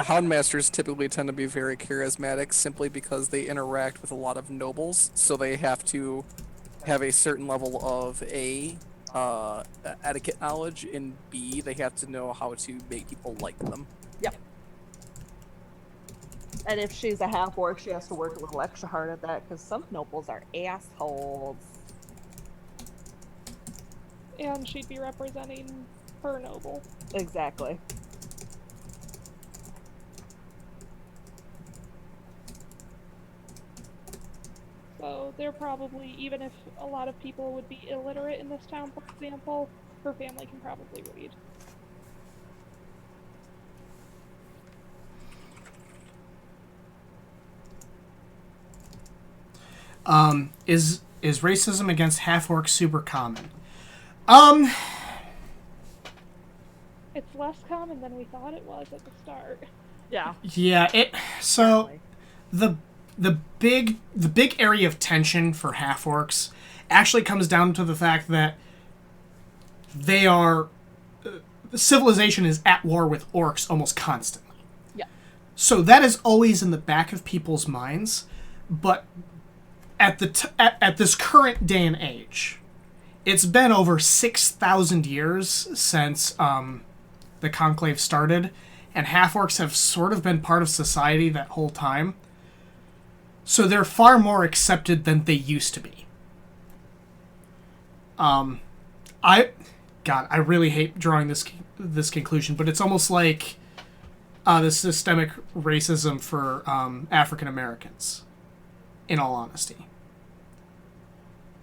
Houndmasters typically tend to be very charismatic simply because they interact with a lot of nobles, so they have to have a certain level of etiquette knowledge, and B, they have to know how to make people like them. Yep. And if she's a half-orc, she has to work a little extra hard at that, because some nobles are assholes. And she'd be representing her noble. Exactly. So they're probably, even if a lot of people would be illiterate in this town, for example, her family can probably read. is racism against half-orcs super common? It's less common than we thought it was at the start. Yeah. Yeah, so the big area of tension for half-orcs actually comes down to the fact that they are civilization is at war with orcs almost constantly. Yeah. So that is always in the back of people's minds, but at this current day and age, it's been over 6,000 years since the Conclave started, and half-orcs have sort of been part of society that whole time. So they're far more accepted than they used to be. I really hate drawing this conclusion, but it's almost like the systemic racism for African Americans, in all honesty.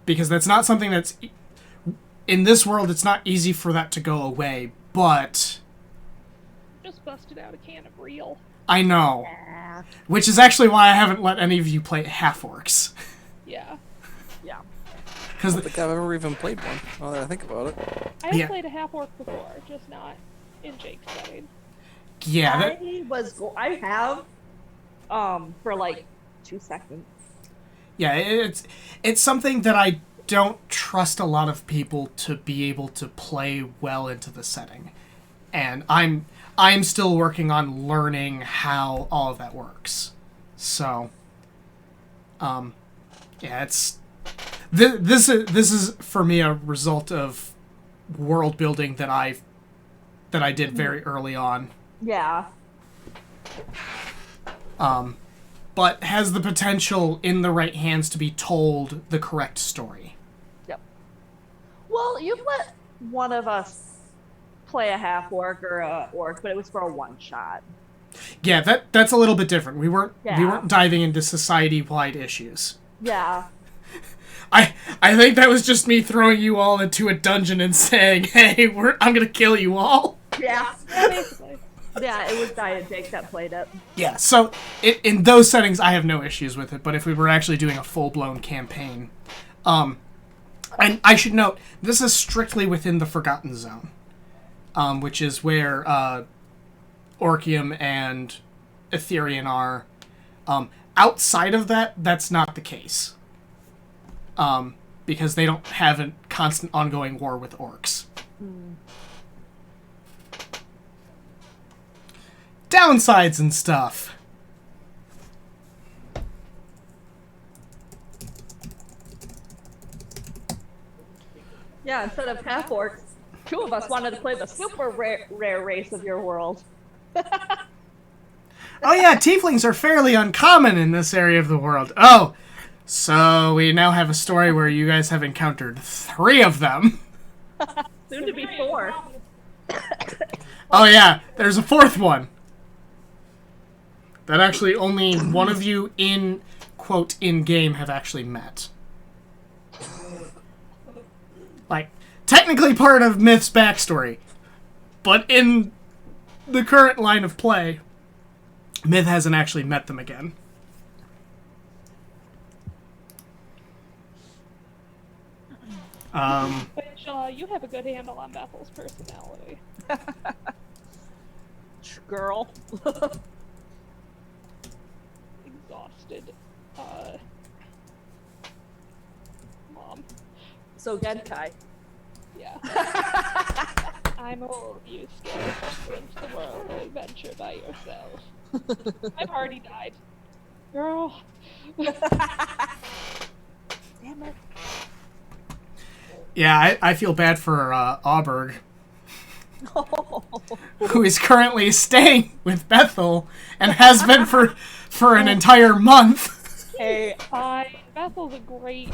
Because that's not something that's... In this world, it's not easy for that to go away, but... Just busted out a can of real. I know. Which is actually why I haven't let any of you play half-orcs. Yeah. Yeah. I don't think I've ever even played one, now that I think about it. I have Yeah. played a half-orc before, just not in Jake's setting. Yeah, I have, for like 2 seconds. yeah, it's something that I don't trust a lot of people to be able to play well into the setting. And I'm still working on learning how all of that works. So, yeah, it's this is for me a result of world building that I did very early on. Yeah. But has the potential in the right hands to be told the correct story. Yep. Well, you've let one of us play a half-orc or a orc, but it was for a one-shot. Yeah, that's a little bit different. We weren't Yeah. diving into society-wide issues. Yeah. I think that was just me throwing you all into a dungeon and saying, "Hey, I'm gonna kill you all." Yeah. Yeah, basically. Yeah, it was Diet Jake that played it. Yeah, so in those settings, I have no issues with it. But if we were actually doing a full-blown campaign, and I should note, this is strictly within the Forgotten Zone, which is where Orcium and Etherean are. Outside of that, that's not the case. Because they don't have a constant ongoing war with orcs. Downsides and stuff. Yeah, instead of half orcs, 2 of us wanted to play the super rare race of your world. Oh yeah, tieflings are fairly uncommon in this area of the world. Oh, so we now have a story where you guys have encountered 3 of them. Soon to be 4. Oh yeah, there's a 4th one. That actually only one of you in, quote, in-game have actually met. Like, technically part of Myth's backstory. But in the current line of play, Myth hasn't actually met them again. Which, you have a good handle on Bethel's personality. Girl. Exhausted, mom. So Genkai. Yeah. I'm old, you scared into the world of adventure by yourself. I've already died. Girl. Damn it. Yeah, I feel bad for Auberg, who is currently staying with Bethel and has been for an entire month. Hey, Fine. Bethel's a great.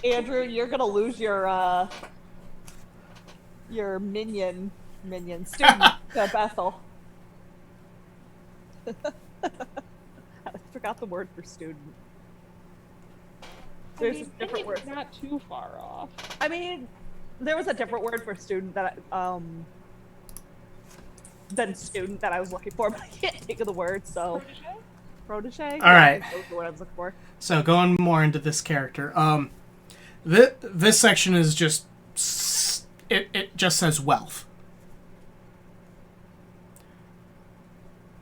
Andrew, you're gonna lose your minion student to Bethel. I forgot the word for student. There's I mean, different it's words. not too far off. I mean, there was a different word for student that than student that I was looking for, but I can't think of the word. So protege. All right. That was the word I was looking for. So going more into this character, this section is just it just says wealth.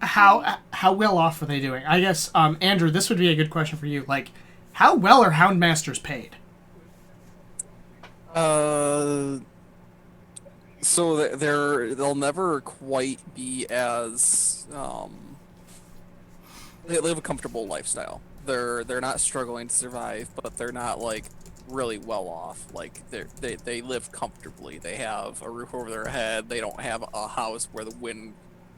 How well off are they doing? I guess Andrew, this would be a good question for you. Like, how well are Houndmasters paid? So they'll never quite be as they live a comfortable lifestyle. They're not struggling to survive, but they're not like really well off. Like they live comfortably. They have a roof over their head. They don't have a house where the wind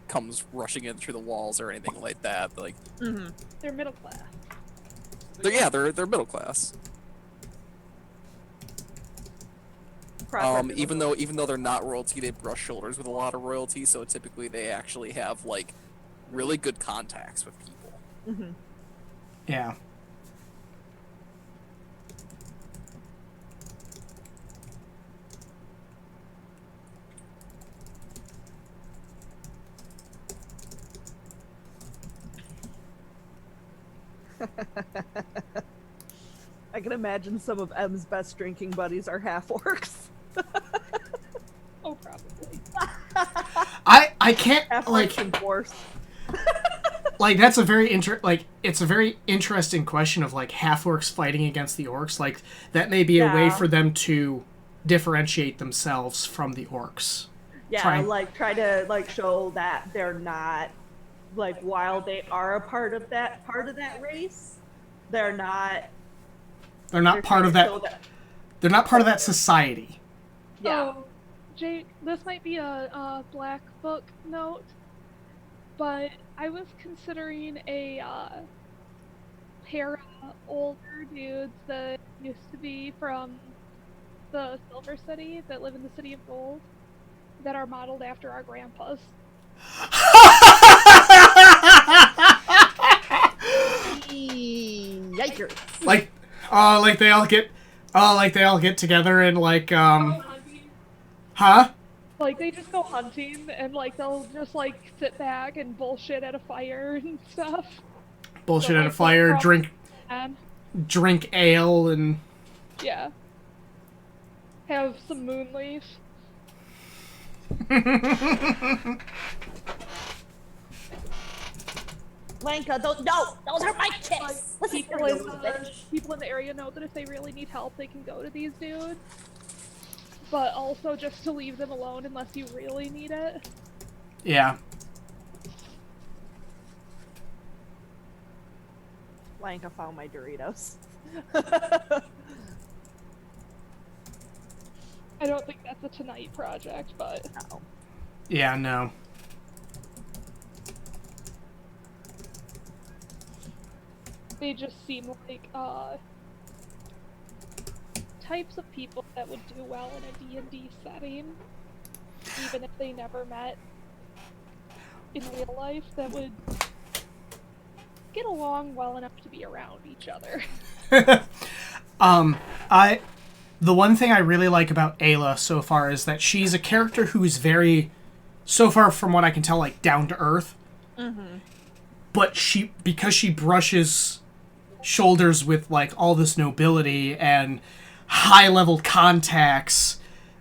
comes rushing in through the walls or anything like that. Like They're middle class. they're middle class. Even though they're not royalty, they brush shoulders with a lot of royalty. So typically they actually have like really good contacts with people. Yeah. I can imagine some of M's best drinking buddies are half orcs. Oh, probably. I can't Half like orcs and dwarves. like that's a very it's a very interesting question of like half orcs fighting against the orcs. Like that may be a way Yeah. for them to differentiate themselves from the orcs. Yeah, try to like show that they're not like while they are a part of that race, they're not They're not part of that. show that. They're not part of that society. Yeah. Oh, Jake, this might be a black book note, but I was considering a pair of older dudes that used to be from the Silver City that live in the City of Gold that are modeled after our grandpas. Yikers. Like they all get together and like huh? Like, they just go hunting, and, like, they'll just, like, sit back and bullshit at a fire and stuff. Bullshit But, at a like, fire, they'll drink and, ale and yeah. Have some moon leaf. Lanka, those are my kids. Listen, People here, in, you little the, bitch. people in the area know that if they really need help, they can go to these dudes. But also just to leave them alone unless you really need it. yeah. Lanka found my Doritos. I don't think that's a tonight project, but No. Yeah, no. they just seem like types of people that would do well in a D&D setting, even if they never met in real life, that would get along well enough to be around each other. The one thing I really like about Ayla so far is that she's a character who is very, so far from what I can tell, like down to earth. Mm-hmm. But because she brushes shoulders with like all this nobility and high level contacts,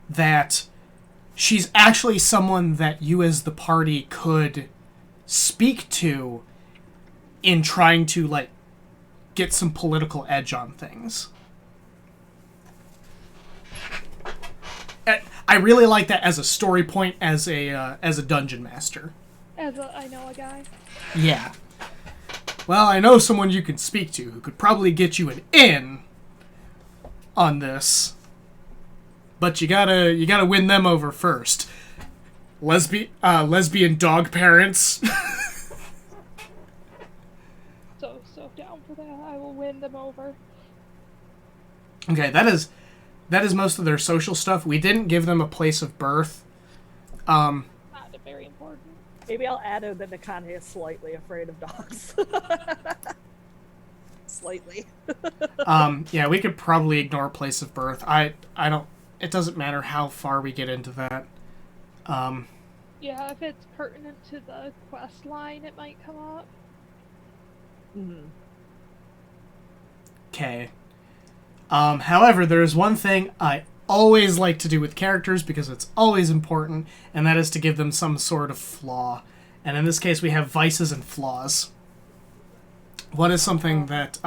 that she's actually someone that you as the party could speak to in trying to like get some political edge on things. I really like that as a story point, as a dungeon master. I know a guy. Yeah. Well, I know someone you can speak to who could probably get you an in on this, but you gotta win them over first. Lesbian dog parents. So down for that. I will win them over. Okay, that is most of their social stuff. We didn't give them a place of birth. Not very important. Maybe I'll add in that Nakane is slightly afraid of dogs. Slightly. Yeah, we could probably ignore place of birth. I don't. It doesn't matter how far we get into that. Yeah, if it's pertinent to the quest line, it might come up. Mm-hmm. Okay. However, there is one thing I always like to do with characters because it's always important, and that is to give them some sort of flaw. And in this case, we have vices and flaws. What is something that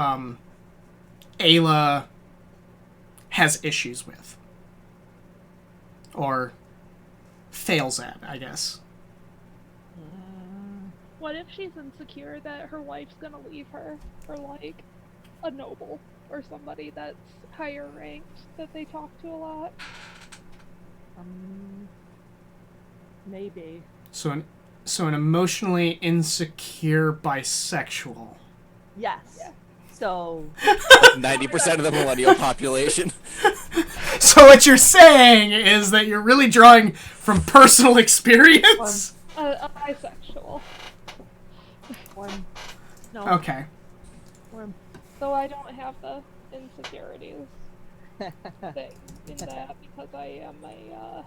Ayla has issues with? Or fails at, I guess. What if she's insecure that her wife's gonna leave her for, like, a noble or somebody that's higher ranked that they talk to a lot? Maybe. So an emotionally insecure bisexual. Yes. Yeah. So 90% of the millennial population. So what you're saying is that you're really drawing from personal experience? A bisexual. one. No. Okay. One. So I don't have the insecurities thing in that because I am a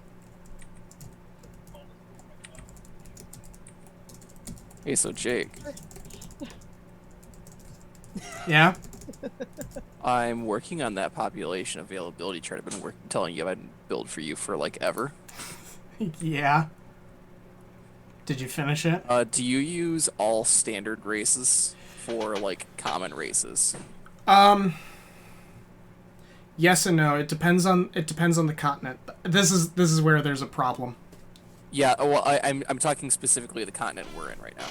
Hey, so Jake, Yeah? I'm working on that population availability chart. I've been telling you I've been build for you for like ever. Yeah. Did you finish it? Do you use all standard races for like common races? Yes and no. It depends on the continent. This is where there's a problem. Yeah, well, I'm talking specifically the continent we're in right now.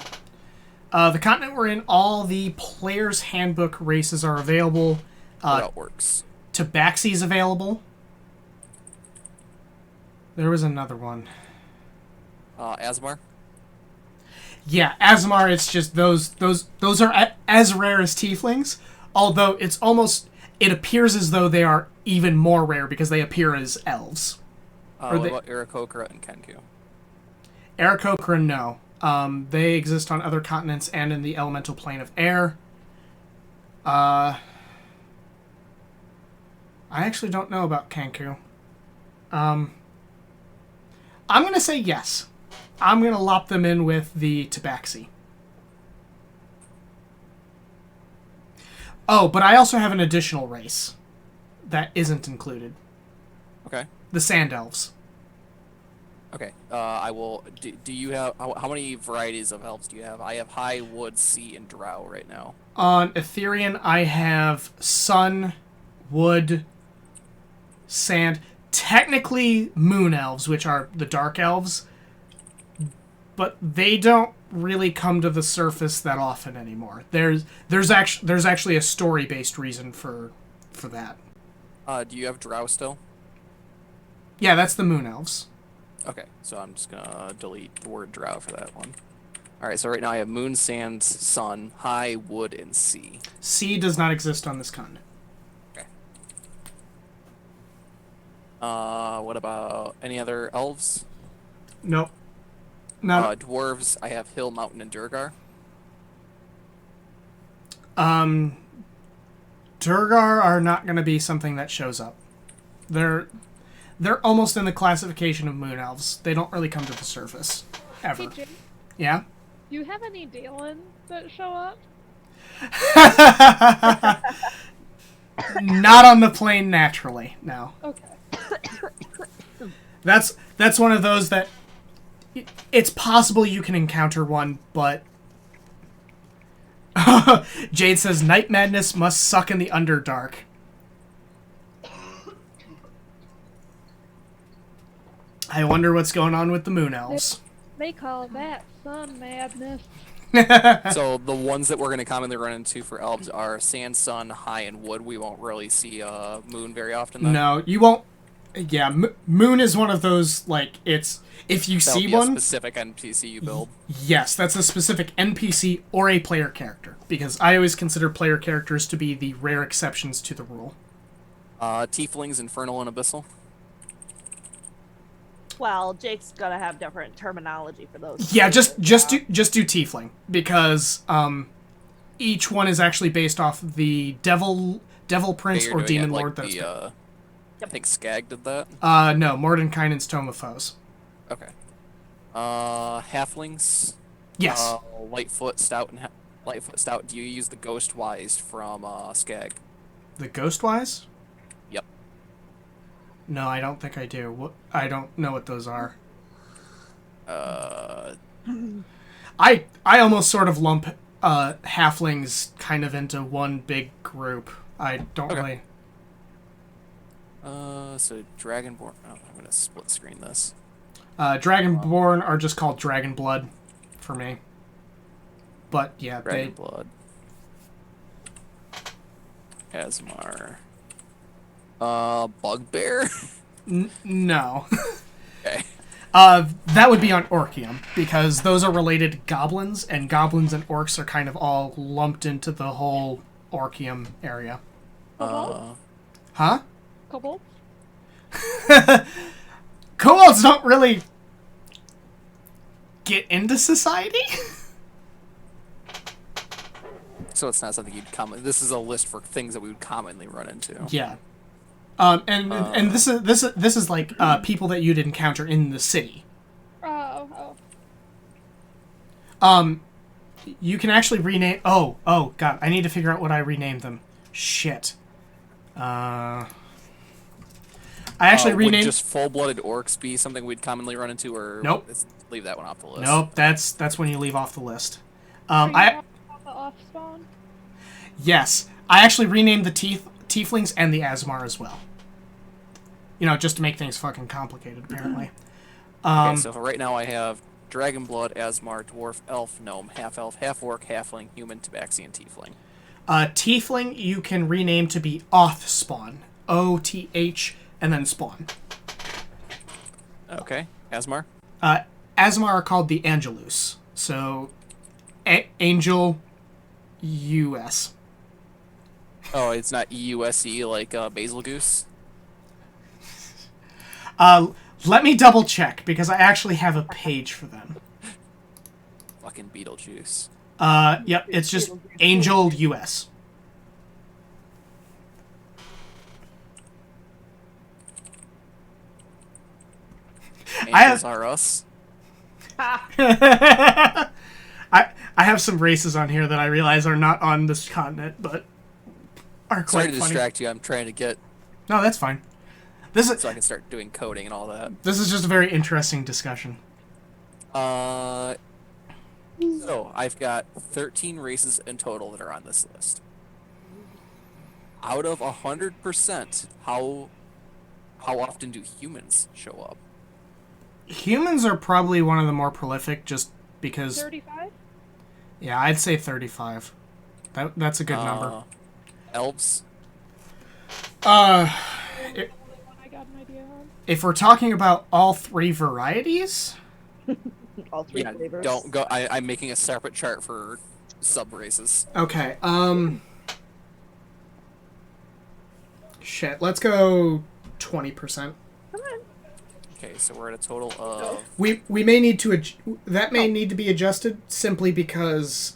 The continent we're in, all the player's handbook races are available. How that works. Tabaxi's available. There was another one. Asmar? Yeah, Asmar, it's just those are as rare as tieflings, although it appears as though they are even more rare because they appear as elves. What about Aarakocra and Kenku? Aarakocra, no. They exist on other continents and in the elemental plane of air. I actually don't know about Kanku. I'm going to say yes. I'm going to lop them in with the Tabaxi. Oh, but I also have an additional race that isn't included. Okay. The Sand Elves. Okay. I will. Do you have how many varieties of elves do you have? I have high, wood, sea, and drow right now. On Etherean, I have sun, wood, sand. Technically, moon elves, which are the dark elves, but they don't really come to the surface that often anymore. There's actually a story-based reason for that. Do you have drow still? Yeah, that's the moon elves. Okay, so I'm just gonna delete the word drow for that one. Alright, so right now I have moon, sand, sun, high, wood, and sea. Sea does not exist on this continent. Okay. What about any other elves? Nope. No. Dwarves, I have hill, mountain, and Durgar. Durgar are not going to be something that shows up. They're almost in the classification of moon elves. They don't really come to the surface ever. Hey, Jake, Yeah. do you have any Dalen that show up? Not on the plane naturally. No. Okay. That's one of those that it's possible you can encounter one, but Jade says Night Madness must suck in the Underdark. I wonder what's going on with the Moon Elves. They call that sun madness. So the ones that we're going to commonly run into for elves are sand, sun, high, and wood. We won't really see moon very often, though. No, you won't. Yeah, Moon is one of those, like, it's... If you That'll see be one... a specific NPC you build. Yes, that's a specific NPC or a player character. Because I always consider player characters to be the rare exceptions to the rule. Tieflings, infernal, and abyssal. Well, Jake's gonna have different terminology for those. Yeah, just do Tiefling. Because each one is actually based off the Devil Prince Okay, or you're doing Demon it like Lord. That's I think Skag did that. no, Mordenkainen's Tome of Foes. Okay. Halflings. Yes. Lightfoot, Stout, and Lightfoot, Stout. Do you use the Ghostwise from Skag? The Ghostwise? Yep. No, I don't think I do. I don't know what those are. I almost sort of lump halflings kind of into one big group. I don't Okay. really... So Dragonborn. Oh, I'm gonna split screen this. Dragonborn are just called Dragonblood for me. But yeah, Dragonblood. Asmar. Bugbear? No. Okay. That would be on Orcium, because those are related to goblins, and goblins and orcs are kind of all lumped into the whole Orcium area. Huh? Kobolds? Kobolds don't really get into society? So it's not something you'd This is a list for things that we would commonly run into. Yeah. And this is like people that you'd encounter in the city. Oh. You can actually rename... Oh, God. I need to figure out what I renamed them. Shit. I actually renamed... Would just full-blooded orcs be something we'd commonly run into, or Nope. let's leave that one off the list? Nope, that's when you leave off the list. Are you talking about the off-spawn? Yes. I actually renamed the Tieflings and the Asmar as well. You know, just to make things fucking complicated, apparently. Okay, so for right now I have Dragonblood, Asmar, Dwarf, Elf, Gnome, Half-Elf, Half-Orc, Halfling, Human, Tabaxi, and Tiefling. Tiefling you can rename to be Oathspawn. O-T-H, and then spawn. Okay. Asmar? Asmar are called the Angelus. So, Angel US. Oh, it's not EUSE like Basil Goose? Let me double check, because I actually have a page for them. fucking Beetlejuice. Yep, it's just Angel US. Angels are us. I have some races on here that I realize are not on this continent, but are Sorry quite to funny. distract you. I'm trying to get No, that's fine. This is so I can start doing coding and all that. just a very interesting discussion. So I've got 13 races in total that are on this list. Out of 100%, how often do humans show up? Humans are probably one of the more prolific, just because. 35? Yeah, I'd say 35. That's a good number. Elves? Only one I got an idea on. If we're talking about all three varieties, All three Yeah, flavors. don't go. I'm making a separate chart for sub races. okay. Shit. Let's go 20%. Okay, so we're at a total of. We may need to that may need to be adjusted simply because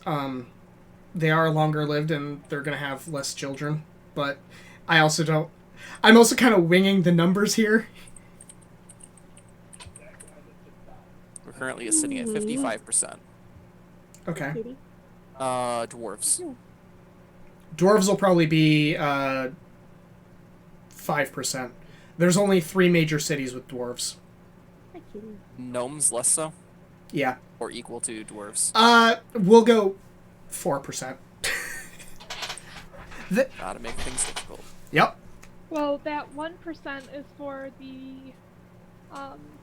they are longer lived and they're gonna have less children. But I also don't. I'm also kind of winging the numbers here. We're currently sitting at 55%. Okay. Dwarves. Dwarves will probably be 5%. There's only 3 major cities with dwarves. Gnomes less so, Yeah. or equal to dwarves. We'll go 4%. Gotta make things difficult. Yep. Well, that 1% is for the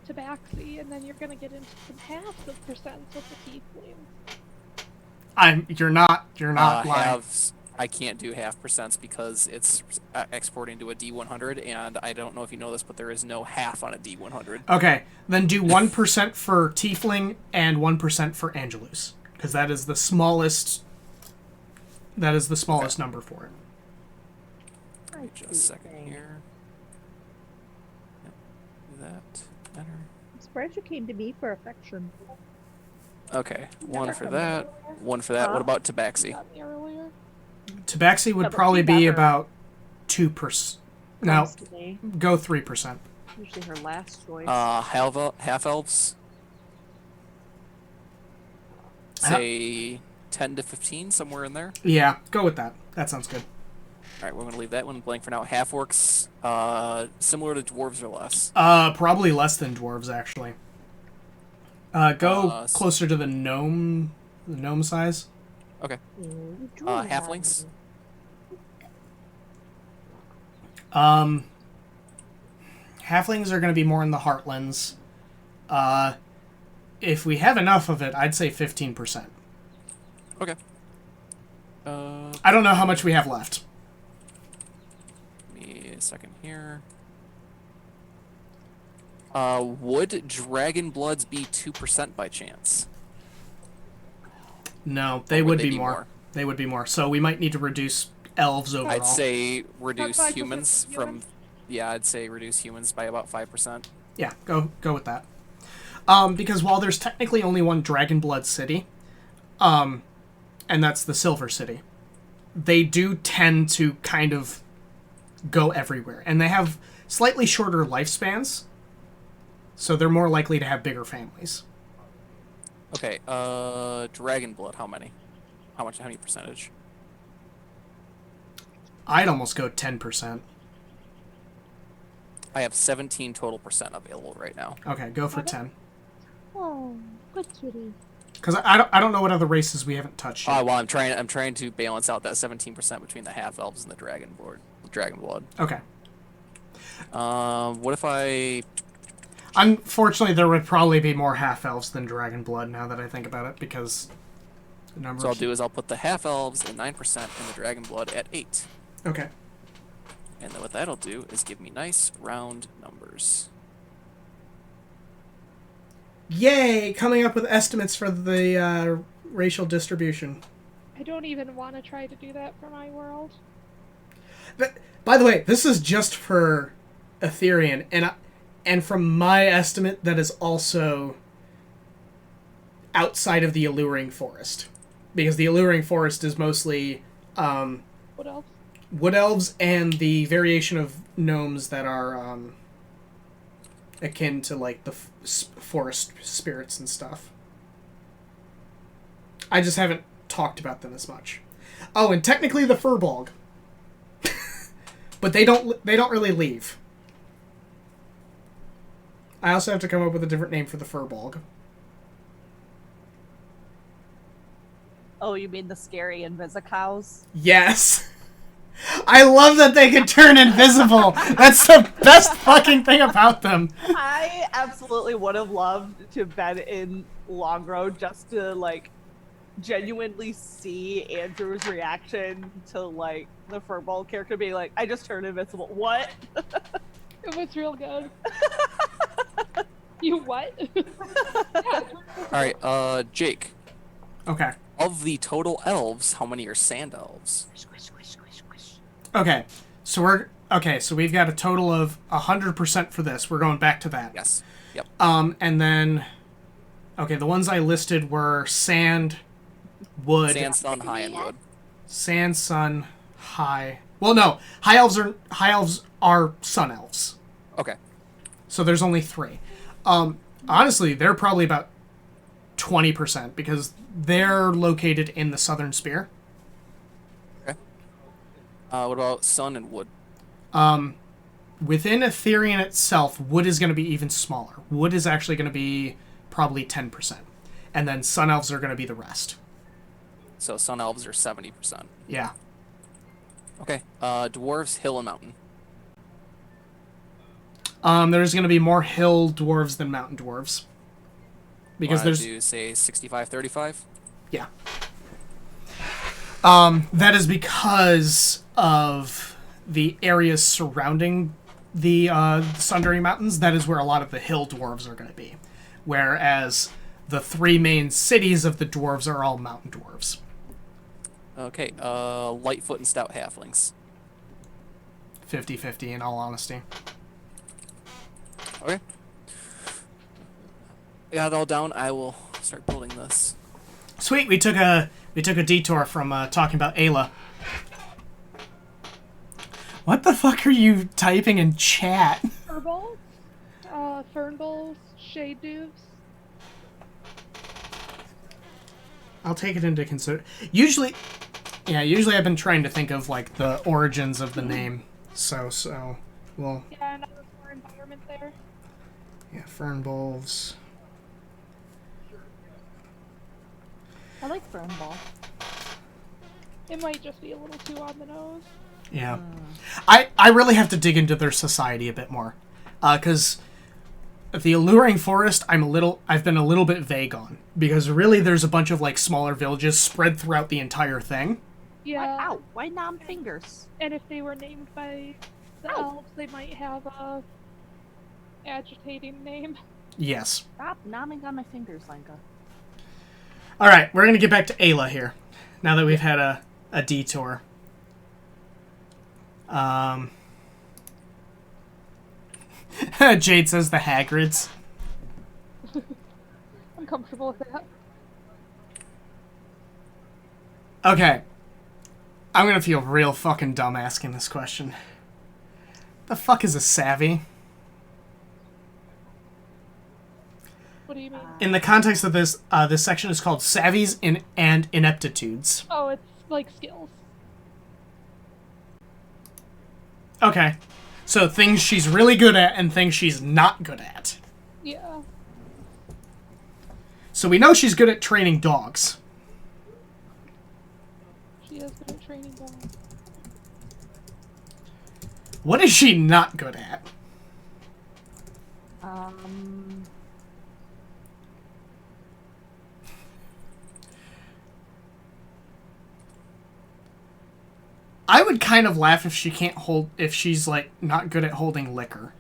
tabaxi, and then you're gonna get into some halves of percents with the tieflings. You're not lying. Halves. I can't do half percents because it's exporting to a D100, and I don't know if you know this, but there is no half on a D100. Okay, then do 1% for Tiefling and 1% for Angelus, because that is the smallest. That is the smallest number for it. Just a second here. Yep. Do that. Enter. I'm surprised you came to me for affection. Okay, one for that. One for that. What about Tabaxi? Got me earlier. Tabaxi would but probably she be got her- about 2%. No, Constantly. go 3%. Usually her last choice. Half elves. Say 10 to 15, somewhere in there. Yeah, go with that. That sounds good. All right, we're gonna leave that one blank for now. Half orcs, similar to dwarves or less. Probably less than dwarves actually. Go closer to the gnome size. Okay. Halflings. Halflings are going to be more in the heartlands. If we have enough of it, I'd say 15%. Okay. I don't know how much we have left. Give me a second here. Would dragon bloods be 2% by chance? No, they Or would they be more. They would be more. So we might need to reduce elves overall. I'd say reduce 5% humans from. humans? Yeah, I'd say reduce humans by about 5%. Yeah, go with that. Because while there's technically only one dragon blood city, and that's the Silver City, they do tend to kind of go everywhere, and they have slightly shorter lifespans, so they're more likely to have bigger families. Okay, dragon blood, how many? How many percentage? I'd almost go 10%. I have 17 total percent available right now. Okay, go for 10. Oh, good kitty. Because I don't know what other races we haven't touched yet. Well, I'm trying to balance out that 17% between the half elves and the dragon blood. Okay. What if I? Unfortunately, there would probably be more half elves than dragon blood now that I think about it, because the numbers. So I'll do is I'll put the half elves at 9% and the dragon blood at 8. Okay. And then what that'll do is give me nice round numbers. Yay! Coming up with estimates for the racial distribution. I don't even want to try to do that for my world. By the way, this is just for Ethereum, and from my estimate, that is also outside of the Alluring Forest. Because the Alluring Forest is mostly What else? wood elves and the variation of gnomes that are akin to like the forest spirits and stuff. I just haven't talked about them as much. Oh, and technically the Furbolg. But they don't really leave. I also have to come up with a different name for the Furbolg. Oh, you mean the scary Invisicows? Yes. I love that they can turn invisible. That's the best fucking thing about them. I absolutely would have loved to have been in Long Road just to, like, genuinely see Andrew's reaction to, like, the Furball character being like, I just turned invisible. What? It was real good. You what? Alright, Jake. Okay. Of the total elves, how many are sand elves? Okay. So we've got a total of 100% for this. We're going back to that. Yes. Yep. And then okay, the ones I listed were sand, wood, Sand, sun, high, and wood. sand, sun, high. Well, no, high elves are sun elves. Okay. So there's only 3. Honestly, they're probably about 20% because they're located in the Southern Spear. Okay. What about sun and wood? Within Ethereum itself, wood is going to be even smaller. Wood is actually going to be probably 10%. And then sun elves are going to be the rest. So sun elves are 70%. Yeah. Okay. Dwarves, hill, and mountain. There's going to be more hill dwarves than mountain dwarves. Because Wanna there's... do, say, 65-35? Yeah. That is because of the areas surrounding the Sundering Mountains. That is where a lot of the hill dwarves are going to be. Whereas the 3 main cities of the dwarves are all mountain dwarves. Okay. Lightfoot and stout halflings. 50-50 in all honesty. Okay. I got it all down. I will start building this. Sweet, we took a detour from talking about Ayla. What the fuck are you typing in chat? Furballs, Fernballs, Shade Dupes. I'll take it into consider. Usually I've been trying to think of like the origins of the name. So well. Yeah, and there's more environment there. Yeah, fern bulbs. I like Fernball. It might just be a little too on the nose. Yeah. I really have to dig into their society a bit more. Because the Alluring Forest, I've been a little bit vague on. Because really there's a bunch of like smaller villages spread throughout the entire thing. Yeah. Ow, why nom fingers? And if they were named by the elves, they might have a agitating name. Yes. Stop nomming on my fingers, Lenka. Alright, we're gonna get back to Ayla here. Now that we've had a detour. Jade says the Hagrids. I'm comfortable with that. Okay. I'm gonna feel real fucking dumb asking this question. The fuck is a savvy? What do you mean? In the context of this, this section is called Savvies and Ineptitudes. Oh, it's like skills. Okay. So things she's really good at and things she's not good at. Yeah. So we know she's good at training dogs. She is good at training dogs. What is she not good at? I would kind of laugh if if she's like not good at holding liquor.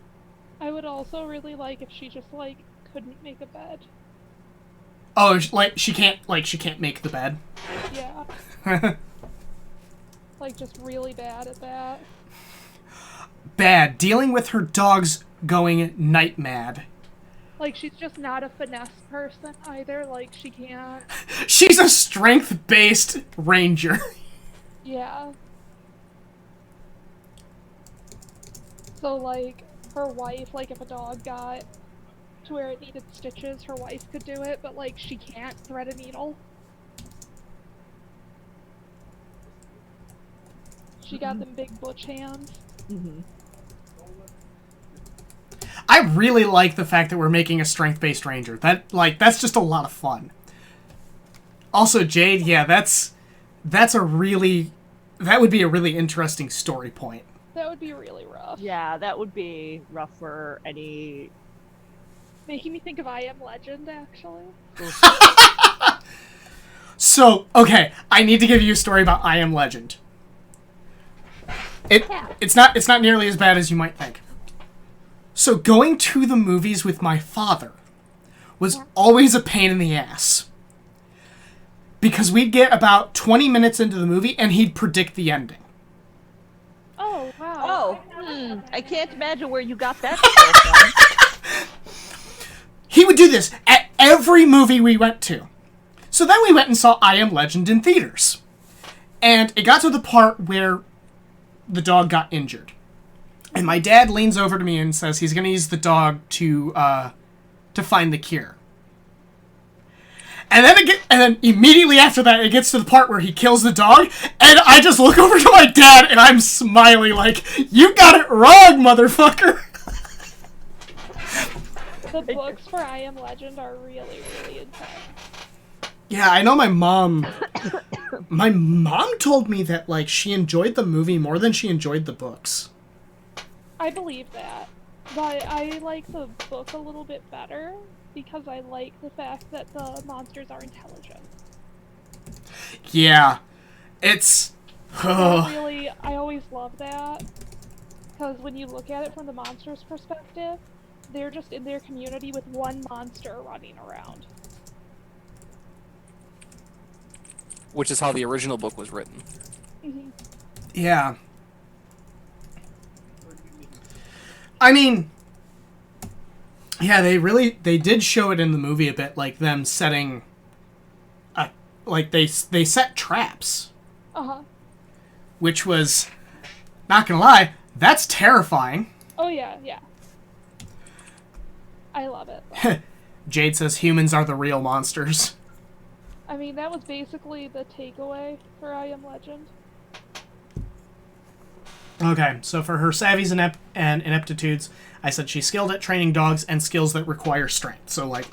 I would also really like if she just like couldn't make a bed. Oh, like she can't make the bed. Yeah. Like just really bad at that. Bad. Dealing with her dogs going night mad. Like, she's just not a finesse person either. Like, she can't. She's a strength-based ranger. Yeah. So, like, her wife, like, if a dog got to where it needed stitches, her wife could do it, but, like, she can't thread a needle. She got them big butch hands. Mm-hmm. I really like the fact that we're making a strength-based ranger. That's just a lot of fun. Also, Jade, yeah, that would be a really interesting story point. That would be really rough. Yeah, that would be rough for any. Making me think of I Am Legend, actually. So, okay, I need to give you a story about I Am Legend. It's not nearly as bad as you might think. So going to the movies with my father was always a pain in the ass. Because we'd get about 20 minutes into the movie and he'd predict the ending. Oh, wow. Oh, I can't imagine where you got that from. He would do this at every movie we went to. So then we went and saw I Am Legend in theaters. And it got to the part where the dog got injured. And my dad leans over to me and says he's going to use the dog to find the cure. And then immediately after that, it gets to the part where he kills the dog, and I just look over to my dad, and I'm smiling like, you got it wrong, motherfucker! The books for I Am Legend are really, really intense. Yeah, I know my mom told me that, like, she enjoyed the movie more than she enjoyed the books. I believe that, but I like the book a little bit better because I like the fact that the monsters are intelligent. Yeah, it's... I always love that, because when you look at it from the monster's perspective, they're just in their community with one monster running around. Which is how the original book was written. Mm-hmm. Yeah. I mean, yeah, they did show it in the movie a bit, like them setting, like they set traps. Uh-huh. Which was, not gonna lie, that's terrifying. Oh yeah, yeah. I love it. Jade says humans are the real monsters. I mean, that was basically the takeaway for I Am Legend. Okay, so for her savvies and ineptitudes, I said she's skilled at training dogs and skills that require strength. So, like,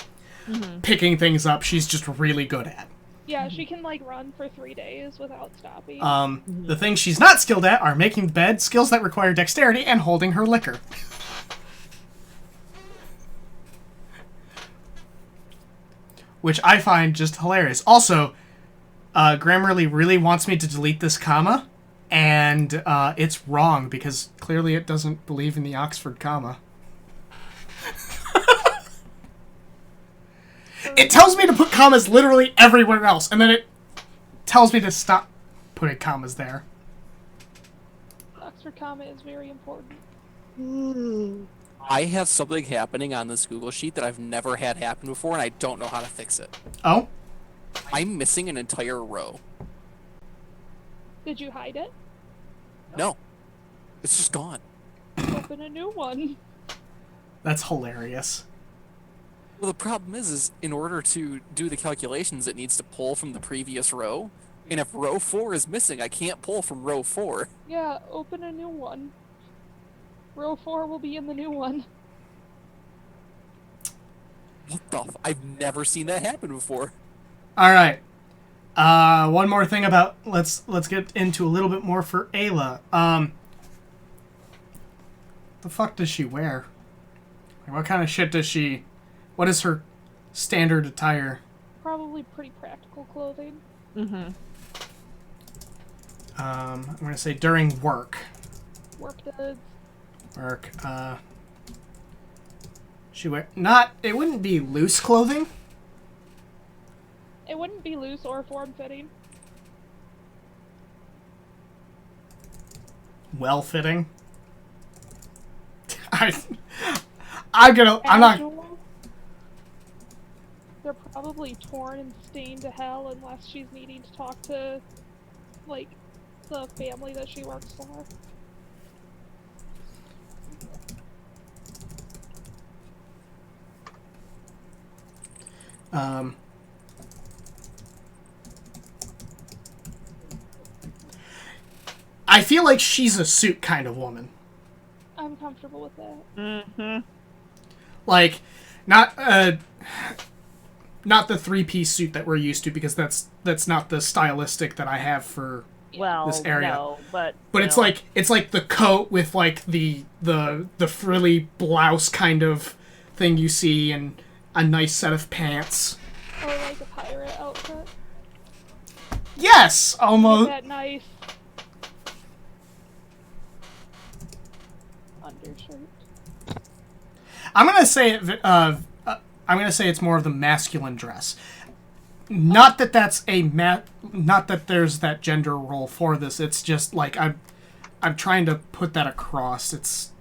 picking things up, she's just really good at. Yeah, she can, like, run for 3 days without stopping. The things she's not skilled at are making the bed, skills that require dexterity, and holding her liquor. Which I find just hilarious. Also, Grammarly really wants me to delete this comma. And it's wrong, because clearly it doesn't believe in the Oxford comma. It tells me to put commas literally everywhere else, and then it tells me to stop putting commas there. Oxford comma is very important. I have something happening on this Google Sheet that I've never had happen before, and I don't know how to fix it. Oh? I'm missing an entire row. Did you hide it? No. It's just gone. Open a new one. That's hilarious. Well, the problem is in order to do the calculations, it needs to pull from the previous row. And if row 4 is missing, I can't pull from row 4. Yeah, open a new one. Row 4 will be in the new one. What the I've never seen that happen before. Alright. One more thing about... Let's get into a little bit more for Ayla. The fuck does she wear? Like, what kind of shit does she... What is her standard attire? Probably pretty practical clothing. Mm-hmm. I'm going to say during work. Work goods. Work, she wear... Not... It wouldn't be loose clothing. It wouldn't be loose or form-fitting. Well-fitting. I'm not... Casual? probably torn and stained to hell unless she's needing to talk to, like, the family that she works for. I feel like she's a suit kind of woman. I'm comfortable with that. Mm-hmm. Like, not the three-piece suit that we're used to, because that's not the stylistic that I have for Well, this area. no, but it's like the coat with like the frilly blouse kind of thing you see, and a nice set of pants. Or like a pirate outfit. Yes, almost. That nice undershirt. I'm gonna say it. I'm gonna say it's more of the masculine dress. Not that that's not that there's that gender role for this. It's just like I'm trying to put that across. It's.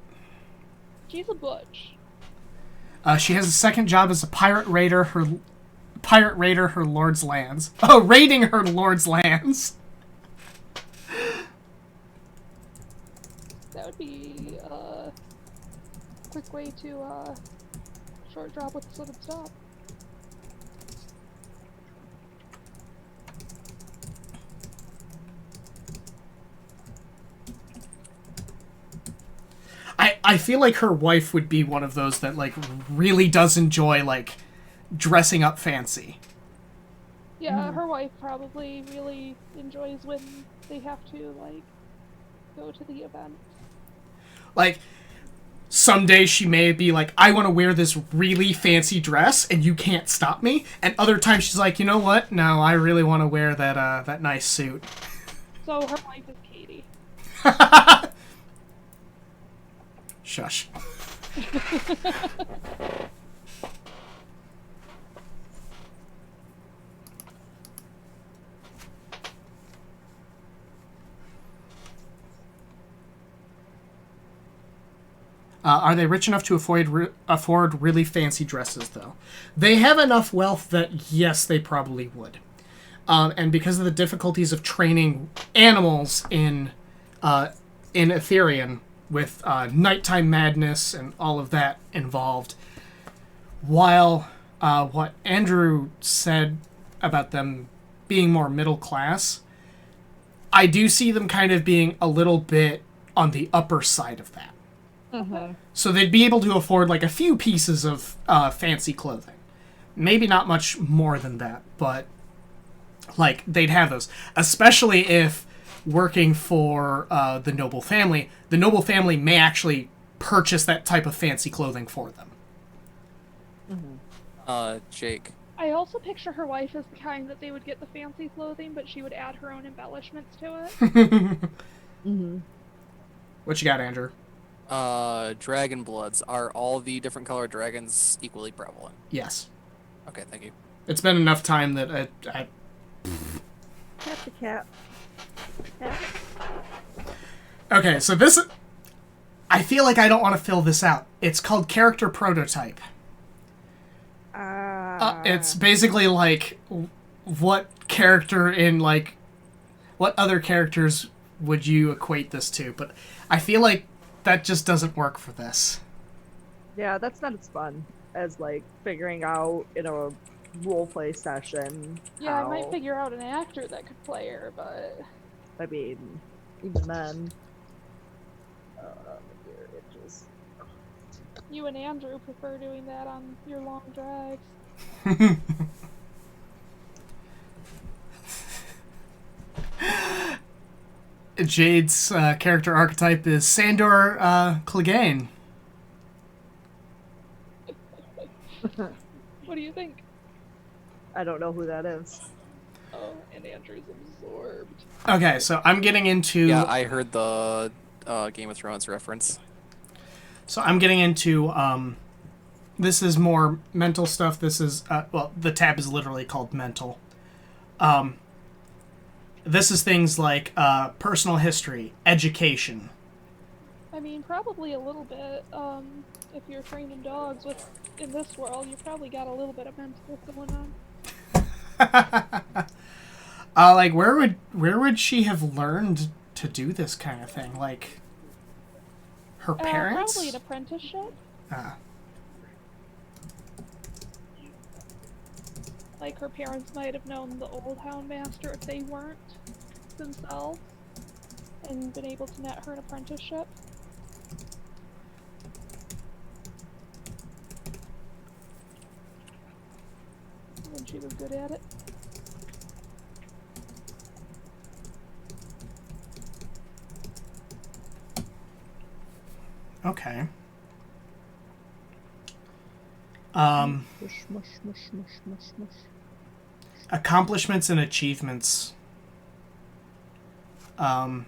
She's a butch. She has a second job as a pirate raider. Her lord's lands. Oh, raiding her lord's lands. That would be a quick way to short drop with a slip and stop. I feel like her wife would be one of those that like really does enjoy like dressing up fancy. Yeah, her wife probably really enjoys when they have to like go to the event. Like, someday she may be like, I want to wear this really fancy dress, and you can't stop me. And other times she's like, you know what? No, I really want to wear that nice suit. So her wife is Katie. Shush. Are they rich enough to afford really fancy dresses, though? They have enough wealth that, yes, they probably would. And because of the difficulties of training animals in Ethereum, with nighttime madness and all of that involved, while what Andrew said about them being more middle class, I do see them kind of being a little bit on the upper side of that. Mm-hmm. So they'd be able to afford like a few pieces of fancy clothing. Maybe not much more than that, but like they'd have those. Especially if working for the noble family, the noble family may actually purchase that type of fancy clothing for them. Mm-hmm. Jake. I also picture her wife as the kind that they would get the fancy clothing, but she would add her own embellishments to it. Mm-hmm. What you got, Andrew? Dragon bloods. Are all the different colored dragons equally prevalent? Yes. Okay, thank you. It's been enough time that I Cat the cat. Cat. Okay, so this... I feel like I don't want to fill this out. It's called character prototype. It's basically like, what character in, like... What other characters would you equate this to? But I feel like that just doesn't work for this. Yeah, that's not as fun as like figuring out in a roleplay session. Yeah, I how, might figure out an actor that could play her, but I mean, even then. Here it just. you and Andrew prefer doing that on your long drives. Jade's character archetype is Sandor Clegane. What do you think? I don't know who that is. Oh, and Andrew's absorbed. Okay, so I'm getting into... Yeah, I heard the Game of Thrones reference. So I'm getting into... this is more mental stuff. This is... well, the tab is literally called mental. This is things like personal history, education. I mean, probably a little bit. If you're training dogs in this world, you probably got a little bit of mental going on. Like where would she have learned to do this kind of thing? Like her parents? Probably an apprenticeship. Like her parents might have known the old hound master if they weren't themselves, and been able to net her an apprenticeship. When she was good at it. Okay. Mush, mush, mush, mush, mush, mush. Accomplishments and achievements. I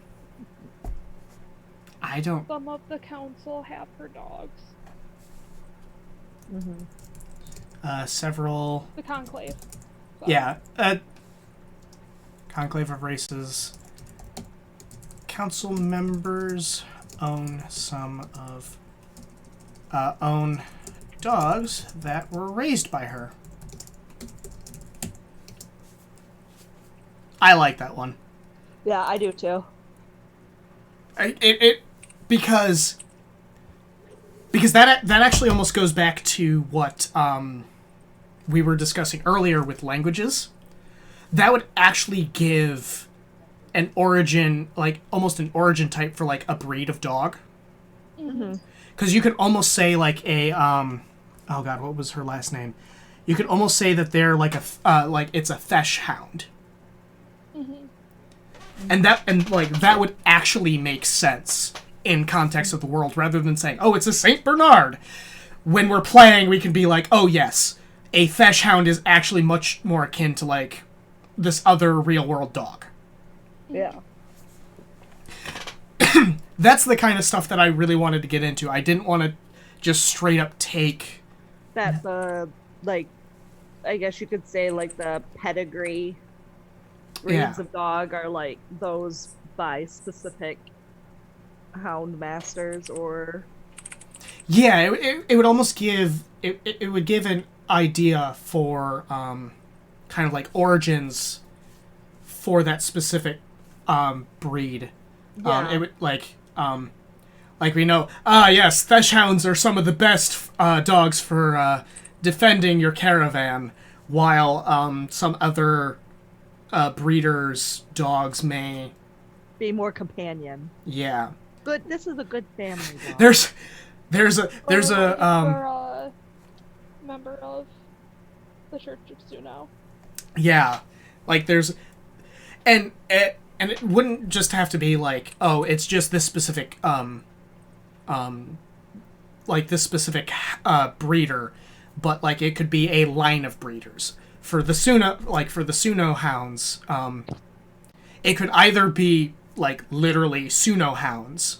don't. Some of the council have her dogs. Several. The conclave. So. Yeah. Conclave of Races. Council members own some of. Own dogs that were raised by her. I like that one. Yeah, I do too. Because that actually almost goes back to what we were discussing earlier with languages. That would actually give an origin, like almost an origin type for like a breed of dog. Because you could almost say like a oh god, what was her last name? You could almost say that they're like a like it's a Thesh hound. And that would actually make sense in context of the world, rather than saying, oh, it's a Saint Bernard. When we're playing, we can be like, oh yes, a Thesh hound is actually much more akin to like this other real world dog. Yeah. That's the kind of stuff that I really wanted to get into. I didn't want to just straight up take That like, I guess you could say like the pedigree breeds of dog are like those by specific hound masters, or yeah, it would almost give it would give an idea for kind of like origins for that specific breed. It would like we know, yes, Thesh hounds are some of the best dogs for defending your caravan, while some other breeders' dogs may be more companion. Yeah. Good. This is a good family dog. There's a Or a member of the Church of Suno. Yeah, like there's, and it wouldn't just have to be like, oh, it's just this specific like this specific breeder, but like it could be a line of breeders for the Suno hounds. It could either be like literally Suno hounds,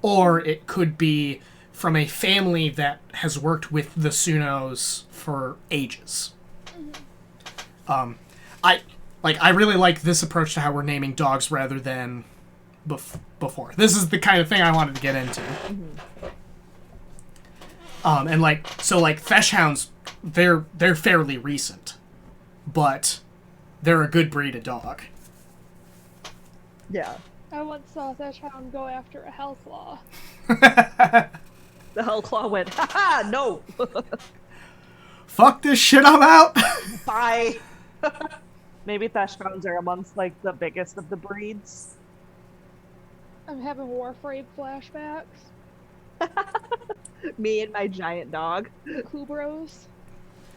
or it could be from a family that has worked with the Sunos for ages. I really like this approach to how we're naming dogs rather than before. This is the kind of thing I wanted to get into. And like Thesh hounds, they're fairly recent, but they're a good breed of dog. Yeah. I once saw Thesh hound go after a hellclaw. The Hellclaw went, haha, no! Fuck this shit, I'm out! Bye! Maybe Thesh hounds are amongst, like, the biggest of the breeds. I'm having Warframe flashbacks. Me and my giant dog. Kubros.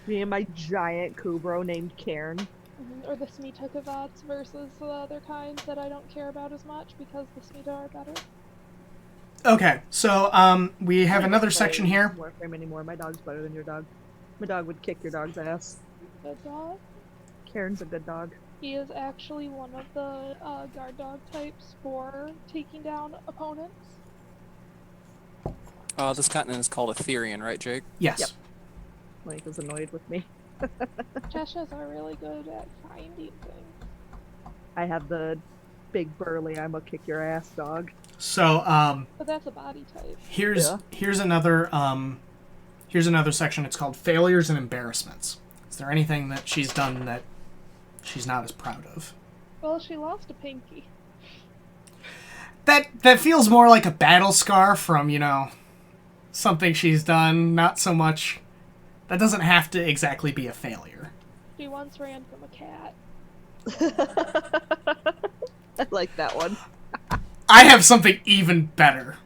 Me and my giant Kubro named Cairn. Or the Smeetukavats versus the other kinds that I don't care about as much because the Smeeta are better. Okay, so we have another section here. Warframe anymore. My dog's better than your dog. My dog would kick your dog's ass. Good dog. Cairn's a good dog. He is actually one of the guard dog types for taking down opponents. This continent is called Ethereum, right, Jake? Yes. Yep. Mike is annoyed with me. Cheshires are really good at finding things. I have the big burly I'm a kick your ass dog. So But that's a body type. here's another section. It's called failures and embarrassments. Is there anything that she's done that she's not as proud of. Well, she lost a pinky. That feels more like a battle scar from, something she's done, not so much... That doesn't have to exactly be a failure. She once ran from a cat. I like that one. I have something even better.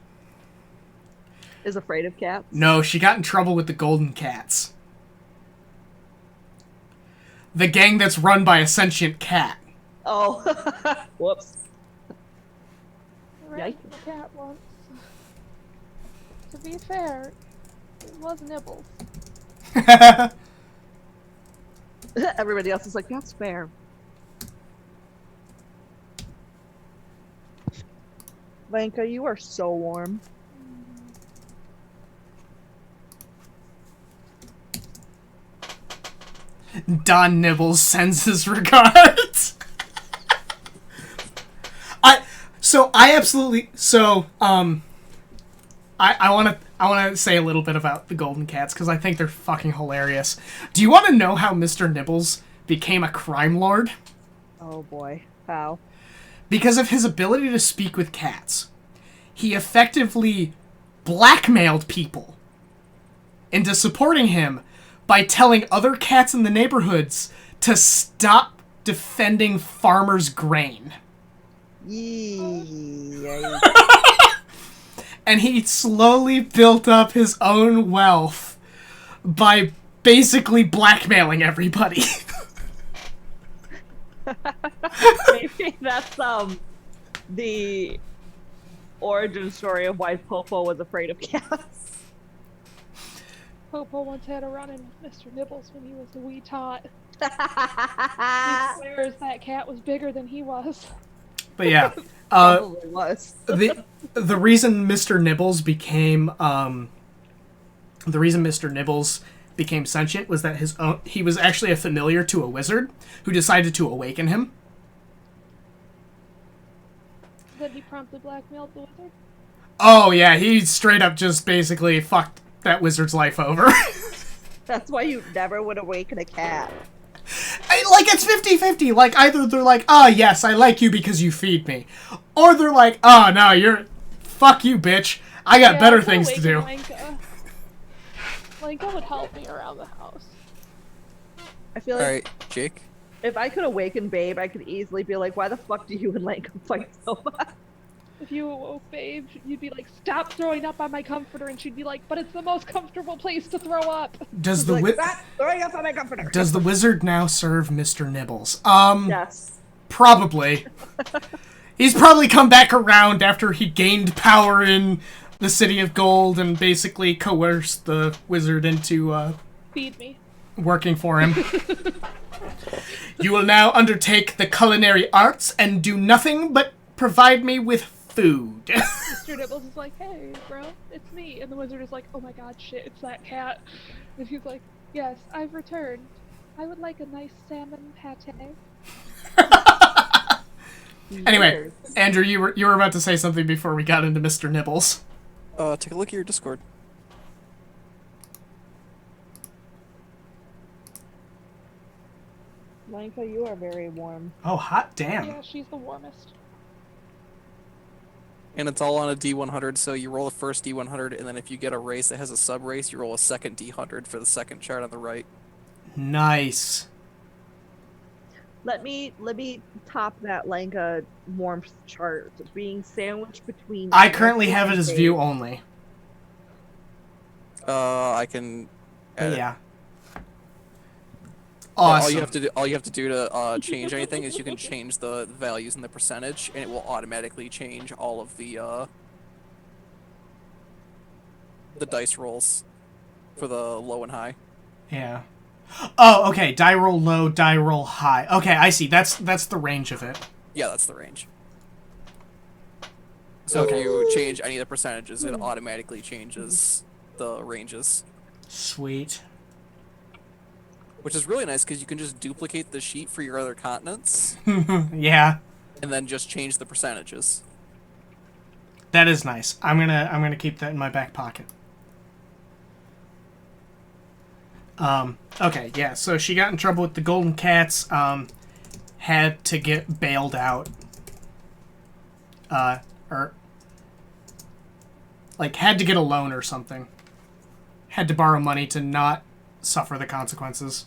Is afraid of cats? No, she got in trouble with the Golden Cats. The gang that's run by a sentient cat. Oh. Whoops. I ran from a cat once. To be fair, it was Nibbles. Everybody else is like, that's fair. Vanka, you are so warm. Don Nibbles sends his regards. I want to say a little bit about the Golden Cats because I think they're fucking hilarious. Do you want to know how Mr. Nibbles became a crime lord? Oh boy, how? Because of his ability to speak with cats. He effectively blackmailed people into supporting him by telling other cats in the neighborhoods to stop defending farmers' grain. Yeah. And he slowly built up his own wealth by basically blackmailing everybody. Maybe that's the origin story of why Popo was afraid of cats. Popo once had a run-in with Mr. Nibbles when he was a wee tot. He swears that cat was bigger than he was. But yeah, Probably was. the reason Mr. Nibbles became sentient was that he was actually a familiar to a wizard who decided to awaken him. Then he promptly blackmailed the wizard. Oh yeah, he straight up just basically fucked that wizard's life over. That's why you never would awaken a cat. It's 50-50. Like, either they're like, oh, yes, I like you because you feed me. Or they're like, oh, no, fuck you, bitch. I got better things to do. Lenka would help me around the house. I feel like Alright, Jake. if I could awaken Babe, I could easily be like, why the fuck do you and Lenka fight so much? If you awoke Babe, you'd be like, stop throwing up on my comforter, and she'd be like, but it's the most comfortable place to throw up. Does the Stop throwing up on my comforter. Does the wizard now serve Mr. Nibbles? Yes. Probably. He's probably come back around after he gained power in the City of Gold and basically coerced the wizard into Feed me. working for him. You will now undertake the culinary arts and do nothing but provide me with food. Mr. Nibbles is like, hey, bro, it's me. And the wizard is like, oh my god, shit, it's that cat. And he's like, yes, I've returned. I would like a nice salmon pate. Anyway, Andrew, you were about to say something before we got into Mr. Nibbles. Take a look at your Discord. Lenka, you are very warm. Oh, hot damn. Yeah, she's the warmest. And it's all on a D100, so you roll the first D100, and then if you get a race that has a sub-race, you roll a second D100 for the second chart on the right. Nice. Let me top that Lenka warmth chart. Being sandwiched between. I currently have it as view only. I can edit. Yeah. All Awesome. you have to do to change anything is you can change the values and the percentage, and it will automatically change all of the dice rolls for the low and high. Yeah. Oh, okay. Die roll low, die roll high. Okay, I see. That's the range of it. Yeah, that's the range. So if you change any of the percentages, it automatically changes the ranges. Sweet. Which is really nice because you can just duplicate the sheet for your other continents Yeah. and then just change the percentages. That is nice. I'm gonna keep that in my back pocket. Okay, yeah, so she got in trouble with the Golden Cats. had to get bailed out. Or like had to get a loan or something. Had to borrow money to not suffer the consequences.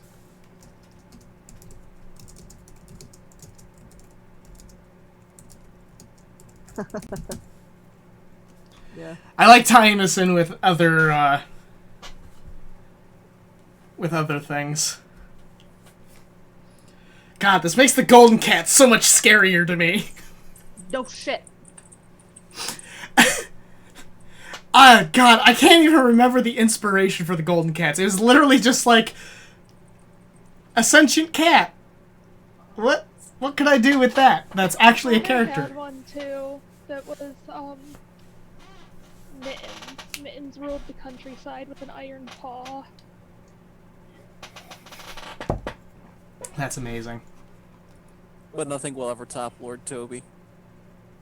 Yeah. I like tying this in with other things. God, this makes the Golden Cat so much scarier to me. No shit. God, I can't even remember the inspiration for the Golden Cats. It was literally just like a sentient cat. What could I do with that? That's actually a I character. had one too that was Mittens. Mittens ruled the countryside with an iron paw. That's amazing. But nothing will ever top Lord Toby.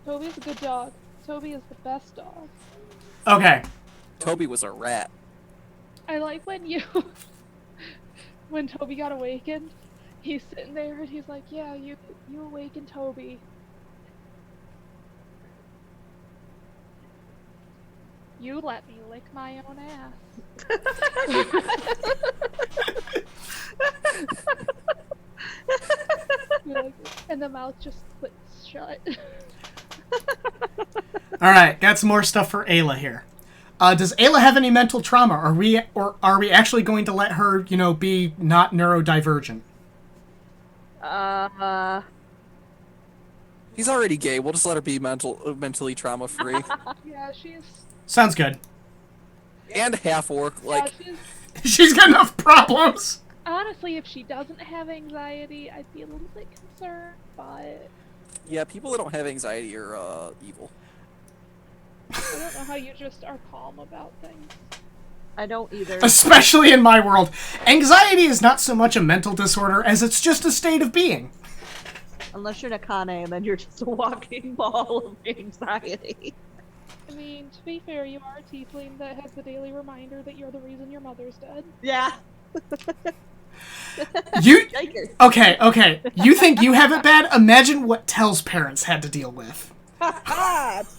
Toby's a good dog. Toby is the best dog. Okay. Toby was a rat. I like when when Toby got awakened, he's sitting there and he's like, yeah, you awakened Toby. You let me lick my own ass. And the mouth just clicks shut. Alright, got some more stuff for Ayla here. Does Ayla have any mental trauma? Are we actually going to let her, be not neurodivergent? He's already gay. We'll just let her be mentally trauma free. Yeah, she's Sounds good. And half orc. Like, yeah, She's got enough problems. honestly, if she doesn't have anxiety, I'd be a little bit concerned, but yeah, people that don't have anxiety are evil. I don't know how you just are calm about things. I don't either. Especially in my world. Anxiety is not so much a mental disorder as it's just a state of being. Unless you're Nakane and then you're just a walking ball of anxiety. I mean, to be fair, you are a tiefling that has the daily reminder that you're the reason your mother's dead. Yeah. You okay. You think you have it bad? Imagine what Tell's parents had to deal with.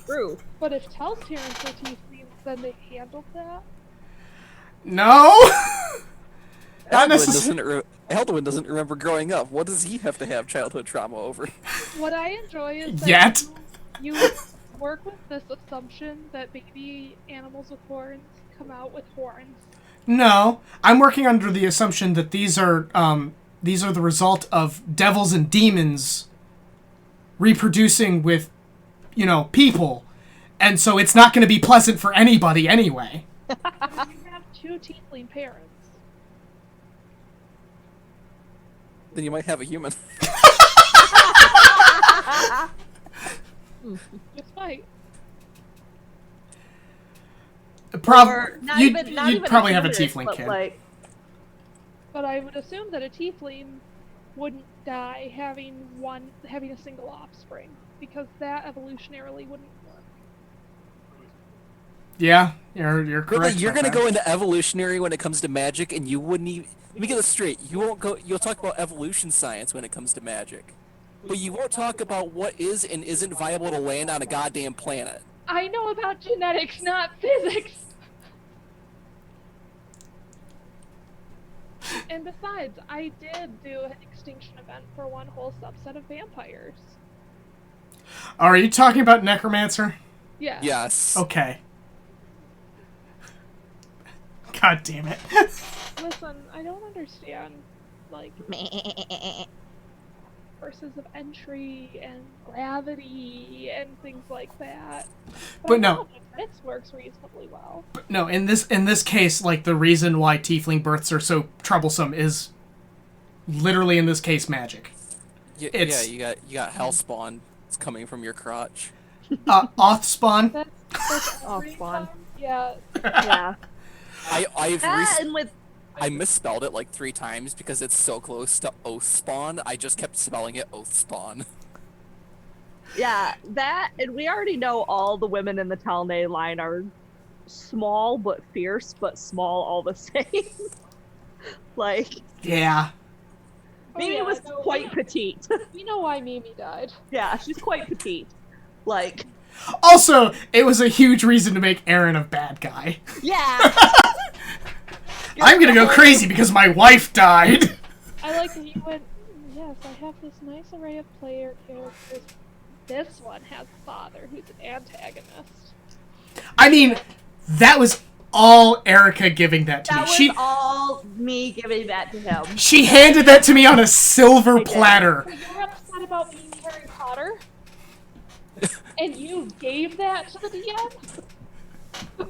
True. But if Tell's parents were tieflings, then they handled that. No. Not Eldwin necessarily. Eldwin doesn't remember growing up. What does he have to have childhood trauma over? What I enjoy is that Yet. you work with this assumption that baby animals with horns come out with horns. No, I'm working under the assumption that these are the result of devils and demons reproducing with, people, and so it's not going to be pleasant for anybody anyway. You have two tiefling parents. Then you might have a human. Just might. Or not You'd even probably have a human, tiefling but kid. like, But I would assume that a tiefling wouldn't die having a single offspring, because that evolutionarily wouldn't work. Yeah, you're correct. Really, you're about gonna that. go into evolutionary when it comes to magic, and you wouldn't even. Let me get this straight. You'll talk about evolution science when it comes to magic, but you won't talk about what is and isn't viable to land on a goddamn planet. I know about genetics, not physics! And besides, I did do an extinction event for one whole subset of vampires. Are you talking about Necromancer? Yeah. Yes. Okay. God damn it. Listen, I don't understand, like, forces of entry and gravity and things like that. But I no. know genetics works reasonably well. No, in this case, like, the reason why tiefling births are so troublesome is literally, in this case, magic. Yeah, you got hellspawn. It's coming from your crotch. Oathspawn. That's Oh, every fun. time- Yeah. yeah. I misspelled it like 3 times because it's so close to Oathspawn. I just kept spelling it Oathspawn. Yeah, that, and we already know all the women in the Talne line are small but fierce, but small all the same. Like, Yeah. Mimi yeah, was no, quite petite. We know why Mimi died. Yeah, she's quite petite. Like, Also, it was a huge reason to make Aaron a bad guy. yeah. I'm gonna go crazy because my wife died. I like that you went, yes, I have this nice array of player characters. This one has a father who's an antagonist. I mean, that was all Erica giving that to That me. was all me giving that to him. She handed that to me on a silver platter. So you're upset about being Harry Potter? And you gave that to the DM?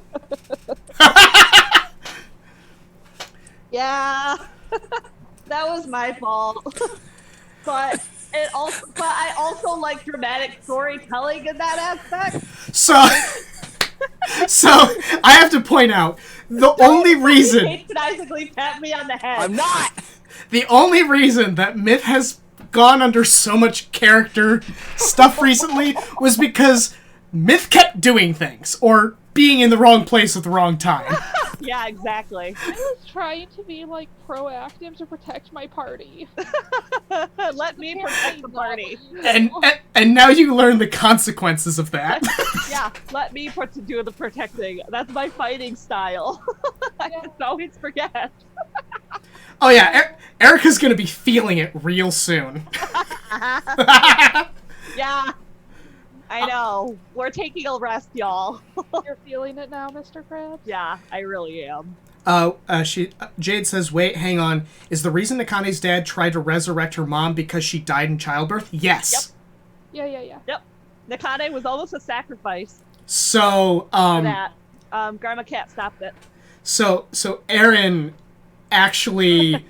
Yeah. That was my fault. But I also like dramatic storytelling in that aspect. So I have to point out the only reason Patronizingly pat me on the head. I'm not. the only reason that Myth has gone under so much character stuff recently was because Myth kept doing things or being in the wrong place at the wrong time. Yeah, exactly. I was trying to be, like, proactive to protect my party. Let me protect the party. And now you learn the consequences of that. Yeah, let me do the protecting. That's my fighting style. I just always forget. Oh yeah, Erica's gonna be feeling it real soon. Yeah, I know. We're taking a rest, y'all. You're feeling it now, Mr. Krabs? Yeah, I really am. Jade says, wait, hang on. Is the reason Nakane's dad tried to resurrect her mom because she died in childbirth? Yes. Yeah. Yep. Nakane was almost a sacrifice So, for that. Grandma Cat stopped it. So Aaron actually...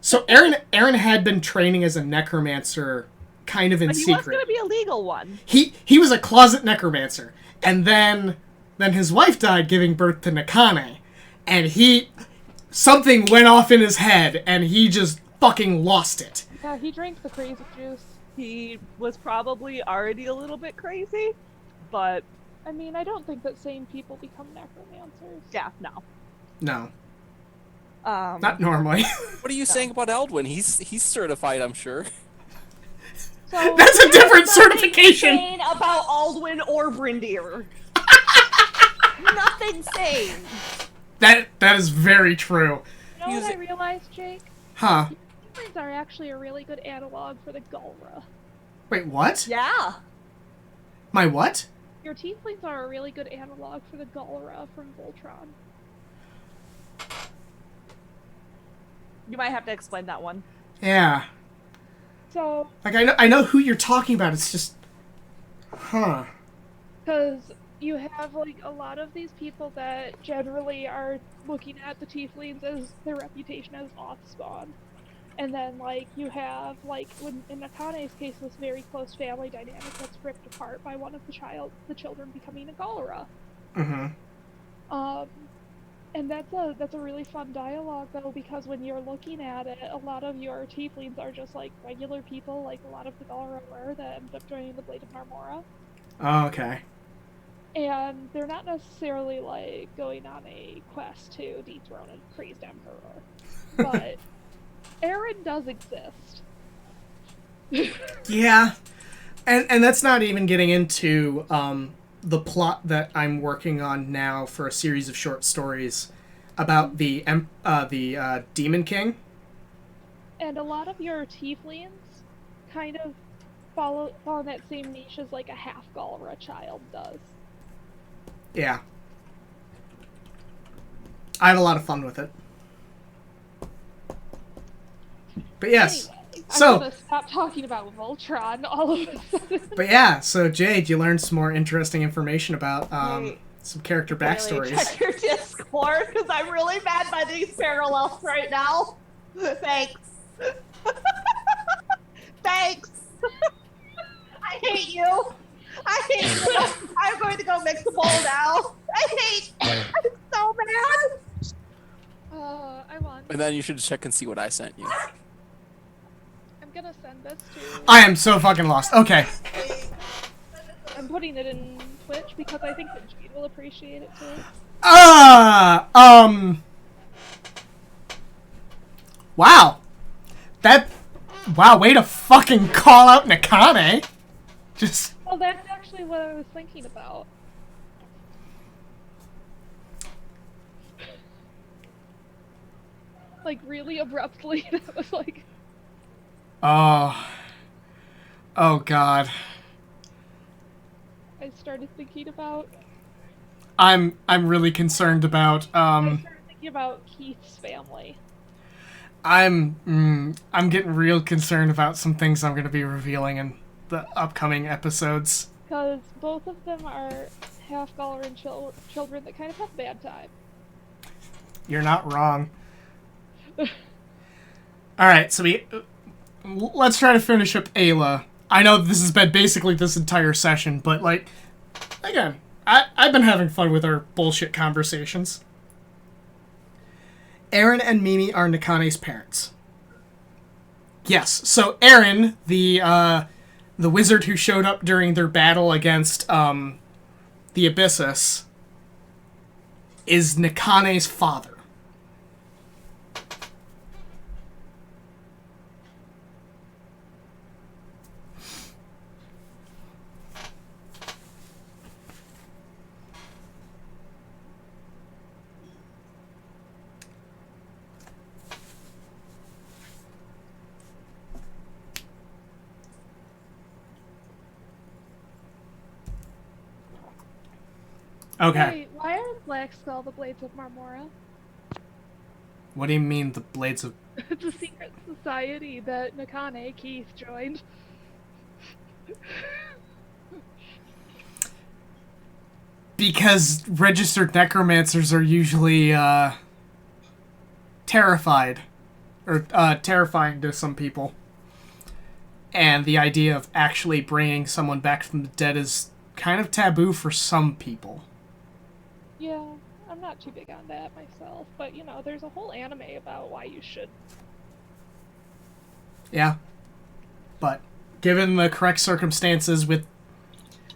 So Aaron had been training as a necromancer kind of in But he secret. was going to be a legal one. He was a closet necromancer. And then his wife died giving birth to Nakane. And something went off in his head and he just fucking lost it. Yeah, he drank the crazy juice. He was probably already a little bit crazy, but I mean, I don't think that sane people become necromancers. yeah, no. No, Um, not normally. What are you saying about Eldwin? He's certified, I'm sure. So, That's a different There's nothing certification. sane about Aldwin or Brindir. Nothing sane. That is very true. you know what I realized, Jake? Huh. Tieflings are actually a really good analog for the Gulra. Wait, what? Yeah. My what? Your tieflings are a really good analog for the Gulra from Voltron. You might have to explain that one. Yeah. So, Like I know who you're talking about. It's just, huh? because you have like a lot of these people that generally are looking at the tieflings as their reputation as Oathspawn. And then like you have like when in Nakane's case this very close family dynamic that's ripped apart by one of the children becoming a Galra. Mm-hmm. And that's a really fun dialogue though, because when you're looking at it, a lot of your tieflings are just like regular people, like a lot of the Galra were that ended up joining the Blade of Marmora. Oh, okay. And they're not necessarily like going on a quest to dethrone a crazed emperor. But Aaron does exist. Yeah, and that's not even getting into the plot that I'm working on now for a series of short stories about the Demon King. And a lot of your tieflings kind of fall in that same niche as like a half Galra child does. Yeah. I have a lot of fun with it. But yes. Anyway, So- I'm gonna stop talking about Voltron all of a sudden. But yeah, so Jade, you learned some more interesting information about Wait. some character Really backstories. check your Discord, because I'm really mad by these parallels right now. Thanks. Thanks. I hate you. I hate you. I'm going to go mix the bowl now. I'm so mad. I won. And then you should check and see what I sent you. I'm gonna send this to. I am so fucking lost. Okay. I'm putting it in Twitch because I think that Jade will appreciate it too. Wow. Wow, way to fucking call out Nakane. Just... Well, that's actually what I was thinking about. Like, really abruptly, that was like... Oh. Oh, God. I started thinking about... I'm really concerned about, I started thinking about Keith's family. I'm getting real concerned about some things I'm going to be revealing in the upcoming episodes. Because both of them are half-Galaran children that kind of have a bad time. You're not wrong. Alright, so let's try to finish up Ayla. I know this has been basically this entire session, but, like, again, I've been having fun with our bullshit conversations. Aaron and Mimi are Nakane's parents. Yes, so Aaron, the wizard who showed up during their battle against the Abyssus, is Nakane's father. Okay. Wait, why are Black Skull the Blades of Marmora? What do you mean the Blades of... It's a secret society that Nakane, Keith, joined. Because registered necromancers are usually, terrified. Or, terrifying to some people. And the idea of actually bringing someone back from the dead is kind of taboo for some people. Yeah, I'm not too big on that myself, but you know, there's a whole anime about why you should. Yeah. But, given the correct circumstances with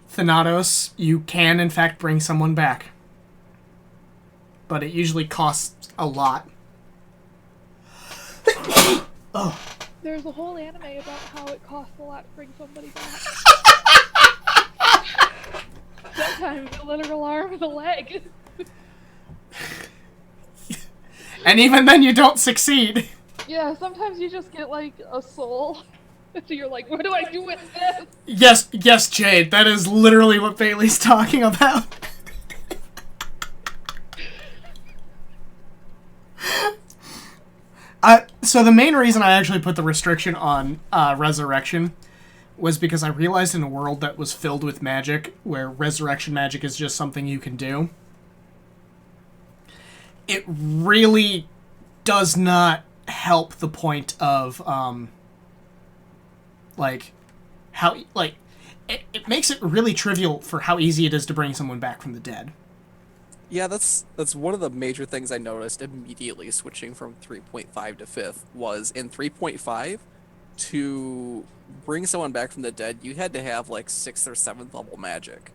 Thanatos, you can in fact bring someone back. But it usually costs a lot. Oh. There's a whole anime about how it costs a lot to bring somebody back. Sometimes a literal arm and a leg. And even then you don't succeed. Yeah, sometimes you just get like a soul. So you're like, what do I do with this? Yes, Jade, that is literally what Bailey's talking about. So the main reason I actually put the restriction on resurrection was because I realized in a world that was filled with magic, where resurrection magic is just something you can do, it really does not help the point of, it makes it really trivial for how easy it is to bring someone back from the dead. Yeah, that's one of the major things I noticed immediately switching from 3.5 to 5th was in 3.5 to bring someone back from the dead, you had to have like 6th or 7th level magic.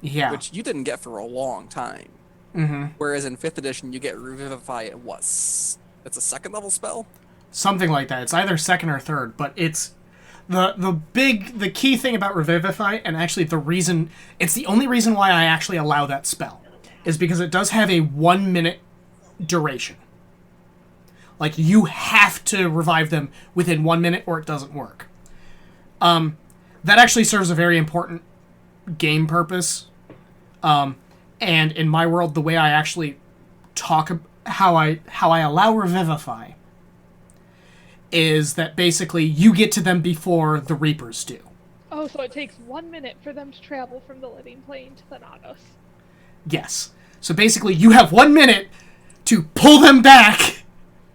Yeah. Which you didn't get for a long time. Mm-hmm. Whereas in 5th edition, you get Revivify at what? It's a 2nd level spell? Something like that. It's either 2nd or 3rd, but it's the key thing about Revivify, and actually it's the only reason why I actually allow that spell, is because it does have a 1 minute duration. Like, you have to revive them within 1 minute or it doesn't work. That actually serves a very important game purpose. And in my world, the way I actually talk how I allow Revivify is that basically you get to them before the Reapers do. Oh, so it takes 1 minute for them to travel from the living plane to Thanatos. Yes. So basically you have 1 minute to pull them back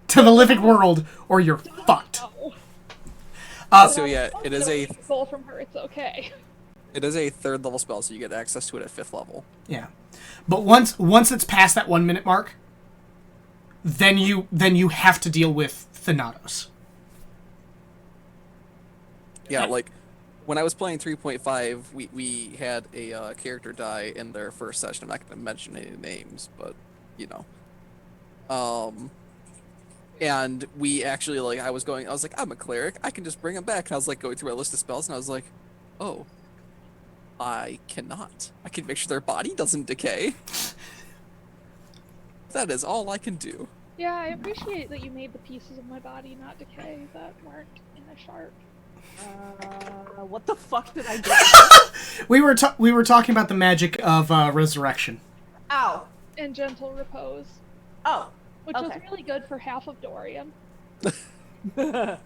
to the living world or you're fucked. So yeah, it is a soul from her, it's okay. It is a 3rd level spell, so you get access to it at 5th level. Yeah. But once it's past that 1 minute mark, then you have to deal with Thanatos. Yeah, like, when I was playing 3.5, we had a character die in their first session. I'm not going to mention any names, but, you know. And we actually, like, I was like, I'm a cleric. I can just bring him back. And I was like going through my list of spells, and I was like, oh, I cannot. I can make sure their body doesn't decay. That is all I can do. Yeah, I appreciate that you made the pieces of my body not decay that weren't in a shark. What the fuck did I do? We were talking about the magic of resurrection. Ow. And gentle repose, Oh. which was Okay. really good for half of Dorian. You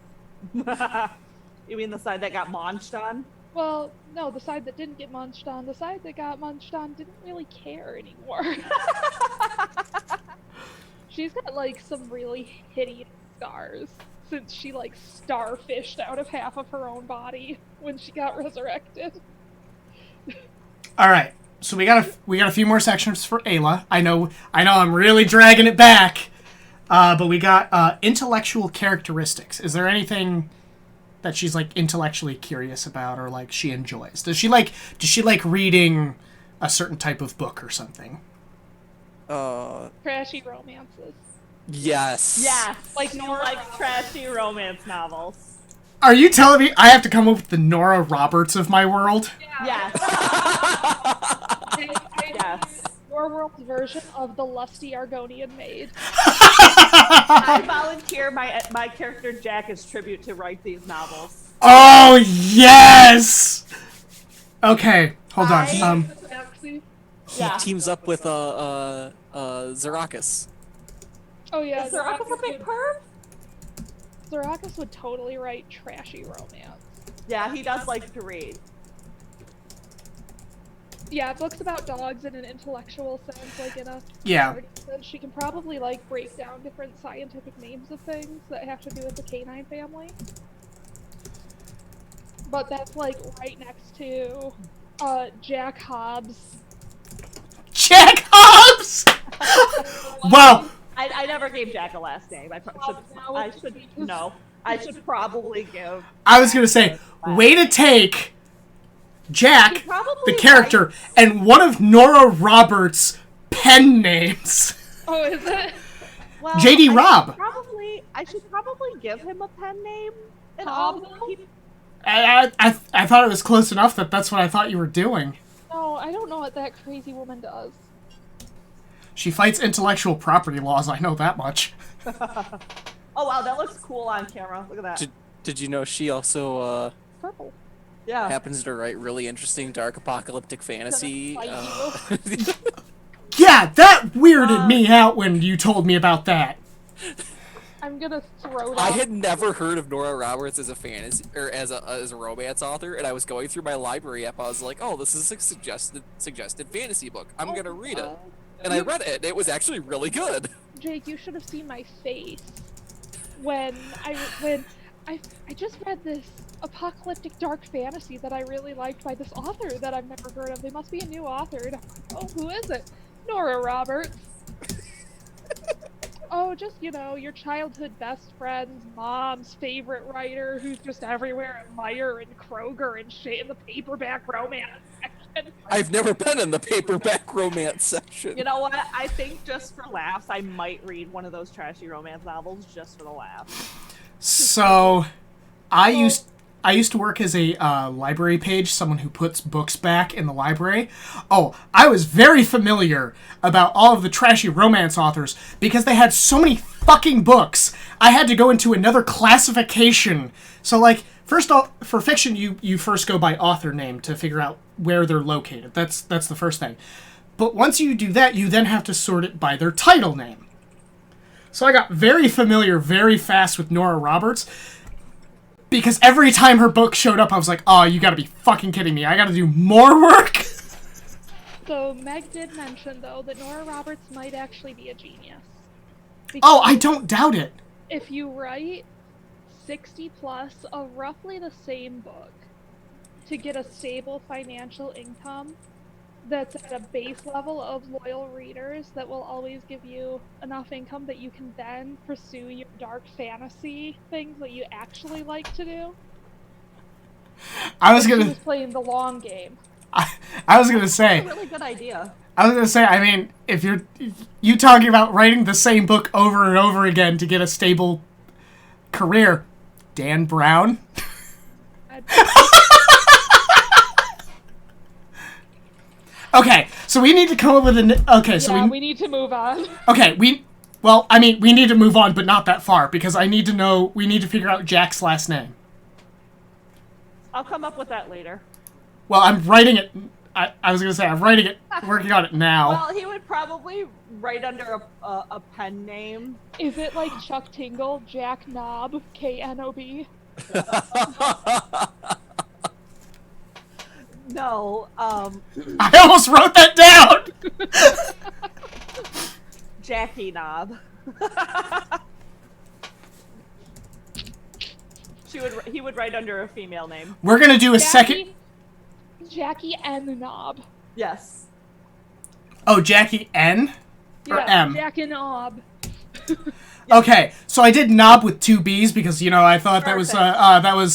mean the side that got munched on? Well, no, the side that didn't get munched on. The side that got munched on didn't really care anymore. She's got, like, some really hideous scars since she, like, starfished out of half of her own body when she got resurrected. All right, so we got a few more sections for Ayla. I know I'm really dragging it back, but we got intellectual characteristics. Is there anything that she's like intellectually curious about, or like she enjoys? Does she like reading a certain type of book or something? Trashy romances. Yes. Yes. Like She Nora likes Roberts. trashy romance novels. Are you telling me I have to come up with the Nora Roberts of my world? Yes. Yes. Your world's version of the lusty Argonian maid. I volunteer my character Jack as tribute to write these novels. Oh yes. Okay, hold on. Actually, He Yeah. teams up with Zarakis. oh yeah, Is Zarakis a big perv? Zarakis would totally write trashy romance. Yeah, he does like to read. Yeah, books about dogs in an intellectual sense, like in a Yeah. nerdy sense. She can probably like break down different scientific names of things that have to do with the canine family. But that's like right next to Jack Hobbs. Jack Hobbs. Wow. I never gave Jack a last name. I should probably give. I was gonna say, way to take Jack, He probably the character, and one of Nora Roberts' pen names. Oh, is it? Well, JD Robb. I should probably give him a pen name. And Hobbs? I thought it was close enough that that's what I thought you were doing. No, I don't know what that crazy woman does. She fights intellectual property laws, I know that much. Oh wow, that looks cool on camera. Look at that. Did you know she also Purple. Yeah. happens to write really interesting dark apocalyptic fantasy? Fight Yeah, that weirded me out when you told me about that. I'm gonna throw that. I had never heard of Nora Roberts as a fantasy or as a romance author, and I was going through my library app. I was like, "Oh, this is a suggested fantasy book. I'm gonna read it." And I read it. And it was actually really good. Jake, you should have seen my face when I just read this apocalyptic dark fantasy that I really liked by this author that I've never heard of. They must be a new author. And I'm like, oh, who is it? Nora Roberts. Oh, just, you know, your childhood best friend's mom's favorite writer who's just everywhere at Meyer and Kroger and shit in the paperback romance section. I've never been in the paperback romance section. You know what? I think just for laughs, I might read one of those trashy romance novels just for the laughs. So, I used to work as a library page, someone who puts books back in the library. Oh, I was very familiar about all of the trashy romance authors because they had so many fucking books. I had to go into another classification. So, like, first off, for fiction, you first go by author name to figure out where they're located. That's the first thing. But once you do that, you then have to sort it by their title name. So I got very familiar very fast with Nora Roberts. Because every time her book showed up, I was like, oh, you gotta be fucking kidding me. I gotta do more work? So Meg did mention, though, that Nora Roberts might actually be a genius. Oh, I don't doubt it. If you write 60 plus of roughly the same book to get a stable financial income that's at a base level of loyal readers that will always give you enough income that you can then pursue your dark fantasy things that you actually like to do. I was She gonna was playing the long game. I was gonna say, That's a really good idea. I was gonna say, I mean, if you talking about writing the same book over and over again to get a stable career, Dan Brown. Okay, so we need to come up with an. Okay, so yeah, we need to move on. Okay, well, I mean, we need to move on, but not that far, because I need to know, we need to figure out Jack's last name. I'll come up with that later. Well, I'm writing it, I was going to say, I'm writing it, working on it now. Well, he would probably write under a pen name. Is it like Chuck Tingle, Jack Knob, Knob? No, I almost wrote that down! Jackie Knob. He would write under a female name. We're going to do a second... Jackie N. Knob. Yes. Oh, Jackie N? Or Yeah, M? Jack and Knob. Okay, so I did knob with 2 B's because, you know, I thought that was,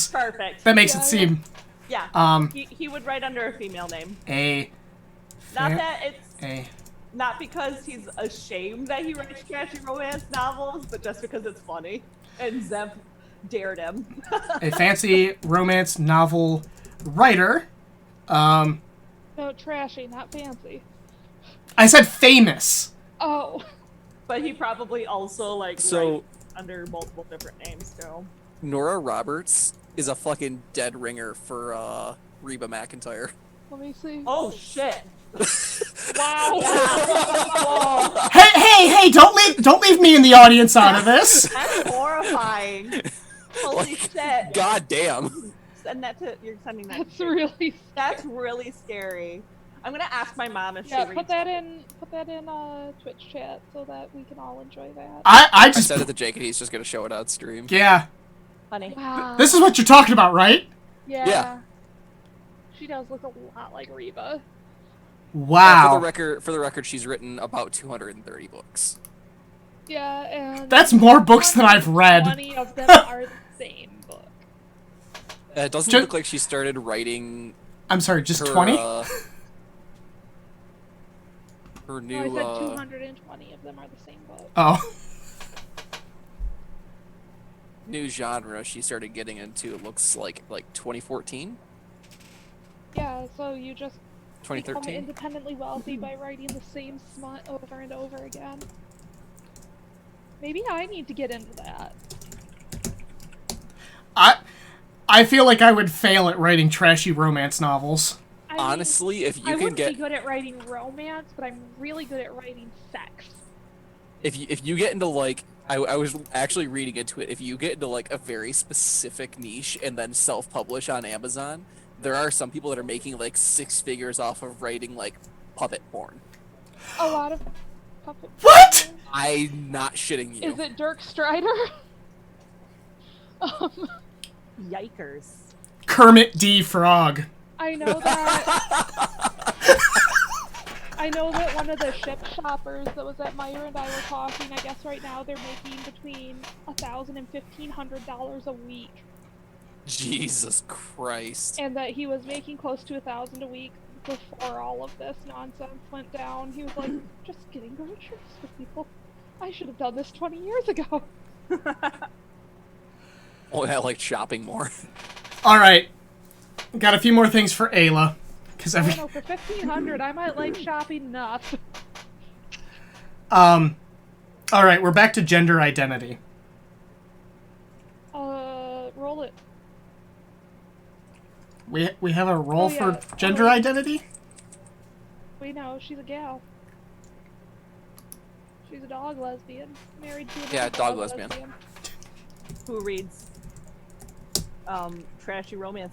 Perfect. that makes Yeah, it seem, Yeah. He would write under a female name. Not that it's not because he's ashamed that he writes trashy romance novels, but just because it's funny. And Zeb dared him. a fancy romance novel writer. No, trashy, not fancy. I said famous. Oh. But he probably also writes under multiple different names too. Nora Roberts is a fucking dead ringer for Reba McEntire. Let me see. Oh shit. Wow. Hey! Don't leave me in the audience out of this. That's horrifying. Holy shit. God damn. You're sending that. That's really. That's really scary. I'm gonna ask my mom if she Yeah, reads put that in Twitch chat so that we can all enjoy that. I just said it to Jake and he's just gonna show it on stream. Yeah. Honey. Wow. This is what you're talking about, right? Yeah. She does look a lot like Reba. Wow. For the record, she's written about 230 books. Yeah, and That's more books than I've read. 20 of them are the same book. It doesn't Ju- look like she started writing. I'm sorry, just her, 20? Her new. No, I said 220 of them are the same book. Oh. New genre she started getting into. It looks like 2014, Yeah, so you just become 2013. independently wealthy by writing the same smut over and over again. Maybe I need to get into that. I feel like I would fail at writing trashy romance novels. I mean, Honestly, if you I can wouldn't get be good at writing romance, but I'm really good at writing sex. if you get into I was actually reading into it. If you get into a very specific niche and then self-publish on Amazon, there are some people that are making 6 figures off of writing puppet porn. A lot of puppet. What? porn. I'm not shitting you. Is it Dirk Strider? Yikers. Kermit D. Frog. I know that. I know that one of the ship shoppers that was at Meyer and I were talking. I guess right now they're making between $1,000 and $1,500 a week, Jesus Christ. and that he was making close to $1,000 a week before all of this nonsense went down. He was like, just getting groceries for people. I should have done this 20 years ago. Oh, I like shopping more. Alright. Got a few more things for Ayla. Because I don't know, for $1,500, I might like shopping enough. Alright, we're back to gender identity. Roll it. We have a role Oh, yeah. for gender identity? We know, she's a gal. She's a dog lesbian. Married to a Yeah, dog lesbian. Who reads trashy romance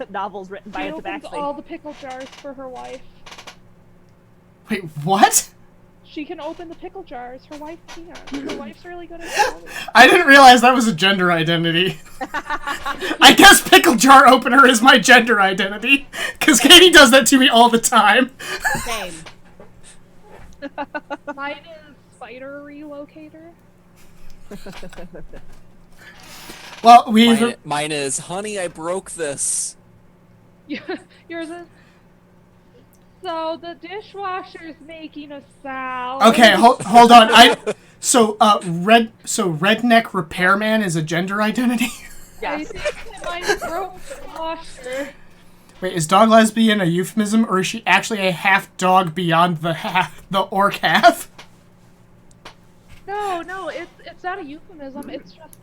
novels written by She a opens tabaxi? all the pickle jars for her wife. Wait, what? She can open the pickle jars. Her wife can't. Her wife's really good at it. I didn't realize that was a gender identity. I guess pickle jar opener is my gender identity. Because Katie does that to me all the time. Same. Mine is spider relocator. Well, we've... Mine is, honey, I broke this. Yours is So the dishwasher's making a sound. Okay, hold on. Redneck repairman is a gender identity? I Yes. think I might have broke the washer. Wait, is dog lesbian a euphemism, or is she actually a half dog beyond the orc half? No, it's not a euphemism. It's just,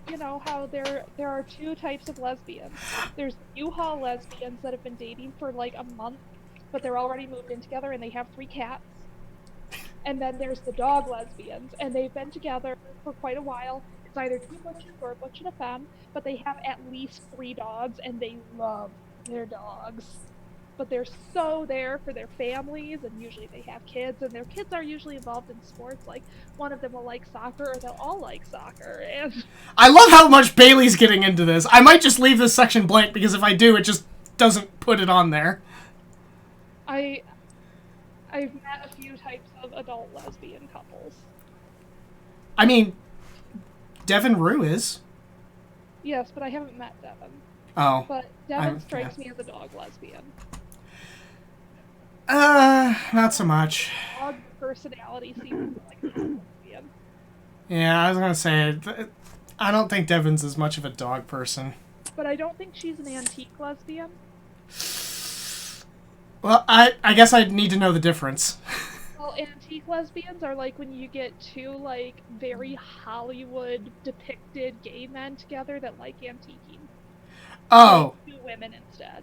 how there are two types of lesbians. There's U-Haul lesbians that have been dating for like a month, but they're already moved in together and they have 3 cats. And then there's the dog lesbians, and they've been together for quite a while. It's either 2 butches or a butch and a femme, but they have at least 3 dogs, and they love their dogs. But they're so there for their families, and usually they have kids, and their kids are usually involved in sports. Like, one of them will like soccer, or they'll all like soccer. And I love how much Bailey's getting into this. I might just leave this section blank, because if I do, it just doesn't put it on there. I've met a few types of adult lesbian couples. I mean, Devin Rue is. Yes, but I haven't met Devin. Oh. But Devin strikes me as a dog lesbian. Not so much. Dog personality seems like a lesbian. Yeah, I was gonna say, I don't think Devin's as much of a dog person. But I don't think she's an antique lesbian. Well, I guess I'd need to know the difference. Well, antique lesbians are like when you get 2, like, very Hollywood depicted gay men together that like antiquing. Oh. 2 women instead.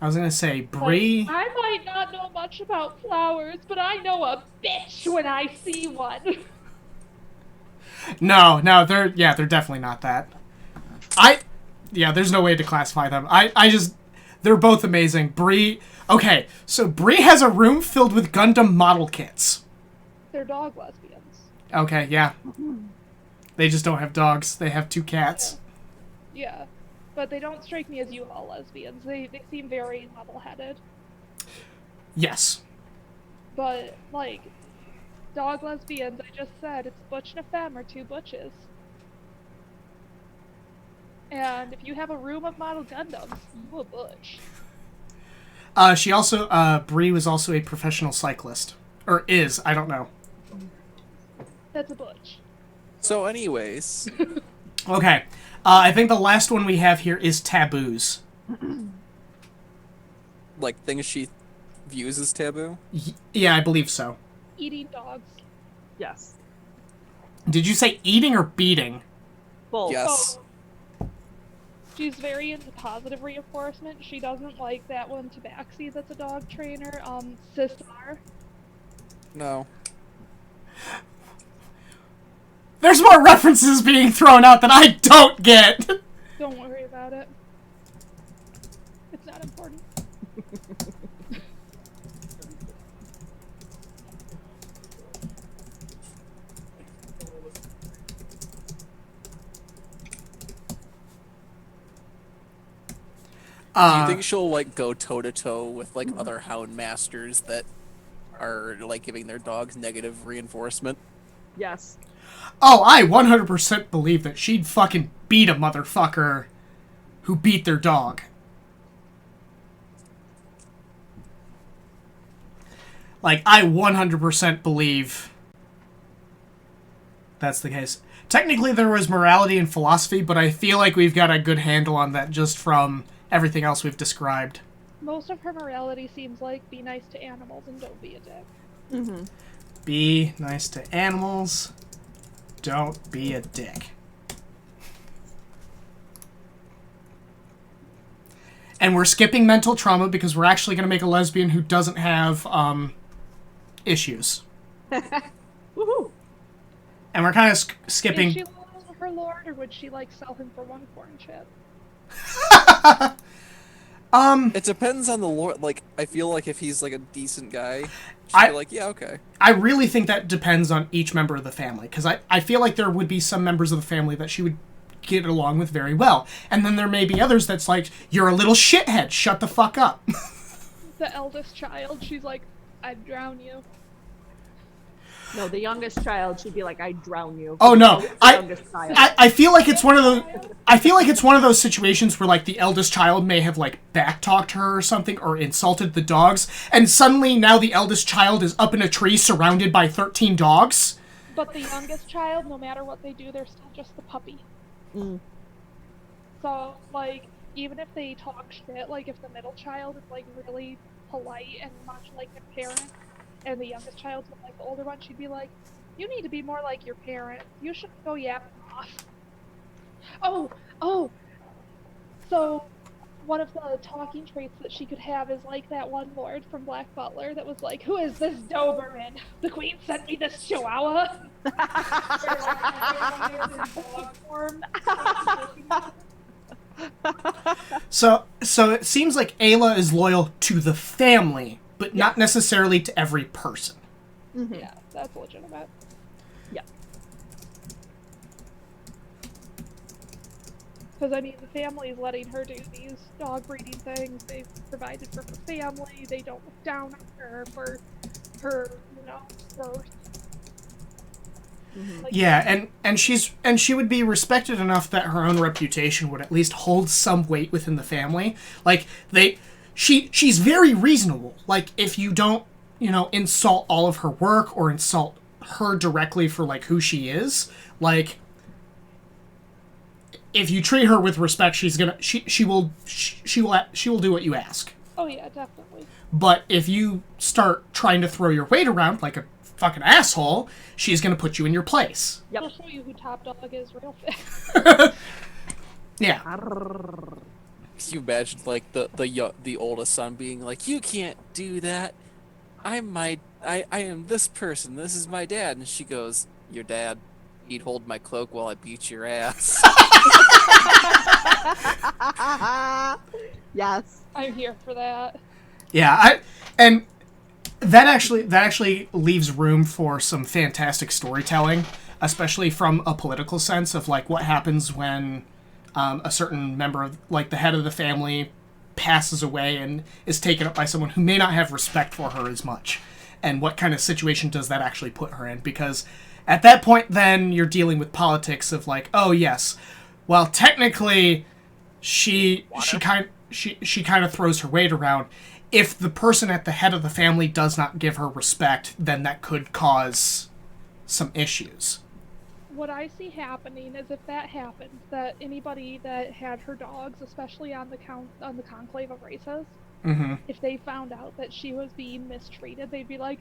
I was gonna say, Brie... I might not know much about flowers, but I know a bitch when I see one. No, they're definitely not that. There's no way to classify them. They're both amazing. Brie... Okay, so Brie has a room filled with Gundam model kits. They're dog lesbians. Okay, yeah. They just don't have dogs. They have 2 cats. Yeah. But they don't strike me as U-Haul lesbians. They seem very level-headed. Yes. But, like, dog lesbians, I just said, it's butch and a femme or 2 butches. And if you have a room of model Gundams, you a butch. She also, Brie was also a professional cyclist. Or is, I don't know. That's a butch. So anyways, Okay. I think the last one we have here is taboos. like things she views as taboo. Yeah, I believe so. Eating dogs. Yes. Did you say eating or beating? Both. Yes. She's very into positive reinforcement. She doesn't like that one Tabaxi that's a dog trainer. Sistar. No. There's more references being thrown out that I don't get. Don't worry about it. It's not important. Do you think she'll like go toe to toe with like other hound masters that are like giving their dogs negative reinforcement? Yes. Oh, I 100% believe that she'd fucking beat a motherfucker who beat their dog. Like, I 100% believe that's the case. Technically, there was morality and philosophy, but I feel like we've got a good handle on that just from everything else we've described. Most of her morality seems like be nice to animals and don't be a dick. Mm-hmm. Be nice to animals. Don't be a dick. And we're skipping mental trauma because we're actually going to make a lesbian who doesn't have issues. Woohoo! And we're kind of skipping... Is she loyal to her lord, or would she like sell him for 1 corn chip? It depends on the lord. Like, I feel like if he's like a decent guy, she'd I- be like, yeah, okay. I really think that depends on each member of the family, because I feel like there would be some members of the family that she would get along with very well. And then there may be others that's like, you're a little shithead, shut the fuck up. The eldest child, she's like, I'd drown you. No, the youngest child should be like, I drown you. Oh no, The I youngest child. I feel like it's one of those. I feel like it's one of those situations where like the eldest child may have like backtalked her or something, or insulted the dogs, and suddenly now the eldest child is up in a tree surrounded by 13 dogs. But the youngest child, no matter what they do, they're still just the puppy. Mm. So, like, even if they talk shit, like, if the middle child is, like, really polite and much like their parent, and the youngest child's like the older one, she'd be like, you need to be more like your parent. You shouldn't go yapping off. Oh! So, one of the talking traits that she could have is like that one lord from Black Butler that was like, who is this Doberman? The queen sent me this chihuahua. So it seems like Ayla is loyal to the family, but not necessarily to every person. Mm-hmm. Yeah, that's legitimate. Yeah. Because, I mean, the family is letting her do these dog breeding things. They've provided for her family. They don't look down on her for her, birth. Mm-hmm. Like, Yeah, and she would be respected enough that her own reputation would at least hold some weight within the family. Like she's very reasonable. Like if you don't, insult all of her work or insult her directly for like who she is, like if you treat her with respect, she will do what you ask. Oh yeah, definitely. But if you start trying to throw your weight around like a fucking asshole, she's gonna put you in your place. Yep. I'll show you who Top Dog is real fast. Yeah. Can you imagine like the oldest son being like, you can't do that. I am this person. This is my dad. And she goes, your dad, he'd hold my cloak while I beat your ass. Yes. I'm here for that. Yeah, and that actually leaves room for some fantastic storytelling, especially from a political sense of like what happens when a certain member of like the head of the family passes away and is taken up by someone who may not have respect for her as much, and what kind of situation does that actually put her in? Because at that point, then you're dealing with politics of like, oh yes, well technically, she kind of throws her weight around. If the person at the head of the family does not give her respect, then that could cause some issues. What I see happening is if that happens, that anybody that had her dogs, especially on the conclave of races, Mm-hmm. if they found out that she was being mistreated, they'd be like,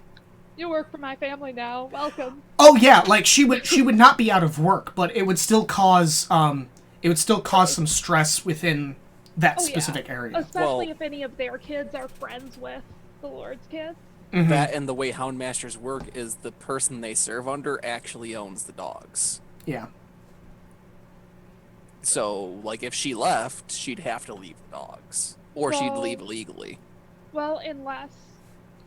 you work for my family now, welcome. Oh yeah, like she would not be out of work, but it would still cause some stress within that specific area. Especially Well- if any of their kids are friends with the Lord's kids. Mhm. That and the way Houndmasters work is the person they serve under actually owns the dogs. Yeah. So, like, if she left, she'd have to leave the dogs. Or she'd Well- leave legally. Well, unless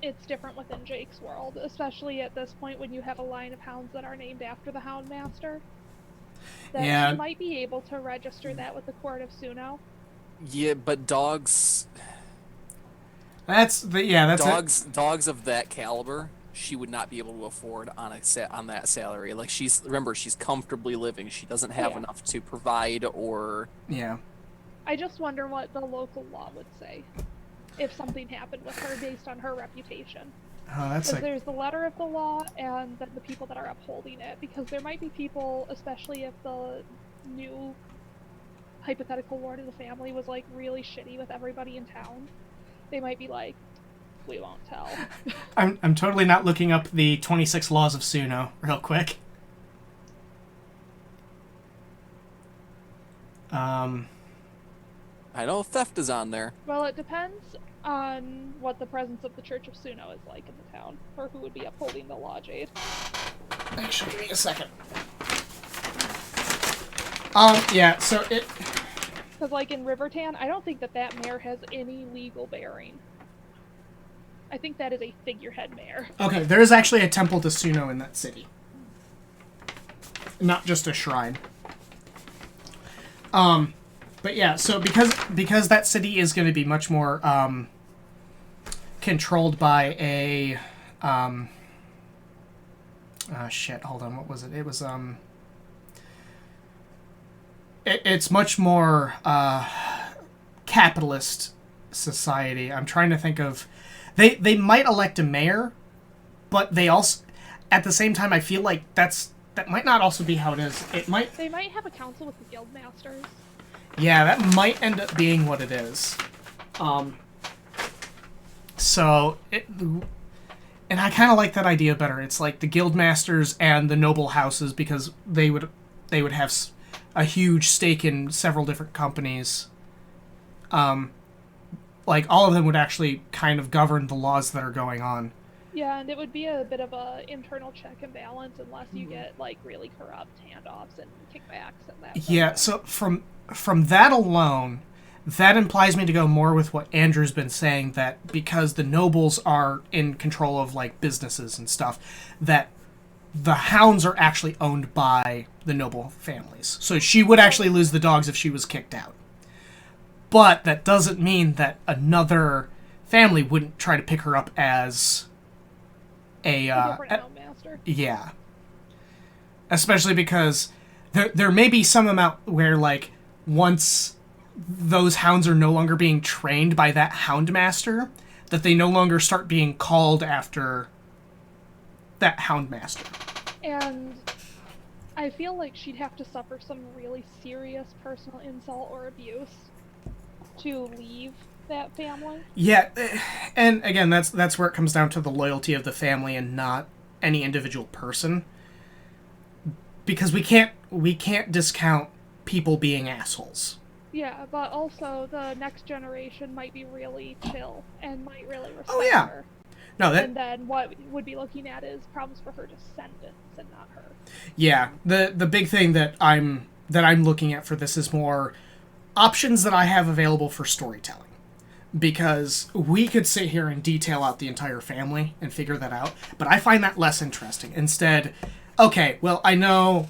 it's different within Jake's world, especially at this point when you have a line of hounds that are named after the Houndmaster. Then Yeah. you might be able to register that with the Court of Suno. Yeah, but dogs That's it. dogs of that caliber, she would not be able to afford on that salary. Like she's comfortably living. She doesn't have Yeah. enough to provide or Yeah. I just wonder what the local law would say if something happened with her based on her reputation. Oh, that's Because like there's the letter of the law and then the people that are upholding it. Because there might be people, especially if the new hypothetical lord of the family was like really shitty with everybody in town, they might be like, we won't tell. I'm totally not looking up the 26 laws of Suno real quick. I know theft is on there. Well, it depends on what the presence of the Church of Suno is like in the town, or who would be upholding the law, Jade. Actually, give me a second. Yeah, so it... Because, like, in Rivertan, I don't think that mayor has any legal bearing. I think that is a figurehead mayor. Okay, there is actually a temple to Suno in that city. Not just a shrine. But yeah, so because that city is going to be much more controlled by a shit, hold on, what was it? It was, it's much more, capitalist society. I'm trying to think of... They might elect a mayor, but they also... At the same time, I feel like that might not also be how it is. It might... They might have a council with the guild masters. Yeah, that might end up being what it is. And I kind of like that idea better. It's like the guild masters and the noble houses, because they would have a huge stake in several different companies. Like all of them would actually kind of govern the laws that are going on. Yeah, and it would be a bit of a internal check and balance unless you get like really corrupt handoffs and kickbacks and that. Yeah, so from that alone, that implies me to go more with what Andrew's been saying, that because the nobles are in control of like businesses and stuff, that the hounds are actually owned by the noble families. So she would actually lose the dogs if she was kicked out. But that doesn't mean that another family wouldn't try to pick her up as a different houndmaster. Yeah. Especially because there may be some amount where, like, once those hounds are no longer being trained by that houndmaster, that they no longer start being called after that houndmaster. And I feel like she'd have to suffer some really serious personal insult or abuse to leave that family. Yeah, and again, that's where it comes down to the loyalty of the family and not any individual person. Because we can't discount people being assholes. Yeah, but also the next generation might be really chill and might really respect yeah. her. No, And then what would be looking at is problems for her descendants and not her. Yeah, the big thing that I'm looking at for this is more options that I have available for storytelling. Because we could sit here and detail out the entire family and figure that out, but I find that less interesting. Instead, okay, well, I know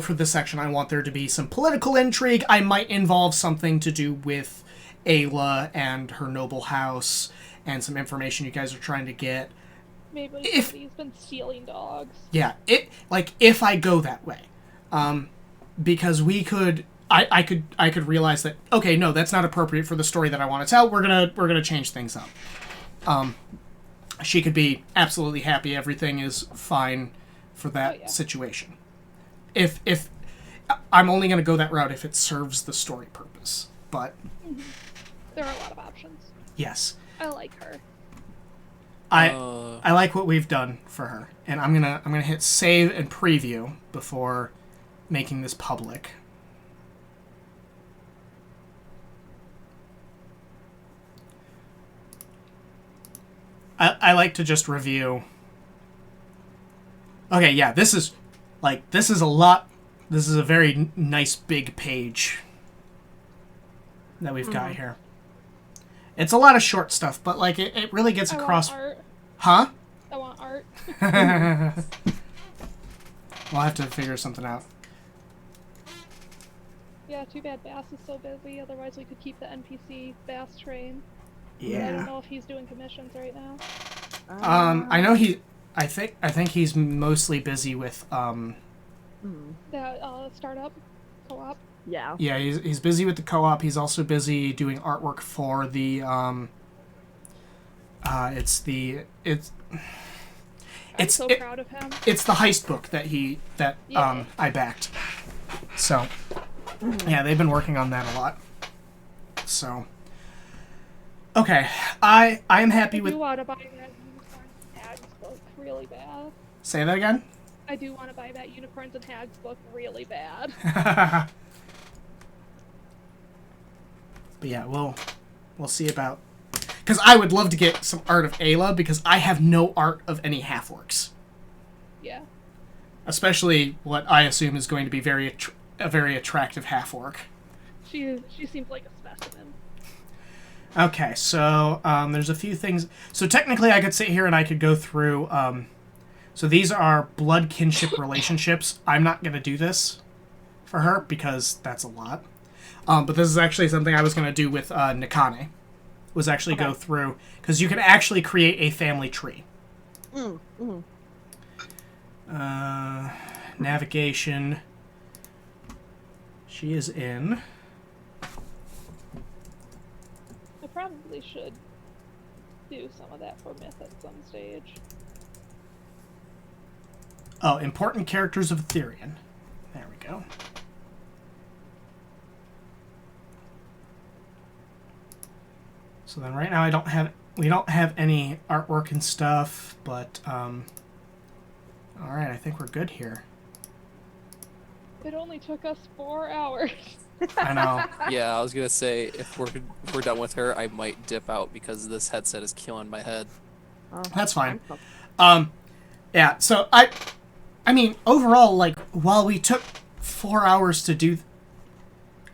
for this section I want there to be some political intrigue. I might involve something to do with Ayla and her noble house and some information you guys are trying to get. Maybe somebody's been stealing dogs. Yeah, if I go that way. Because we could... I could realize that, okay, no, that's not appropriate for the story that I want to tell. We're gonna change things up. She could be absolutely happy. Everything is fine for that situation. If I'm only gonna go that route if it serves the story purpose. But there are a lot of options. Yes, I like her. I like what we've done for her, and I'm gonna hit save and preview before making this public. I like to just review. Okay, yeah, this is a lot. This is a very nice big page that we've got here. It's a lot of short stuff, but like it really gets across. I want art. Huh? I want art. We'll have to figure something out. Yeah, too bad Bass is so busy. Otherwise, we could keep the NPC Bass train. Yeah. I don't know if he's doing commissions right now. I know I think he's mostly busy with That startup co-op. Yeah. Yeah, he's busy with the co-op. He's also busy doing artwork for the I'm so proud of him. It's the heist book that I backed. So yeah, they've been working on that a lot. So okay, I am happy with. I do want to buy that Unicorns and Hags book really bad. Say that again? I do want to buy that Unicorns and Hags book really bad. But yeah, we'll see about... Because I would love to get some art of Ayla, because I have no art of any half-orcs. Yeah. Especially what I assume is going to be a very attractive half-orc. She seems like a specimen. Okay, so there's a few things... So technically I could sit here and I could go through... So these are blood kinship relationships. I'm not going to do this for her, because that's a lot. But this is actually something I was going to do with Nikane. Was actually go through... Because you can actually create a family tree. Navigation. She is in. I probably should do some of that for Myth at some stage. Oh, important characters of Ethereum. There we go. So then right now we don't have any artwork and stuff, but all right, I think we're good here. It only took us 4 hours. I know. Yeah, I was gonna say if we're done with her, I might dip out because this headset is killing my head. Oh, That's fine. I'm Yeah, so I mean, overall, like, while we took 4 hours to do...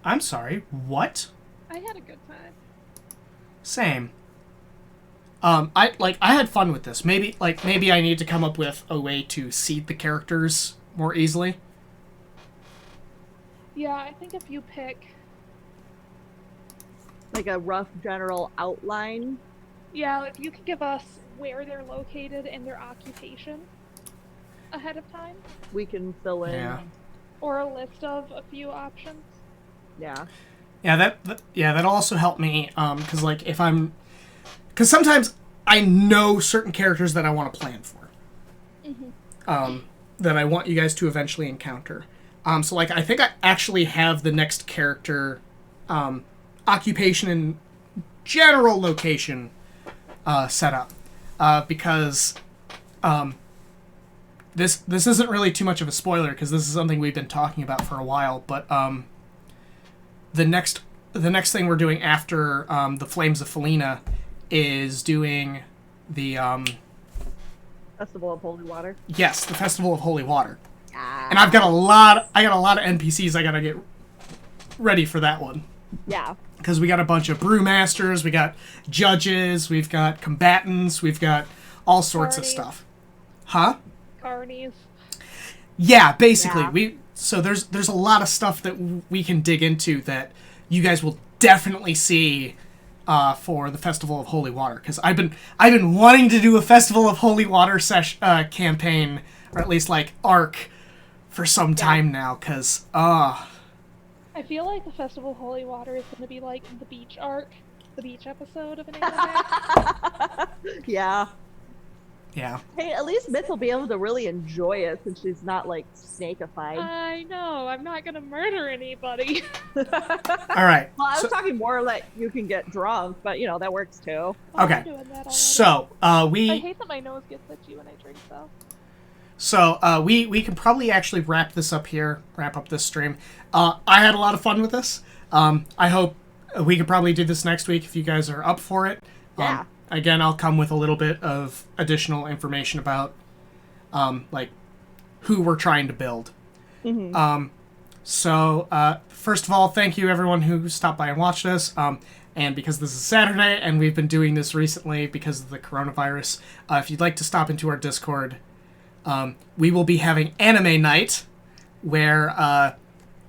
I'm sorry, what? I had a good time. Same. I had fun with this. Maybe I need to come up with a way to seed the characters more easily. Yeah, I think if you pick... like a rough general outline. Yeah, if you could give us where they're located and their occupation ahead of time, We can fill in. Yeah. or a list of a few options. Yeah. Yeah, that'll also help me, because, like, because sometimes I know certain characters that I want to plan for. Mm-hmm. That I want you guys to eventually encounter. So, like, I think I actually have the next character, occupation and general location, set up. Because, this isn't really too much of a spoiler, because this is something we've been talking about for a while, but, the next thing we're doing after, the Flames of Felina is doing the, Festival of Holy Water. yes, the Festival of Holy Water. Ah. And I got a lot of NPCs I gotta get ready for that one. Yeah. Because we got a bunch of brewmasters, we got judges, we've got combatants, we've got all sorts of Parties. stuff. Huh? Carnies. Yeah, basically. Yeah. So there's a lot of stuff that we can dig into that you guys will definitely see for the Festival of Holy Water. Because I've been wanting to do a Festival of Holy Water campaign, or at least like arc, for some time now. Because I feel like the Festival of Holy Water is going to be like the beach arc, the beach episode of an anime. Yeah. yeah. Hey, at least Myth will be able to really enjoy it since she's not like snakified. I know, I'm not going to murder anybody. All right. Well, I was So- talking more like you can get drunk, but you know that works too. Okay. I'm doing that already. So I we hate that my nose gets itchy when I drink though. we can probably actually wrap up this stream. I had a lot of fun with this. I hope we could probably do this next week if you guys are up for it. Yeah. Again, I'll come with a little bit of additional information about like who we're trying to build. Mhm. So first of all, thank you everyone who stopped by and watched us. And because this is Saturday and we've been doing this recently because of the coronavirus, if you'd like to stop into our Discord, we will be having anime night, where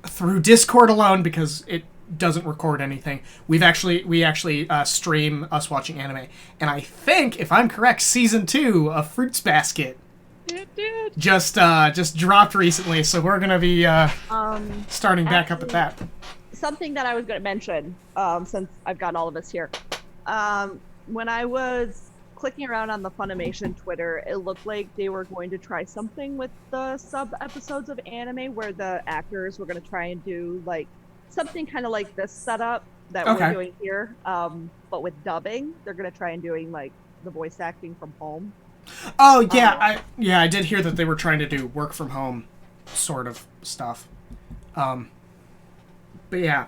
through Discord alone, because it doesn't record anything, we actually stream us watching anime. And I think, if I'm correct, season 2 of Fruits Basket Dude. just dropped recently, so we're gonna be starting back up at that. Something that I was going to mention, since I've got all of us here. When I was clicking around on the Funimation Twitter, it looked like they were going to try something with the sub episodes of anime where the actors were going to try and do like something kind of like this setup that Okay. we're doing here, but with dubbing. They're going to try and doing like the voice acting from home. Oh yeah, I did hear that they were trying to do work from home sort of stuff. But yeah.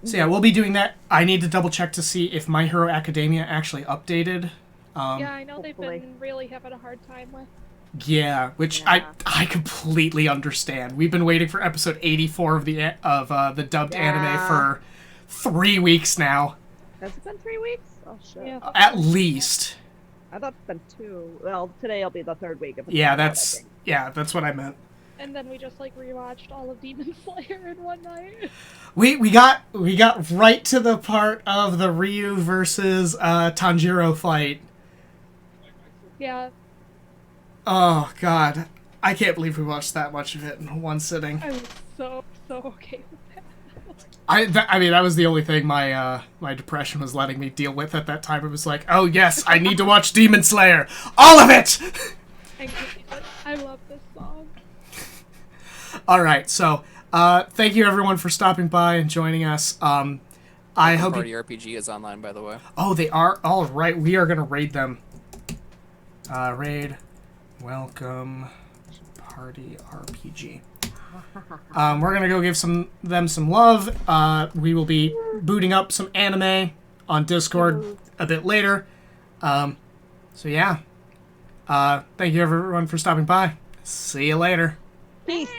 So yeah, we'll be doing that. I need to double check to see if My Hero Academia actually updated. Yeah, I know hopefully. they've been really having a hard time with. Yeah, which Yeah. I completely understand. We've been waiting for episode 84 of the dubbed anime Yeah. for 3 weeks now, Has it been 3 weeks? Oh shit. Yeah. at least. I thought it's been 2. Well, today will be the 3rd week. If it's Yeah, not out, I that's think. that's what I meant. And then we just like rewatched all of Demon Slayer in one night. We got right to the part of the Ryu versus Tanjiro fight. Yeah, Oh god. I can't believe we watched that much of it in one sitting. I was so okay with that. I mean, that was the only thing my my depression was letting me deal with at that time. It was like, oh yes, I need to watch Demon Slayer, all of it. I love this song. All right, so thank you everyone for stopping by and joining us. I hope Party RPG is online, by the way. Oh, they are. All right, we are gonna raid them. Raid, welcome, Party RPG. We're gonna go give them some love. We will be booting up some anime on Discord a bit later. So yeah. Thank you everyone for stopping by. See you later. Peace.